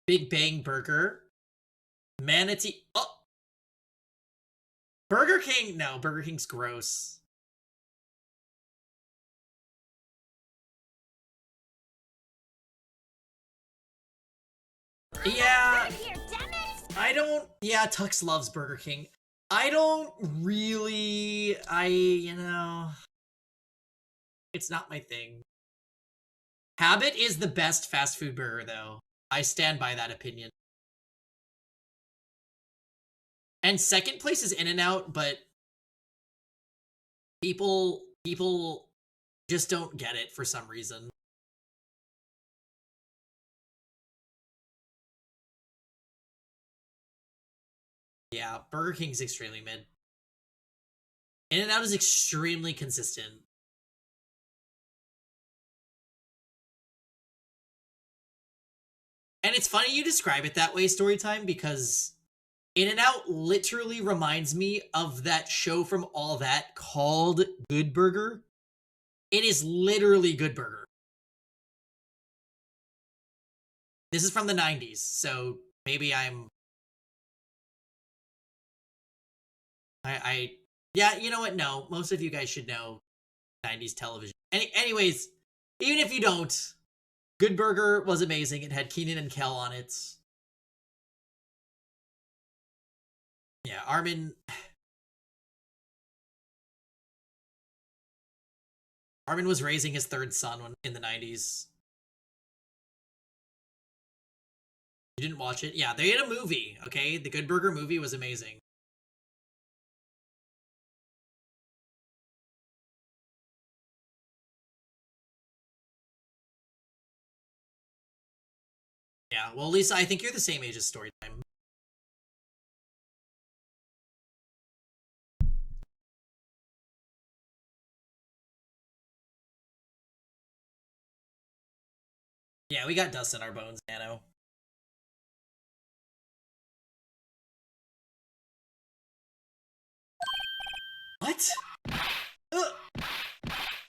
Big Bang Burger. Manatee. Oh! Burger King. No, Burger King's gross. Yeah. Here, damn it! I don't. Yeah, Tux loves Burger King. I don't really. You know. It's not my thing. Habit is the best fast food burger, though. I stand by that opinion. And second place is In-N-Out, but people just don't get it for some reason. Yeah, Burger King's extremely mid. In-N-Out is extremely consistent. And it's funny you describe it that way, Storytime, because In-N-Out literally reminds me of that show from All That called Good Burger. It is literally Good Burger. This is from the 90s, so maybe I'm... Yeah, you know what? No, most of you guys should know 90s television. Anyways, even if you don't, Good Burger was amazing. It had Keenan and Kel on it. Yeah, Armin was raising his third son in the 90s. You didn't watch it? Yeah, they had a movie, okay? The Good Burger movie was amazing. Yeah, well, Lisa, I think you're the same age as Storytime. Yeah, we got dust in our bones, Nano. What?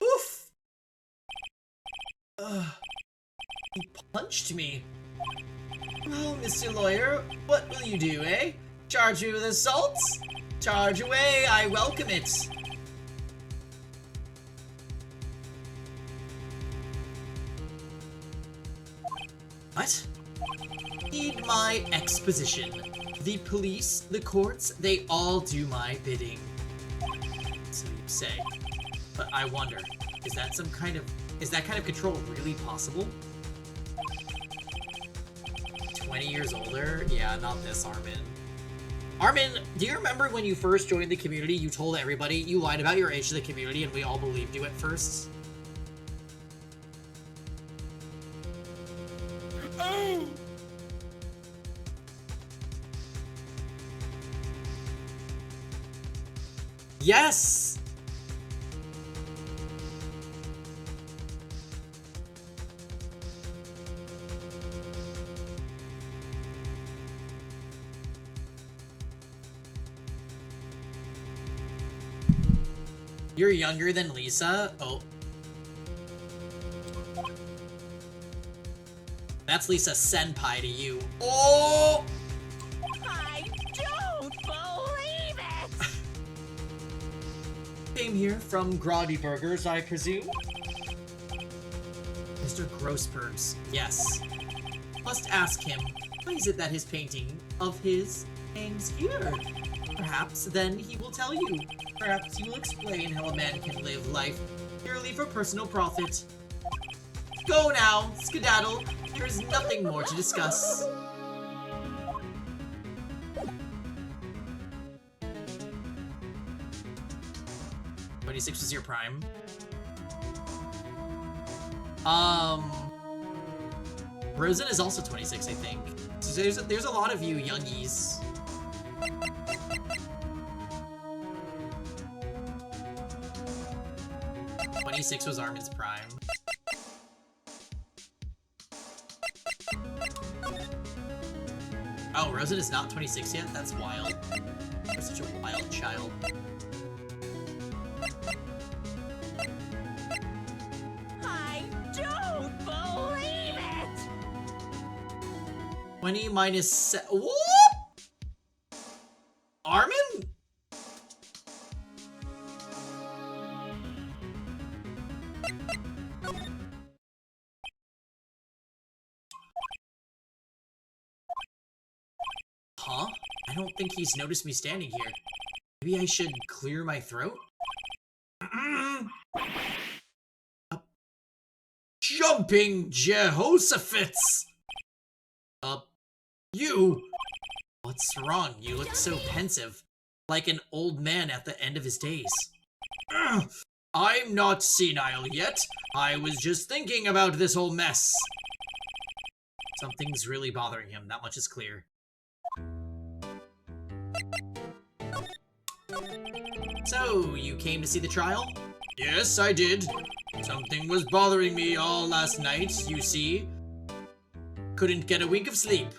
Oof! He punched me. Well, Mr. Lawyer, what will you do, eh? Charge me with assault? Charge away, I welcome it. What? Need my exposition. The police, the courts, they all do my bidding. So you say. But I wonder, is that kind of control really possible? 20 years older? Yeah, not this, Armin. Armin, do you remember when you first joined the community, you told everybody you lied about your age to the community and we all believed you at first? Yes! You're younger than Lisa? Oh. That's Lisa Senpai to you. Oh! I don't believe it! came here from Groggy Burgers, I presume? Mr. Grossbergs, yes. Must ask him, why is it that his painting of his hangs here? Perhaps then he will tell you. Perhaps he will explain how a man can live life purely for personal profit. Go now, skedaddle. There is nothing more to discuss. "26 was your prime." Rosen is also 26, I think. So there's a lot of you youngies. "26 was Armin's prime. Oh, Rosen is not 26 yet? That's wild. You're such a wild child. I don't believe it! 20 minus what? Armin? Huh? I don't think he's noticed me standing here. Maybe I should clear my throat? Jumping Jehoshaphat's! You? What's wrong? You look so pensive, like an old man at the end of his days. I'm not senile yet. I was just thinking about this whole mess. Something's really bothering him, that much is clear. So, you came to see the trial? Yes, I did. Something was bothering me all last night, you see. Couldn't get a wink of sleep.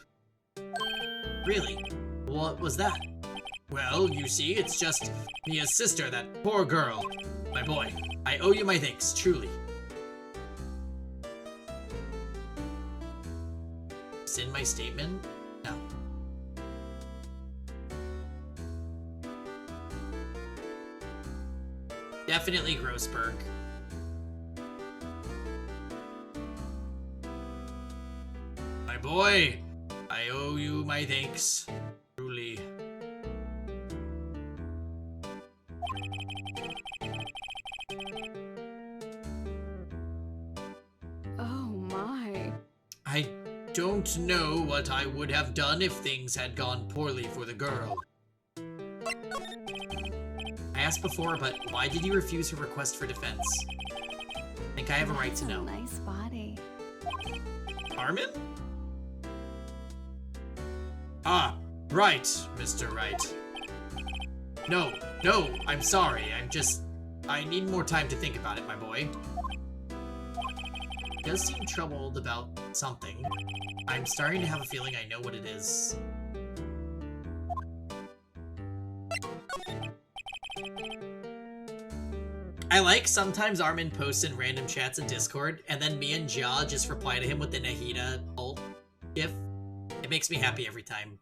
Really? What was that? Well, you see, it's just Mia's sister, that poor girl. My boy, I owe you my thanks, truly. Send my statement? No. Definitely Grossberg. My boy, I owe you my thanks. Truly. Oh my. I don't know what I would have done if things had gone poorly for the girl. I asked before, but why did you refuse her request for defense? I think I have a right to know. Nice body. Armin? Ah, right, Mr. Wright. No, I'm sorry. I need more time to think about it, my boy. He does seem troubled about something. I'm starting to have a feeling I know what it is. I like sometimes Armin posts in random chats in Discord, and then me and Ja just reply to him with the Nahida ult gif. It makes me happy every time.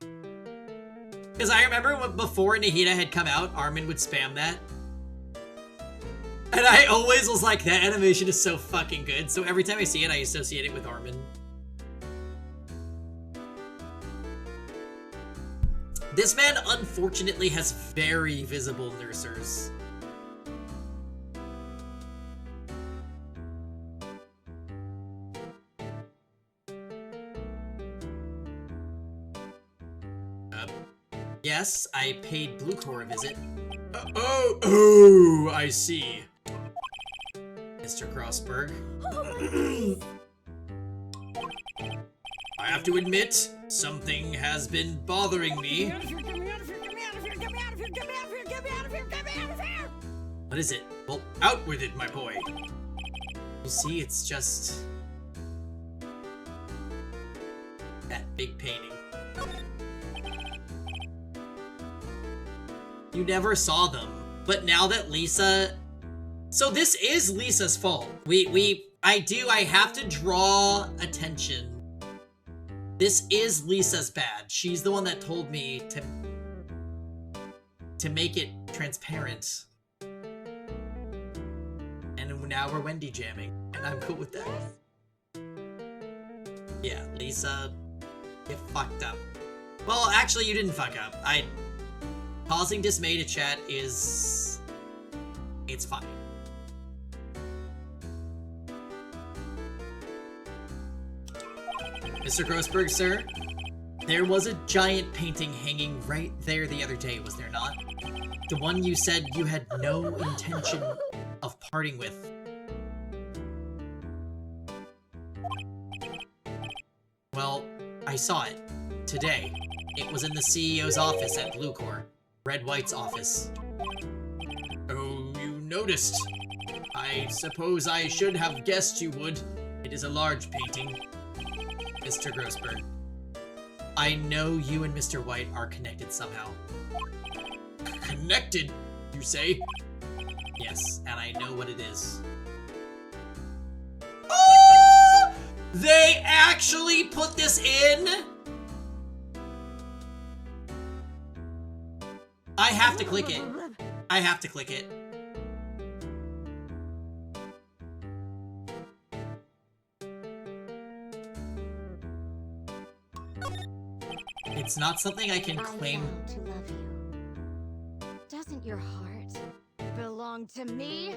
Because I remember when, before Nahida had come out, Armin would spam that. And I always was like, that animation is so fucking good. So every time I see it, I associate it with Armin. This man, unfortunately, has very visible nursers. Yes, I paid Bluecore a visit. Oh, I see. Mr. Grossberg. I have to admit, something has been bothering me. What is it? Well, out with it, my boy. You see, it's just... that big painting. You never saw them. But now that Lisa... So this is Lisa's fault. I have to draw attention. This is Lisa's bad. She's the one that told me to make it transparent. and now we're Wendy jamming, and I'm cool with that. Yeah, Lisa, you fucked up. Well, actually, you didn't fuck up. Causing dismay to chat is... it's fine. Mr. Grossberg, sir, there was a giant painting hanging right there the other day, was there not? The one you said you had no intention of parting with. Well, I saw it. Today. It was in the CEO's office at Bluecore. Red White's office. Oh, you noticed. I suppose I should have guessed you would. It is a large painting. Mr. Grossberg. I know you and Mr. White are connected somehow. Connected, you say? Yes, and I know what it is. Oh! They actually put this in? I have to click it. I have to click it. It's not something I can claim. I vow to love you. Doesn't your heart belong to me?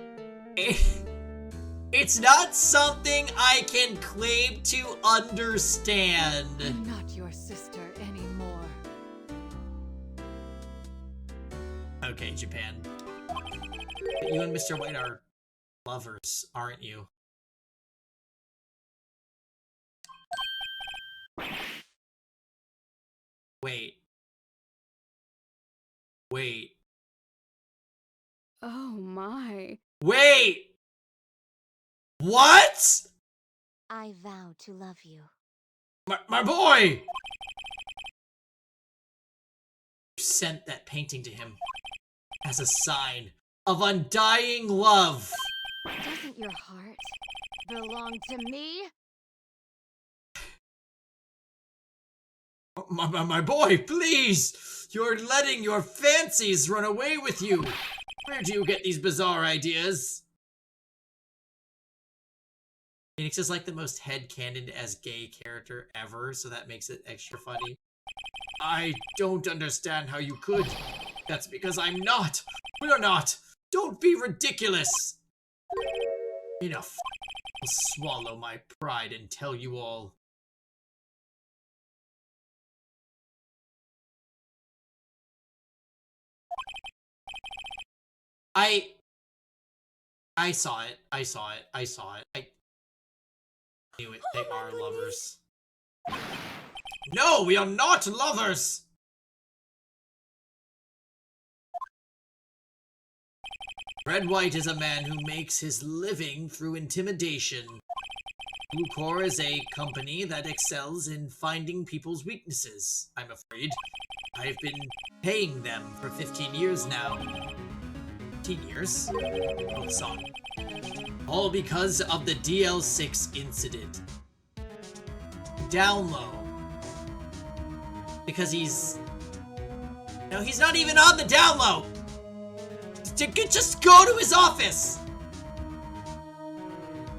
It's not something I can claim to understand. I'm not your sister anymore. Okay, Japan. But you and Mr. White are lovers, aren't you? Wait. Wait. Oh my. Wait! What?! I vow to love you. My boy! You sent that painting to him as a sign of undying love. Doesn't your heart belong to me? My boy, please! You're letting your fancies run away with you! Where do you get these bizarre ideas? Phoenix is like the most headcanon as gay character ever, so that makes it extra funny. I don't understand how you could. That's because I'm not. We're not. Don't be ridiculous. Enough. I'll swallow my pride and tell you all. I saw it. I saw it. I saw it. I knew it. They are lovers. No, we are not lovers! Red White is a man who makes his living through intimidation. Bluecore is a company that excels in finding people's weaknesses, I'm afraid. I've been paying them for 15 years now. 15 years? Oh, song. All because of the DL6 incident. Down low. Because he's... No, he's not even on the down low! Just go to his office!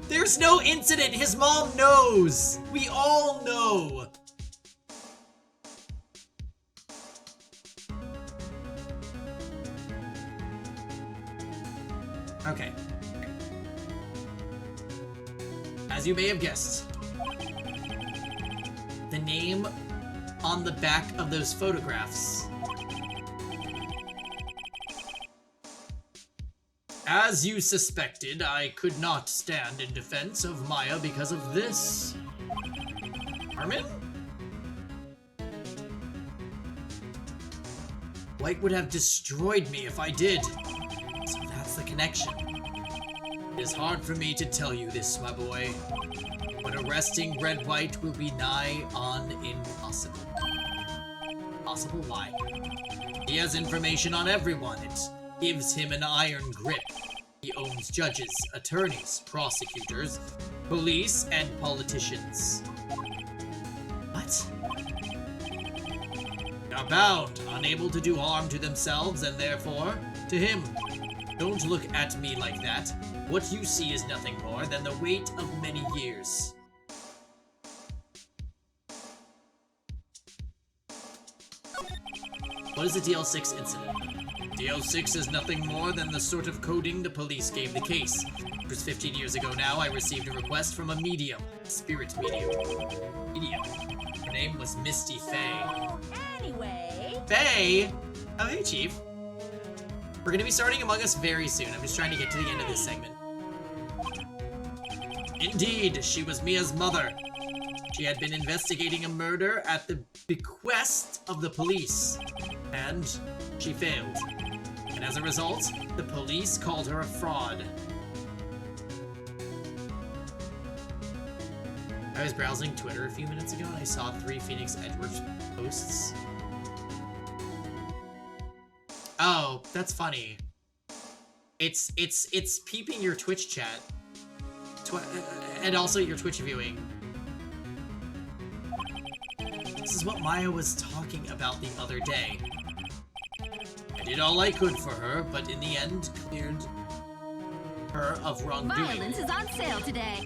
There's no incident, his mom knows! We all know! Okay. As you may have guessed, the name on the back of those photographs. As you suspected, I could not stand in defense of Maya because of this. Armin? White would have destroyed me if I did. So that's the connection. It is hard for me to tell you this, my boy, but arresting Red White will be nigh on impossible. Possible why? He has information on everyone. It gives him an iron grip. He owns judges, attorneys, prosecutors, police, and politicians. What? They are bound, unable to do harm to themselves and therefore to him. Don't look at me like that. What you see is nothing more than the weight of many years. What is the DL6 incident? DL6 is nothing more than the sort of coding the police gave the case. It was 15 years ago now. I received a request from a medium. Spirit medium. Her name was Misty Faye. Anyway... Faye? Oh, hey, Chief. We're gonna be starting Among Us very soon. I'm just trying to get to the end of this segment. Indeed, she was Mia's mother. She had been investigating a murder at the bequest of the police, and she failed. And as a result, the police called her a fraud. I was browsing Twitter a few minutes ago and I saw 3 Phoenix Edwards posts. Oh, that's funny. It's peeping your Twitch chat. And also your Twitch viewing. This is what Maya was talking about the other day. I did all I could for her, but in the end cleared her of wrongdoing. Violence is on sale today.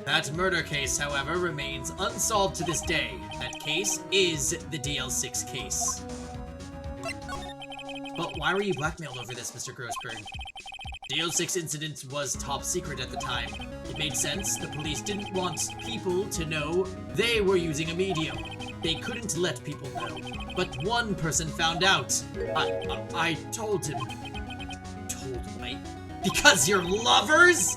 That murder case, however, remains unsolved to this day. That case is the DL6 case. But why were you blackmailed over this, Mr. Grossberg? DL6 incident was top secret at the time. It made sense. The police didn't want people to know they were using a medium. They couldn't let people know. But one person found out. I told him. Told me? Because you're lovers?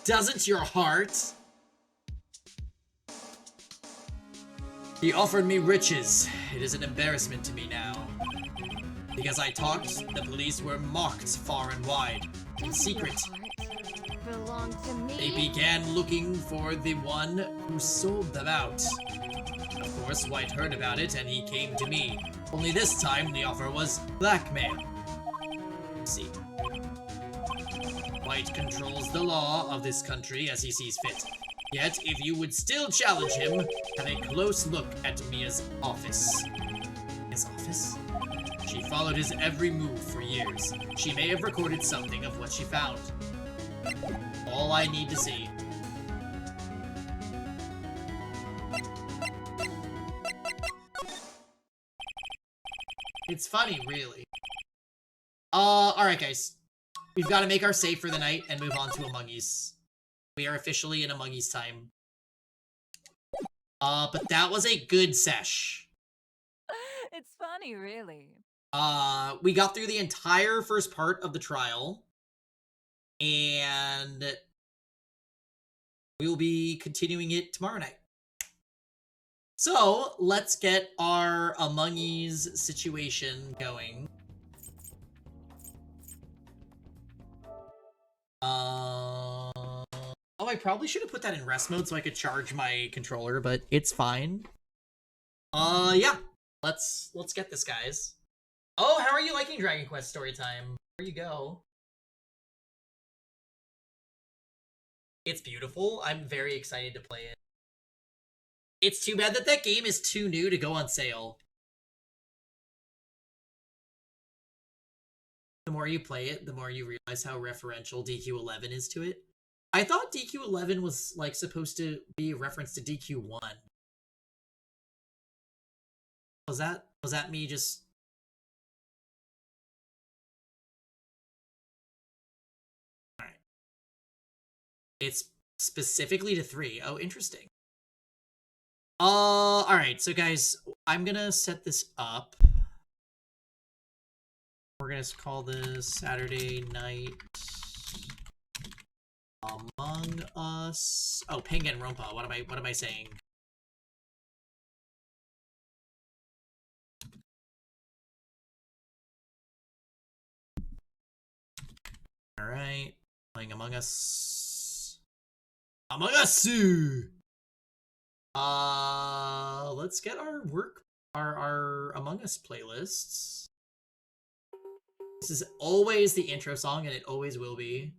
Doesn't your heart? He offered me riches. It is an embarrassment to me now. Because I talked, the police were mocked far and wide. In secret. Belong to me. They began looking for the one who sold them out. Of course, White heard about it and he came to me. Only this time, the offer was blackmail. See. White controls the law of this country as he sees fit. Yet, if you would still challenge him, have a close look at Mia's office. His office? She followed his every move for years. She may have recorded something of what she found. All I need to see. It's funny, really. Alright guys. We've got to make our save for the night and move on to Among Us. We are officially in Among Us time. But that was a good sesh. It's funny, really. We got through the entire first part of the trial. And we'll be continuing it tomorrow night. So, let's get our Among Us situation going. Oh, I probably should have put that in rest mode so I could charge my controller, but it's fine. Yeah. Let's get this, guys. Oh, how are you liking Dragon Quest Storytime? There you go. It's beautiful. I'm very excited to play it. It's too bad that that game is too new to go on sale. The more you play it, the more you realize how referential DQ11 is to it. I thought DQ11 was, like, supposed to be a reference to DQ1. Was that me just... Alright. It's specifically to 3. Oh, interesting. Alright, so guys, I'm gonna set this up. We're gonna call this Saturday Night Among Us. Oh, Pengenrompa. What am I saying? Alright. Playing Among Us. Among Us! Let's get our Among Us playlists. This is always the intro song, and it always will be.